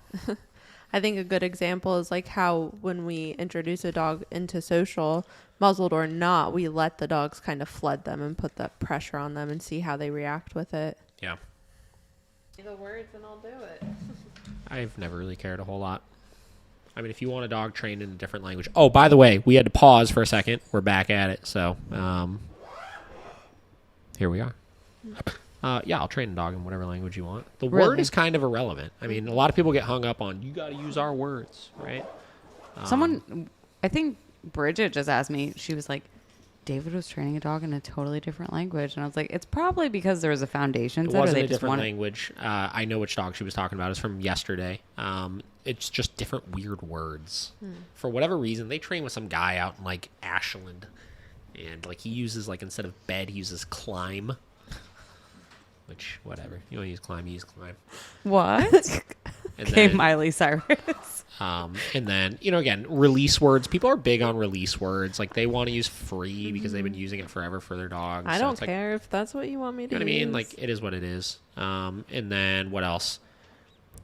I think a good example is like how when we introduce a dog into social, muzzled or not, we let the dogs kind of flood them and put that pressure on them and see how they react with it. Yeah. The words and I'll do it. I've never really cared a whole lot. I mean, if you want a dog trained in a different language. Oh, by the way, we had to pause for a second. We're back at it. So, here we are. Yeah, I'll train a dog in whatever language you want. The word is kind of irrelevant. I mean, a lot of people get hung up on, you got to use our words, right? I think Bridget just asked me, she was like, David was training a dog in a totally different language. And I was like, it's probably because there was a foundation. It wasn't a different language. I know which dog she was talking about. It's from yesterday. It's just different weird words. For whatever reason, they train with some guy out in like Ashland. And like he uses like instead of bed, he uses climb. Which, whatever. You want to use climb, you use climb. What? Okay, Miley Cyrus. And then, again, release words. People are big on release words. Like, they want to use free because they've been using it forever for their dogs. I don't care if that's what you want me to use. You know what I mean? Like, it is what it is. And then, what else?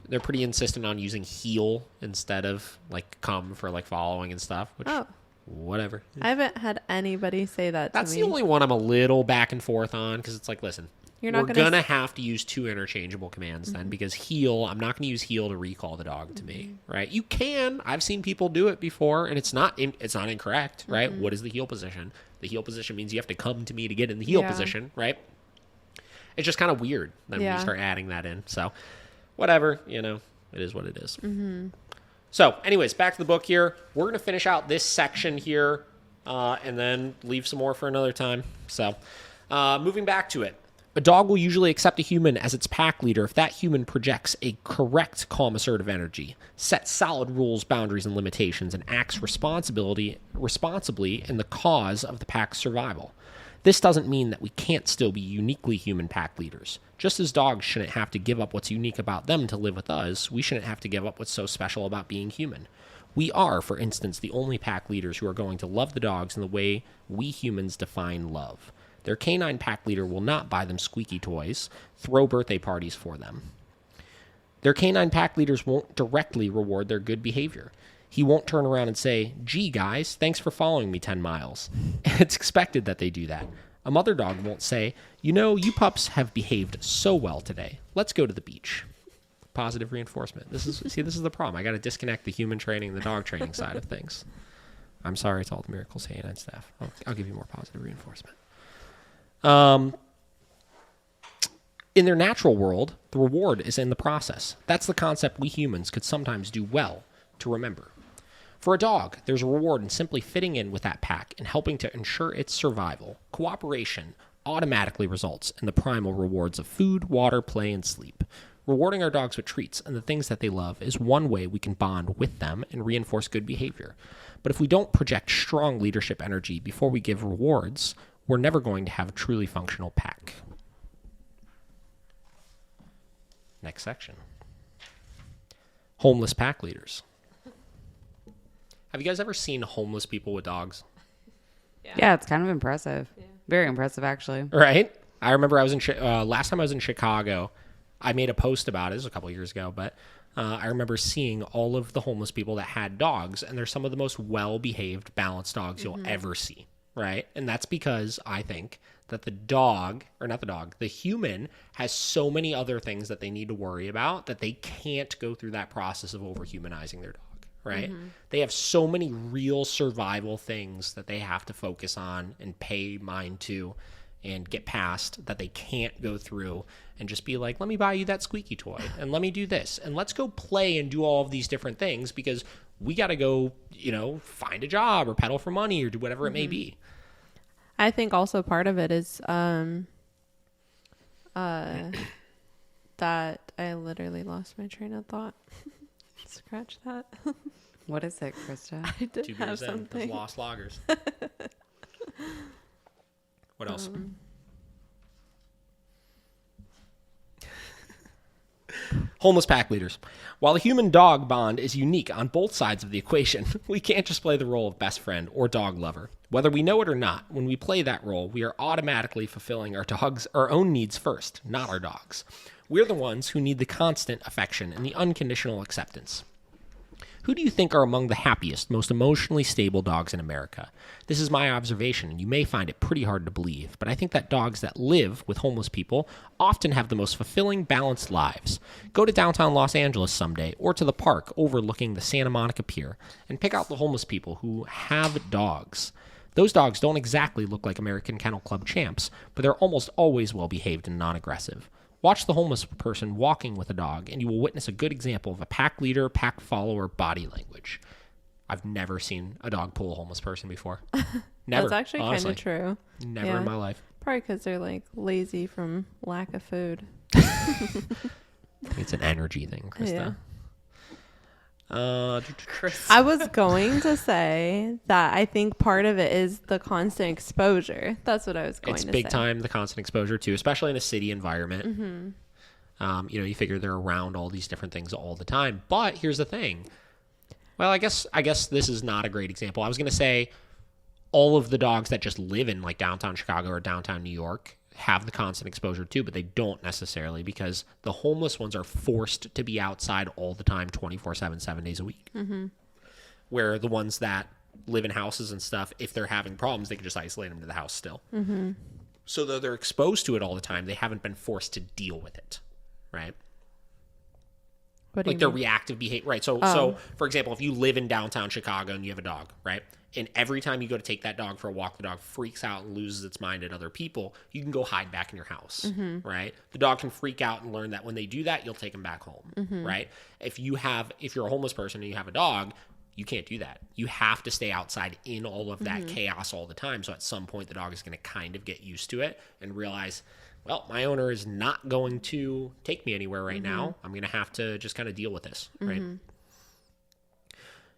They're pretty insistent on using heel instead of, like, come for, like, following and stuff. Which, whatever. I haven't had anybody say that to me. That's the only one I'm a little back and forth on because it's like, listen. We're going to have to use two interchangeable commands then because heel, I'm not going to use heel to recall the dog to me, right? You can. I've seen people do it before, and it's not incorrect, right? What is the heel position? The heel position means you have to come to me to get in the heel position, right? It's just kind of weird when you start adding that in. So whatever, it is what it is. So anyways, back to the book here. We're going to finish out this section here and then leave some more for another time. So moving back to it. A dog will usually accept a human as its pack leader if that human projects a correct, calm, assertive energy, sets solid rules, boundaries, and limitations, and acts responsibly in the cause of the pack's survival. This doesn't mean that we can't still be uniquely human pack leaders. Just as dogs shouldn't have to give up what's unique about them to live with us, we shouldn't have to give up what's so special about being human. We are, for instance, the only pack leaders who are going to love the dogs in the way we humans define love. Their canine pack leader will not buy them squeaky toys, throw birthday parties for them. Their canine pack leaders won't directly reward their good behavior. He won't turn around and say, gee, guys, thanks for following me 10 miles. It's expected that they do that. A mother dog won't say, you pups have behaved so well today. Let's go to the beach. Positive reinforcement. This is the problem. I got to disconnect the human training and the dog training side of things. I'm sorry to all the Miracles canine staff. I'll give you more positive reinforcement. In their natural world, the reward is in the process. That's the concept we humans could sometimes do well to remember. For a dog, there's a reward in simply fitting in with that pack and helping to ensure its survival. Cooperation automatically results in the primal rewards of food, water, play, and sleep. Rewarding our dogs with treats and the things that they love is one way we can bond with them and reinforce good behavior. But if we don't project strong leadership energy before we give rewards, we're never going to have a truly functional pack. Next section. Homeless pack leaders. Have you guys ever seen homeless people with dogs? Yeah, it's kind of impressive. Yeah. Very impressive, actually. Right? I remember last time I was in Chicago, I made a post about it. It was a couple years ago, but I remember seeing all of the homeless people that had dogs, and they're some of the most well-behaved, balanced dogs you'll ever see. Right? And that's because I think that the human has so many other things that they need to worry about that they can't go through that process of overhumanizing their dog. Right? They have so many real survival things that they have to focus on and pay mind to and get past that they can't go through and just be like, let me buy you that squeaky toy and let me do this and let's go play and do all of these different things because we got to go, find a job or pedal for money or do whatever it may be. I think also part of it is that I literally lost my train of thought. Scratch that. What is it, Krista? I did 2 have beers in, those something. lost loggers. What else? Homeless pack leaders. While the human-dog bond is unique on both sides of the equation, we can't just play the role of best friend or dog lover. Whether we know it or not, when we play that role, we are automatically fulfilling our own needs first, not our dogs. We're the ones who need the constant affection and the unconditional acceptance. Who do you think are among the happiest, most emotionally stable dogs in America? This is my observation, and you may find it pretty hard to believe, but I think that dogs that live with homeless people often have the most fulfilling, balanced lives. Go to downtown Los Angeles someday, or to the park overlooking the Santa Monica Pier, and pick out the homeless people who have dogs. Those dogs don't exactly look like American Kennel Club champs, but they're almost always well-behaved and non-aggressive. Watch the homeless person walking with a dog, and you will witness a good example of a pack leader, pack follower body language. I've never seen a dog pull a homeless person before. Never. That's actually kind of true. Never in my life. Probably because they're like lazy from lack of food. It's an energy thing, Krista. Yeah. Krista. I was going to say that I think part of it is the constant exposure. That's what I was going to say. It's big time, the constant exposure too, especially in a city environment. Mm-hmm. You figure they're around all these different things all the time. But here's the thing. Well, I guess this is not a great example. I was going to say all of the dogs that just live in like downtown Chicago or downtown New York have the constant exposure too, but they don't necessarily, because the homeless ones are forced to be outside all the time, 24/7, 7 days a week. Mm-hmm. Where the ones that live in houses and stuff, if they're having problems, they can just isolate them to the house still. Mm-hmm. So though they're exposed to it all the time, they haven't been forced to deal with it, right? What do Like you their mean? reactive behavior, right? So for example, if you live in downtown Chicago and you have a dog, right? And every time you go to take that dog for a walk, the dog freaks out and loses its mind at other people. You can go hide back in your house, right? The dog can freak out and learn that when they do that, you'll take them back home, right? If you're a homeless person and you have a dog, you can't do that. You have to stay outside in all of that chaos all the time. So at some point, the dog is going to kind of get used to it and realize, well, my owner is not going to take me anywhere right now. I'm going to have to just kind of deal with this, right?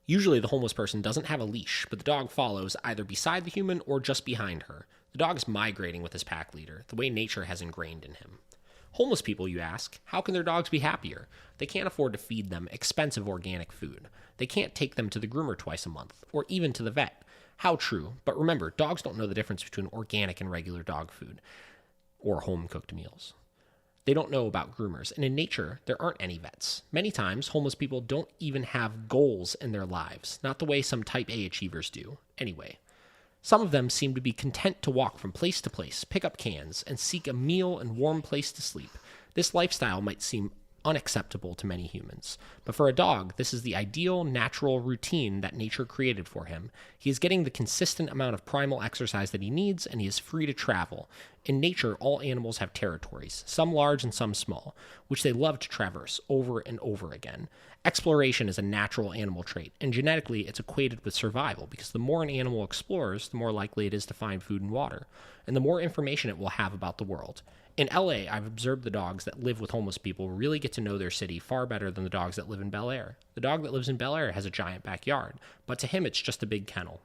Usually the homeless person doesn't have a leash, but the dog follows either beside the human or just behind her. The dog is migrating with his pack leader, the way nature has ingrained in him. Homeless people, you ask, how can their dogs be happier? They can't afford to feed them expensive organic food. They can't take them to the groomer twice a month, or even to the vet. How true. But remember, dogs don't know the difference between organic and regular dog food, or home-cooked meals. They don't know about groomers, and in nature, there aren't any vets. Many times, homeless people don't even have goals in their lives, not the way some type A achievers do, anyway. Some of them seem to be content to walk from place to place, pick up cans, and seek a meal and warm place to sleep. This lifestyle might seem unacceptable to many humans, but for a dog, this is the ideal, natural routine that nature created for him. He is getting the consistent amount of primal exercise that he needs, and he is free to travel. In nature, all animals have territories, some large and some small, which they love to traverse over and over again. Exploration is a natural animal trait, and genetically it's equated with survival, because the more an animal explores, the more likely it is to find food and water, and the more information it will have about the world. In LA, I've observed the dogs that live with homeless people really get to know their city far better than the dogs that live in Bel Air. The dog that lives in Bel Air has a giant backyard, but to him it's just a big kennel.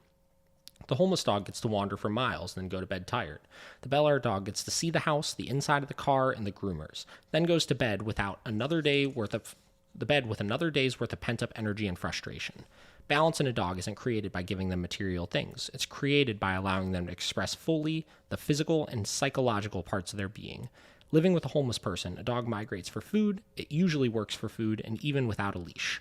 The homeless dog gets to wander for miles, then go to bed tired. The Bel Air dog gets to see the house, the inside of the car, and the groomers, then goes to bed with another day's worth of pent-up energy and frustration. Balance in a dog isn't created by giving them material things. It's created by allowing them to express fully the physical and psychological parts of their being. Living with a homeless person, a dog migrates for food, it usually works for food, and even without a leash.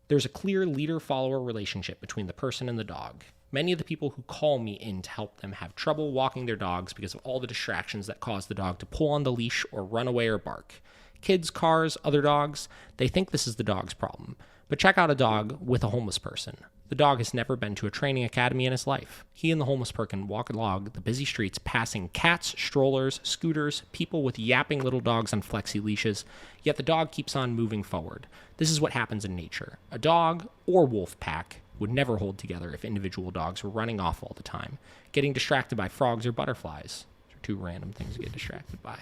There's a clear leader-follower relationship between the person and the dog. Many of the people who call me in to help them have trouble walking their dogs because of all the distractions that cause the dog to pull on the leash or run away or bark. Kids, cars, other dogs, they think this is the dog's problem. But check out a dog with a homeless person. The dog has never been to a training academy in his life. He and the homeless person walk along the busy streets passing cats, strollers, scooters, people with yapping little dogs on flexi leashes, yet the dog keeps on moving forward. This is what happens in nature. A dog, or wolf pack, would never hold together if individual dogs were running off all the time, getting distracted by frogs or butterflies. Those are two random things to get distracted by.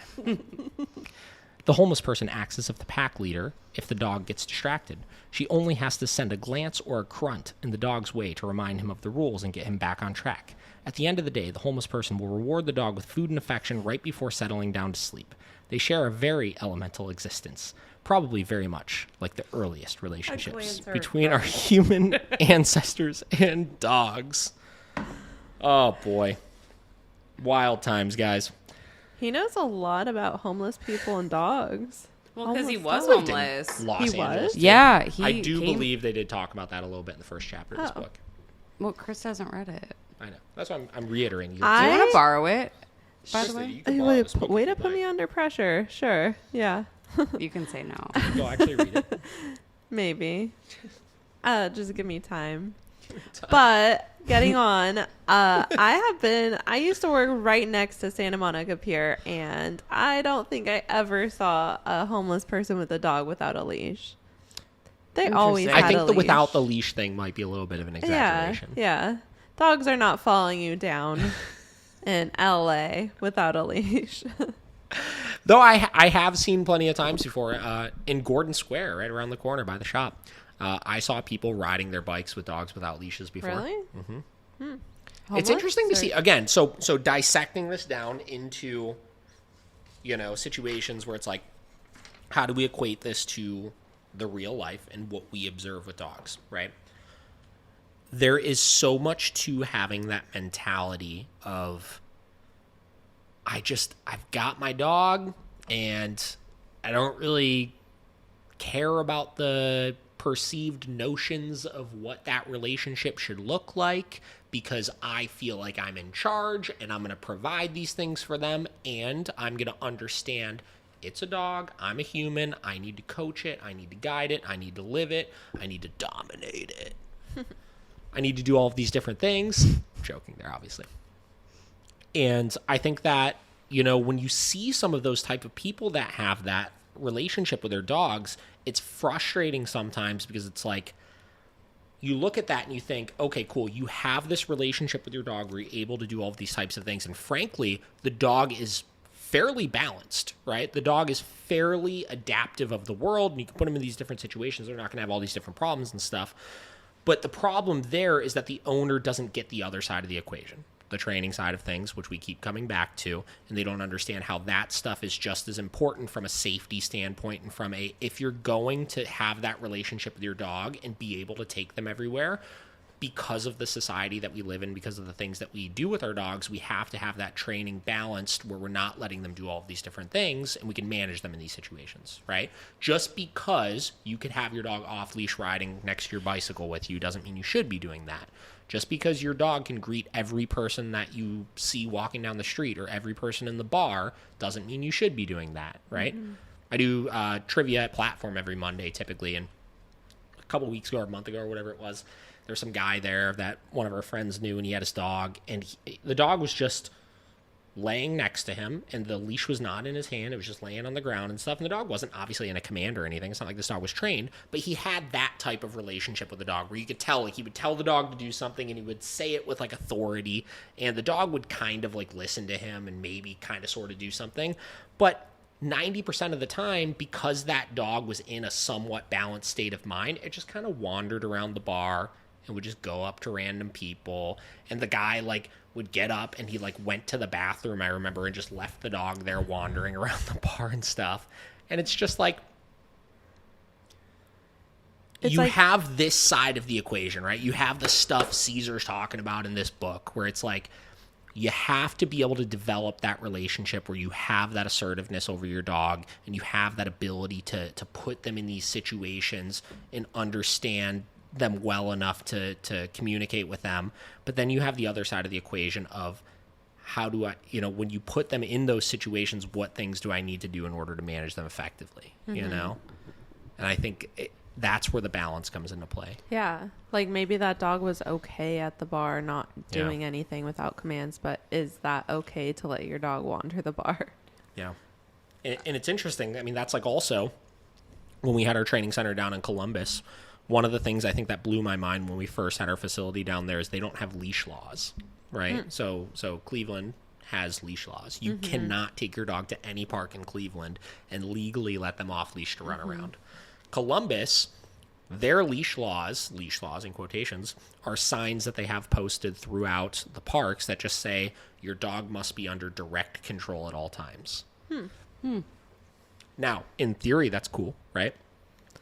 The homeless person acts as if the pack leader if the dog gets distracted. She only has to send a glance or a grunt in the dog's way to remind him of the rules and get him back on track. At the end of the day, the homeless person will reward the dog with food and affection right before settling down to sleep. They share a very elemental existence, probably very much like the earliest relationships between our human ancestors and dogs. Oh, boy. Wild times, guys. He knows a lot about homeless people and dogs. Well, because he was Homeless homeless. Los He Angeles. was? too. Yeah, I do believe they did talk about that a little bit in the first chapter of this Oh. book. Well, Chris hasn't read it. I know. That's why I'm reiterating. Do you want to borrow it? By Just the that way, you can borrow this book Way if to you'd put me like. under pressure. Sure. Yeah. you can say no. Go actually read it. Maybe. Just give me time. But getting on, I used to work right next to Santa Monica Pier, and I don't think I ever saw a homeless person with a dog without a leash. They always Interesting. had I think a the leash. without the leash thing might be a little bit of an exaggeration. Yeah. Dogs are not following you down in LA without a leash. Though I have seen plenty of times before in Gordon Square, right around the corner by the shop. I saw people riding their bikes with dogs without leashes before. Really? It's interesting to see again. So dissecting this down into, situations where it's like, how do we equate this to the real life and what we observe with dogs, right? There is so much to having that mentality of, I've got my dog and I don't really care about the perceived notions of what that relationship should look like because I feel like I'm in charge and I'm going to provide these things for them and I'm going to understand it's a dog, I'm a human, I need to coach it, I need to guide it, I need to live it, I need to dominate it. I need to do all of these different things. I'm joking there, obviously. And I think that, when you see some of those type of people that have that relationship with their dogs, it's frustrating sometimes because it's like, you look at that and you think, okay, cool, you have this relationship with your dog where you're able to do all of these types of things. And frankly, the dog is fairly balanced, right? The dog is fairly adaptive of the world, and you can put them in these different situations. They're not going to have all these different problems and stuff. But the problem there is that the owner doesn't get the other side of the equation, the training side of things, which we keep coming back to, and they don't understand how that stuff is just as important from a safety standpoint and from if you're going to have that relationship with your dog and be able to take them everywhere, because of the society that we live in, because of the things that we do with our dogs, we have to have that training balanced where we're not letting them do all of these different things and we can manage them in these situations, right? Just because you could have your dog off leash riding next to your bicycle with you doesn't mean you should be doing that. Just because your dog can greet every person that you see walking down the street or every person in the bar doesn't mean you should be doing that, right? Mm-hmm. I do trivia at Platform every Monday typically, and a couple weeks ago or a month ago or whatever it was, there's some guy there that one of our friends knew, and he had his dog, and the dog was just laying next to him, and the leash was not in his hand. It was just laying on the ground and stuff, and the dog wasn't obviously in a command or anything. It's not like this dog was trained, but he had that type of relationship with the dog where you could tell, like, he would tell the dog to do something, and he would say it with, like, authority, and the dog would kind of, like, listen to him and maybe kind of sort of do something, but 90% of the time, because that dog was in a somewhat balanced state of mind, it just kind of wandered around the bar and would just go up to random people, and the guy like would get up and he like went to the bathroom, I remember, and just left the dog there wandering around the bar and stuff. And it's just like, you have this side of the equation, right? You have the stuff Cesar's talking about in this book where it's like, you have to be able to develop that relationship where you have that assertiveness over your dog and you have that ability to put them in these situations and understand them well enough to communicate with them. But then you have the other side of the equation of how do I, when you put them in those situations, what things do I need to do in order to manage them effectively, And I think that's where the balance comes into play. Yeah. Like maybe that dog was okay at the bar, not doing anything without commands, but is that okay to let your dog wander the bar? Yeah. And it's interesting. I mean, that's like also when we had our training center down in Columbus, one of the things I think that blew my mind when we first had our facility down there is they don't have leash laws, right? So Cleveland has leash laws. You cannot take your dog to any park in Cleveland and legally let them off leash to run around. Columbus, their leash laws in quotations, are signs that they have posted throughout the parks that just say your dog must be under direct control at all times. Now, in theory, that's cool, right?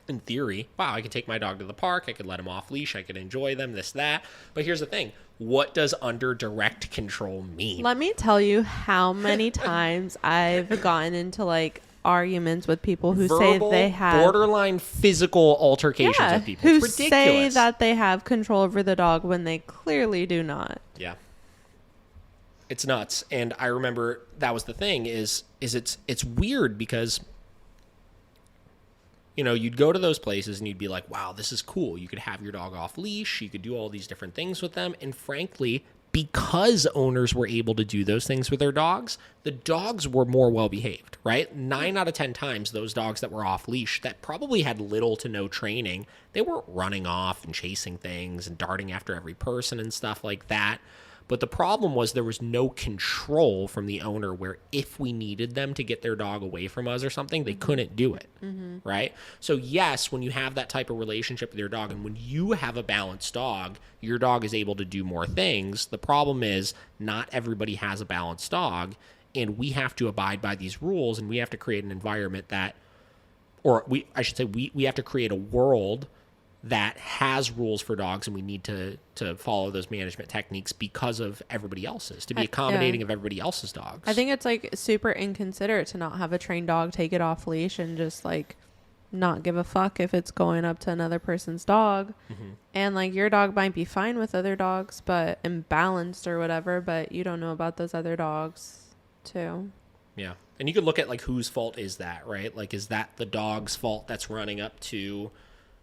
In theory, wow, I could take my dog to the park, I could let him off leash, I could enjoy them, this, that. But here's the thing. What does under direct control mean? Let me tell you how many times I've gotten into like arguments with people who say they have borderline physical altercations with people. Who It's ridiculous. say that they have control over the dog when they clearly do not. Yeah. It's nuts. And I remember that was the thing is it's weird because, you know, you'd go to those places and you'd be like, wow, this is cool. You could have your dog off leash. You could do all these different things with them. And frankly, because owners were able to do those things with their dogs, the dogs were more well-behaved, right? 9 out of 10 times, those dogs that were off leash that probably had little to no training, they weren't running off and chasing things and darting after every person and stuff like that. But the problem was there was no control from the owner where if we needed them to get their dog away from us or something, they couldn't do it, right? So yes, when you have that type of relationship with your dog and when you have a balanced dog, your dog is able to do more things. The problem is not everybody has a balanced dog, and we have to abide by these rules, and we have to create an environment that, or we have to create a world that has rules for dogs, and we need to follow those management techniques because of everybody else's, to be accommodating of everybody else's dogs. I think it's like super inconsiderate to not have a trained dog take it off leash and just like not give a fuck if it's going up to another person's dog. And like your dog might be fine with other dogs, but imbalanced or whatever, but you don't know about those other dogs too. Yeah. And you could look at like whose fault is that, right? Like, is that the dog's fault that's running up to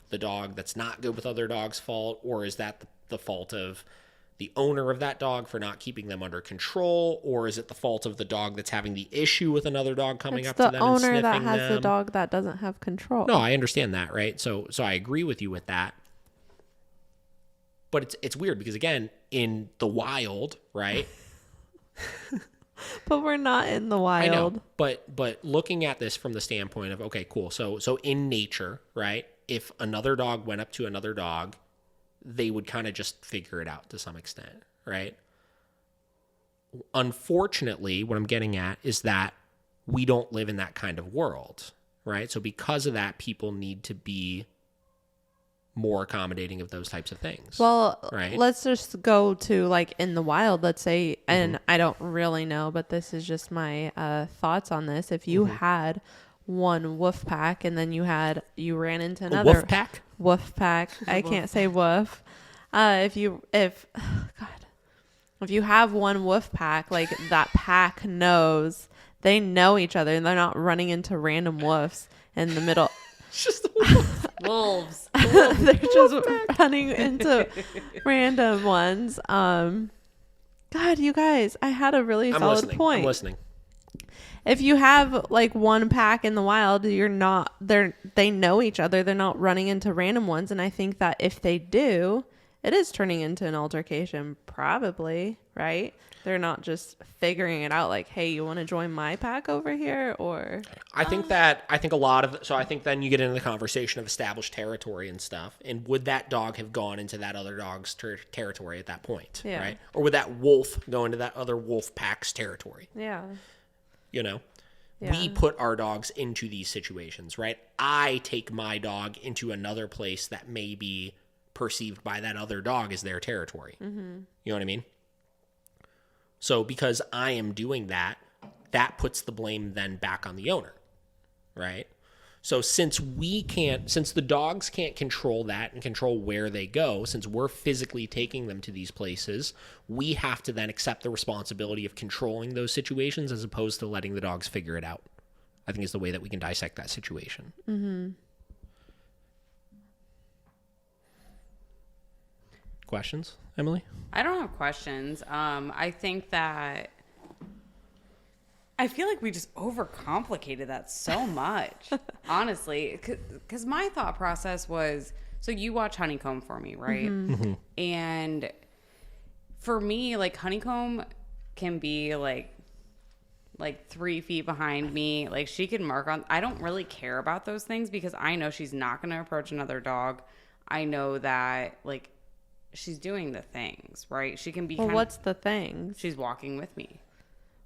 the dog that's not good with other dogs' fault, or is that the fault of the owner of that dog for not keeping them under control, or is it the fault of the dog that's having the issue with another dog coming up to them and sniffing them? It's the owner that has the dog that doesn't have control. No, I understand that, right? So I agree with you with that. But it's weird because, again, in the wild, right? But we're not in the wild. I know, but looking at this from the standpoint of, okay, cool. So in nature, right? If another dog went up to another dog, they would kind of just figure it out to some extent, right? Unfortunately, what I'm getting at is that we don't live in that kind of world, right? So because of that, people need to be more accommodating of those types of things. Well, right? Let's just go to like in the wild, let's say, and I don't really know, but this is just my thoughts on this. If you had one wolf pack and then you ran into another wolf pack. I can't say woof. If you have one wolf pack, like that pack knows, they know each other and they're not running into random wolves in the middle. It's just Wolves. They're just running into random ones. God, you guys, I had a really solid point. I'm listening. If you have like one pack in the wild, they know each other. They're not running into random ones. And I think that if they do, it is turning into an altercation, probably, right? They're not just figuring it out like, hey, you want to join my pack over here? Or I think then you get into the conversation of established territory and stuff. And would that dog have gone into that other dog's territory at that point? Yeah. Right? Or would that wolf go into that other wolf pack's territory? yeah. You know, Yeah. we put our dogs into these situations, right? I take my dog into another place that may be perceived by that other dog as their territory. You know what I mean? So because I am doing that, that puts the blame then back on the owner, right? So since the dogs can't control that and control where they go, since we're physically taking them to these places, we have to then accept the responsibility of controlling those situations as opposed to letting the dogs figure it out. I think is the way that we can dissect that situation. Questions, Emily? I don't have questions. I think that I feel like we just overcomplicated that so much, honestly. Because my thought process was, so you watch Honeycomb for me, right? And for me, like Honeycomb can be like 3 feet behind me. Like she can mark on. I don't really care about those things because I know she's not going to approach another dog. I know that like she's doing the things, right? She can be. Well, what's the things? She's walking with me.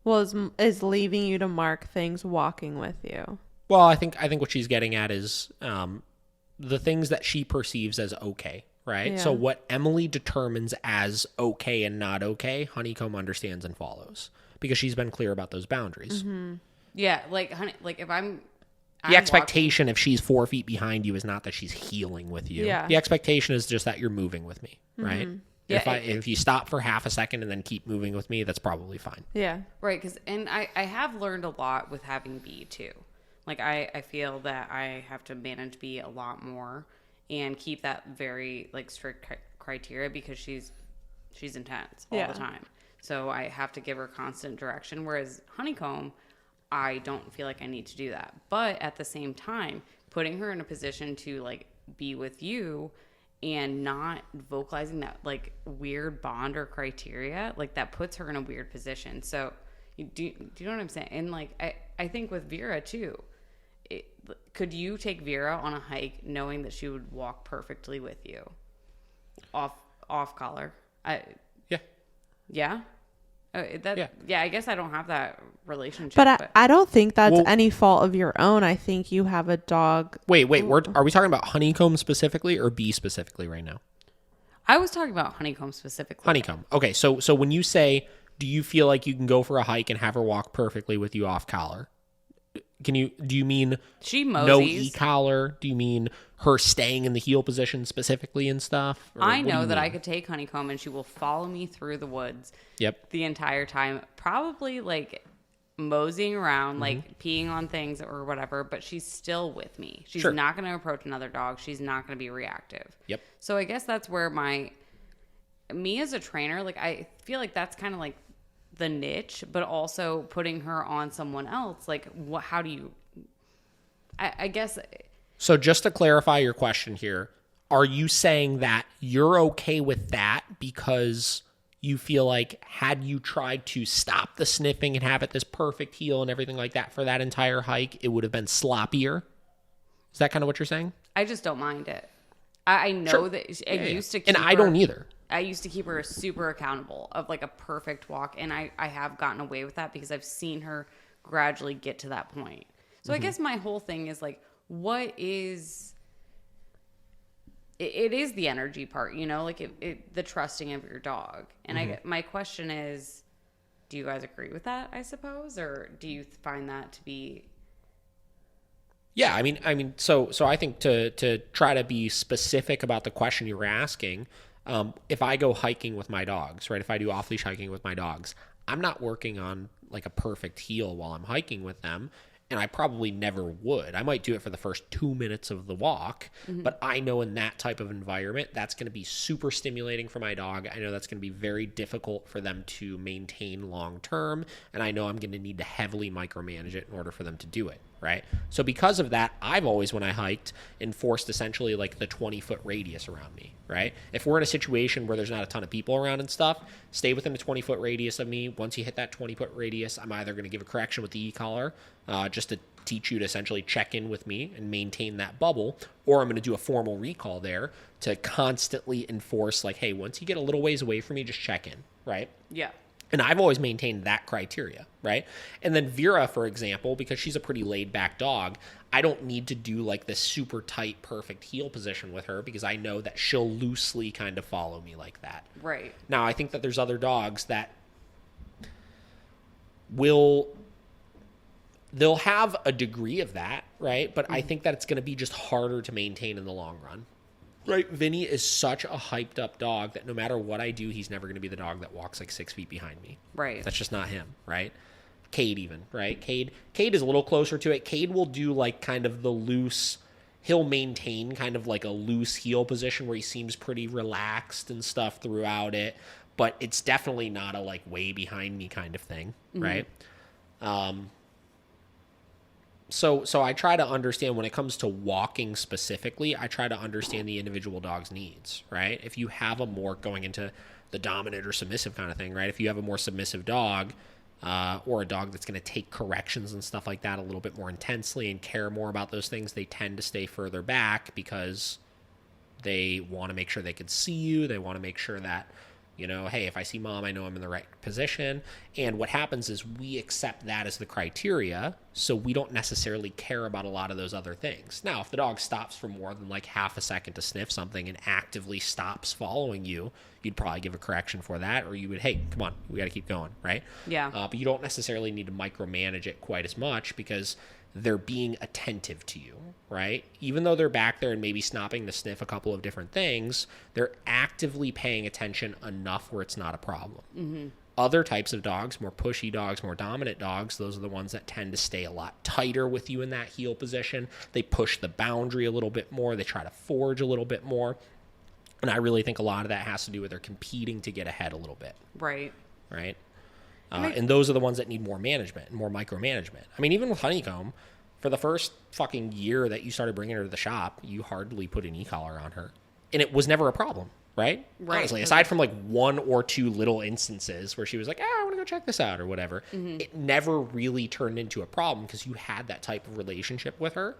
Well, is leaving you to mark things walking with you? Well, I think what she's getting at is the things that she perceives as okay, right? Yeah. So what Emily determines as okay and not okay, Honeycomb understands and follows because she's been clear about those boundaries. Mm-hmm. Yeah, like honey, like if I'm the expectation if she's 4 feet behind you is not that she's healing with you. Yeah. The expectation is just that you're moving with me, right? Yeah, If you stop for half a second and then keep moving with me, that's probably fine. Yeah. right, because I have learned a lot with having B too. Like I feel that I have to manage B a lot more and keep that very like strict criteria because she's intense all the time. So I have to give her constant direction. Whereas Honeycomb, I don't feel like I need to do that. But at the same time, putting her in a position to like be with you and not vocalizing that like weird bond or criteria, like that puts her in a weird position. So do you know what I'm saying? And like I think with Vera too, could you take Vera on a hike knowing that she would walk perfectly with you off collar? Yeah. Yeah. Yeah, I guess I don't have that relationship. But I don't think that's any fault of your own. I think you have a dog. Wait. Are we talking about Honeycomb specifically or B specifically right now? I was talking about Honeycomb specifically. Honeycomb. Okay, so when you say, do you feel like you can go for a hike and have her walk perfectly with you off collar? Do you mean She moseys. no e-collar? Do you mean her staying in the heel position specifically and stuff? Or I what do know you that mean? I could take Honeycomb and she will follow me through the woods Yep. the entire time. Probably like moseying around, like peeing on things or whatever, but she's still with me. She's Sure. not going to approach another dog. She's not going to be reactive. Yep. So I guess that's where me as a trainer, like I feel like that's kind of like the niche, but also putting her on someone else. Like how do you, I guess. So just to clarify your question here, are you saying that you're okay with that because you feel like had you tried to stop the sniffing and have it this perfect heel and everything like that for that entire hike, it would have been sloppier? Is that kind of what you're saying? I just don't mind it. I know Sure. that I used to keep And I don't either. I used to keep her super accountable of like a perfect walk. And I have gotten away with that because I've seen her gradually get to that point. So I guess my whole thing is like, what is, it is the energy part, you know, like the trusting of your dog. And my question is, do you guys agree with that, I suppose? Or do you find that to be... Yeah, I mean, so I think to try to be specific about the question you were asking, if I go hiking with my dogs, right? If I do off-leash hiking with my dogs, I'm not working on like a perfect heel while I'm hiking with them, and I probably never would. I might do it for the first 2 minutes of the walk, but I know in that type of environment, that's going to be super stimulating for my dog. I know that's going to be very difficult for them to maintain long term, and I know I'm going to need to heavily micromanage it in order for them to do it. Right. So because of that, I've always, when I hiked, enforced essentially like the 20-foot radius around me. Right. If we're in a situation where there's not a ton of people around and stuff, stay within the 20-foot radius of me. Once you hit that 20-foot radius, I'm either going to give a correction with the e-collar just to teach you to essentially check in with me and maintain that bubble, or I'm going to do a formal recall there to constantly enforce like, hey, once you get a little ways away from me, just check in. Right. Yeah. And I've always maintained that criteria, right? And then Vera, for example, because she's a pretty laid-back dog, I don't need to do like this super tight, perfect heel position with her because I know that she'll loosely kind of follow me like that. Right. Now, I think that there's other dogs that they'll have a degree of that, right? But I think that it's going to be just harder to maintain in the long run. Right, Vinny is such a hyped up dog that no matter what I do, he's never going to be the dog that walks like 6 feet behind me. Right. That's just not him, right? Cade even, right? Cade is a little closer to it. Cade will do like kind of the loose, he'll maintain kind of like a loose heel position where he seems pretty relaxed and stuff throughout it, but it's definitely not a like way behind me kind of thing, right? So I try to understand when it comes to walking specifically, I try to understand the individual dog's needs, right? If you have a mork going into the dominant or submissive kind of thing, right? If you have a more submissive dog, or a dog that's going to take corrections and stuff like that a little bit more intensely and care more about those things, they tend to stay further back because they want to make sure they can see you. They want to make sure that, you know, hey, if I see mom, I know I'm in the right position. And what happens is we accept that as the criteria, so we don't necessarily care about a lot of those other things. Now, if the dog stops for more than like half a second to sniff something and actively stops following you, you'd probably give a correction for that, or you would, hey, come on, we got to keep going, right? Yeah. But you don't necessarily need to micromanage it quite as much because they're being attentive to you, right? Even though they're back there and maybe stopping to sniff a couple of different things, they're actively paying attention enough where it's not a problem. Mm-hmm. Other types of dogs, more pushy dogs, more dominant dogs, those are the ones that tend to stay a lot tighter with you in that heel position. They push the boundary a little bit more. They try to forage a little bit more. And I really think a lot of that has to do with their competing to get ahead a little bit. Right. Right? And those are the ones that need more management and more micromanagement. I mean, even with Honeycomb, for the first fucking year that you started bringing her to the shop, you hardly put an e-collar on her. And it was never a problem, right? Right. Honestly, aside from like one or two little instances where she was like, I want to go check this out or whatever, it never really turned into a problem because you had that type of relationship with her.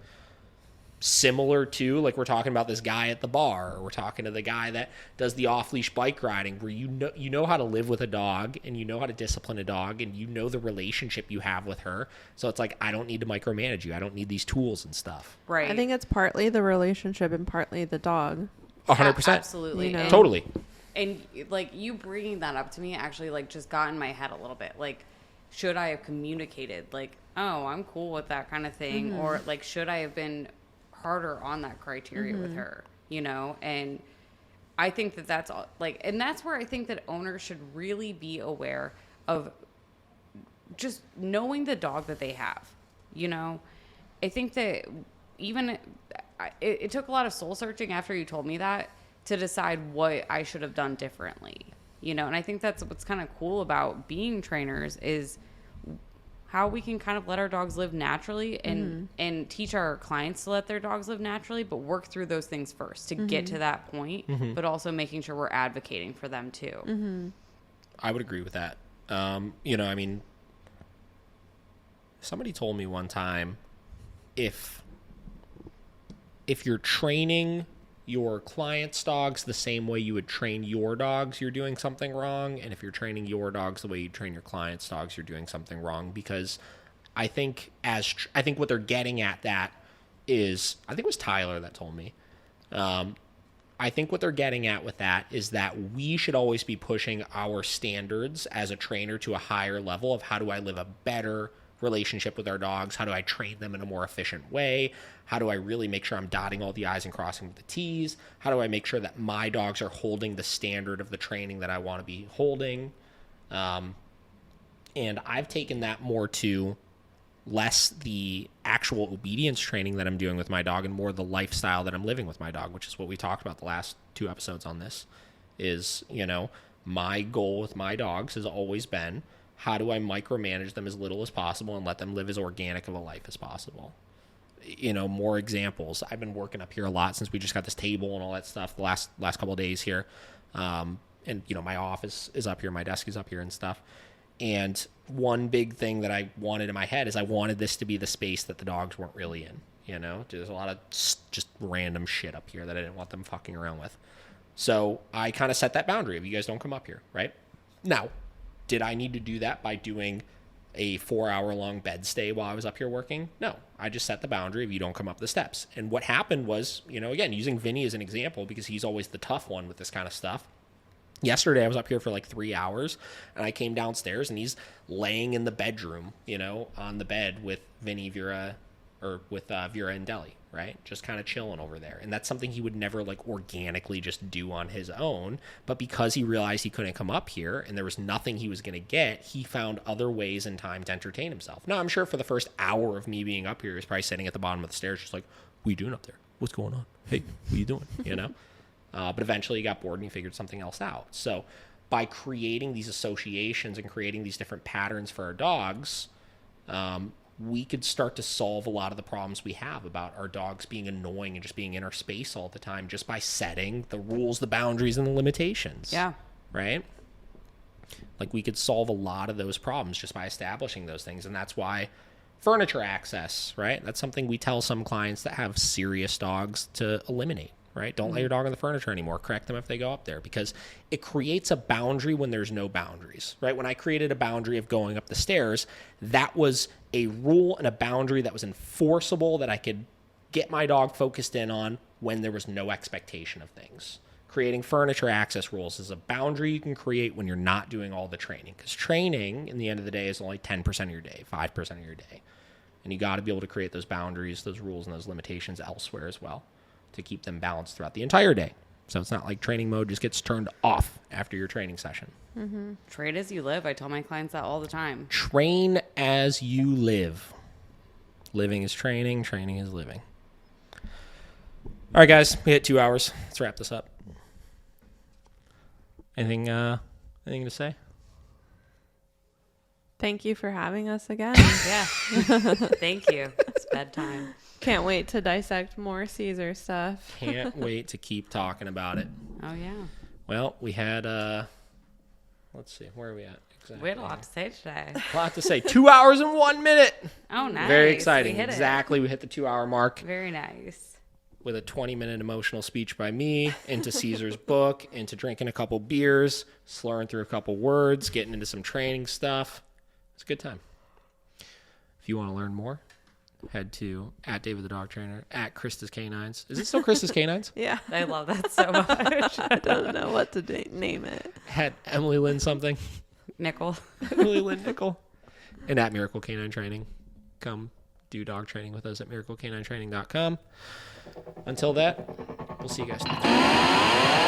Similar to, like, we're talking about this guy at the bar, or we're talking to the guy that does the off-leash bike riding, where you know how to live with a dog, and you know how to discipline a dog, and you know the relationship you have with her. So it's like, I don't need to micromanage you. I don't need these tools and stuff. Right. I think it's partly the relationship and partly the dog. 100%. Absolutely. You know? Totally. And like you bringing that up to me actually like just got in my head a little bit. Like, should I have communicated like, oh, I'm cool with that kind of thing, or like, should I have been harder on that criteria with her, you know? And I think that that's all, like, and that's where I think that owners should really be aware of just knowing the dog that they have, you know? I think that even it took a lot of soul searching after you told me that to decide what I should have done differently, you know? And I think that's what's kind of cool about being trainers is how we can kind of let our dogs live naturally and teach our clients to let their dogs live naturally, but work through those things first to get to that point, but also making sure we're advocating for them too. I would agree with that. You know, I mean, somebody told me one time, if you're training your clients' dogs the same way you would train your dogs, you're doing something wrong. And if you're training your dogs the way you train your clients' dogs, you're doing something wrong. Because I think what they're getting at that is, I think it was Tyler that told me, I think what they're getting at with that is that we should always be pushing our standards as a trainer to a higher level of how do I live a better relationship with our dogs? How do I train them in a more efficient way? How do I really make sure I'm dotting all the I's and crossing the T's? How do I make sure that my dogs are holding the standard of the training that I want to be holding? And I've taken that more to less the actual obedience training that I'm doing with my dog and more the lifestyle that I'm living with my dog, which is what we talked about the last 2 episodes on this. Is, you know, my goal with my dogs has always been, how do I micromanage them as little as possible and let them live as organic of a life as possible? You know, more examples. I've been working up here a lot since we just got this table and all that stuff the last couple of days here. And, you know, my office is up here, my desk is up here and stuff. And one big thing that I wanted in my head is I wanted this to be the space that the dogs weren't really in. You know, there's a lot of just random shit up here that I didn't want them fucking around with. So I kind of set that boundary of, you guys don't come up here, right? Now, did I need to do that by doing a 4-hour-long bed stay while I was up here working? No, I just set the boundary of, you don't come up the steps. And what happened was, you know, again, using Vinny as an example, because he's always the tough one with this kind of stuff. Yesterday, I was up here for like 3 hours, and I came downstairs, and he's laying in the bedroom, you know, on the bed with Vinny, Vera, or with Vera and Deli, right? Just kind of chilling over there. And that's something he would never like organically just do on his own. But because he realized he couldn't come up here and there was nothing he was going to get, he found other ways and time to entertain himself. Now, I'm sure for the first hour of me being up here, he was probably sitting at the bottom of the stairs, just like, what are you doing up there? What's going on? Hey, what are you doing? You know? But eventually he got bored and he figured something else out. So by creating these associations and creating these different patterns for our dogs, we could start to solve a lot of the problems we have about our dogs being annoying and just being in our space all the time, just by setting the rules, the boundaries, and the limitations. Yeah. right? Like, we could solve a lot of those problems just by establishing those things. And that's why furniture access, right? That's something we tell some clients that have serious dogs to eliminate, right? Don't let your dog on the furniture anymore. Correct them if they go up there, because it creates a boundary when there's no boundaries, right? When I created a boundary of going up the stairs, that was a rule and a boundary that was enforceable, that I could get my dog focused in on when there was no expectation of things. Creating furniture access rules is a boundary you can create when you're not doing all the training, because training, in the end of the day, is only 10% of your day, 5% of your day. And you got to be able to create those boundaries, those rules, and those limitations elsewhere as well to keep them balanced throughout the entire day. So it's not like training mode just gets turned off after your training session. Mm-hmm. Train as you live. I tell my clients that all the time. Train as you live. Living is training. Training is living. All right, guys. We hit 2 hours. Let's wrap this up. Anything to say? Thank you for having us again. Yeah. Thank you. It's bedtime. Can't wait to dissect more Cesar stuff. Can't wait to keep talking about it. Oh, yeah. Well, we had, let's see, where are we at? Exactly. We had a lot to say today. A lot to say. 2 hours and 1 minute. Oh, nice. Very exciting. We hit Exactly. We hit the 2 hour mark. Very nice. With a 20-minute emotional speech by me, into Cesar's book, into drinking a couple beers, slurring through a couple words, getting into some training stuff. It's a good time. If you want to learn more, head to @Davidthedogtrainer, @Christa's Canines. Is it still Christa's Canines? Yeah. I love that so much. I don't know what to name it. At Emily Lynn something. Nickel. Emily Lynn Nickel. And @Miracle Canine Training. Come do dog training with us at miraclecaninetraining.com. Until that, we'll see you guys next time.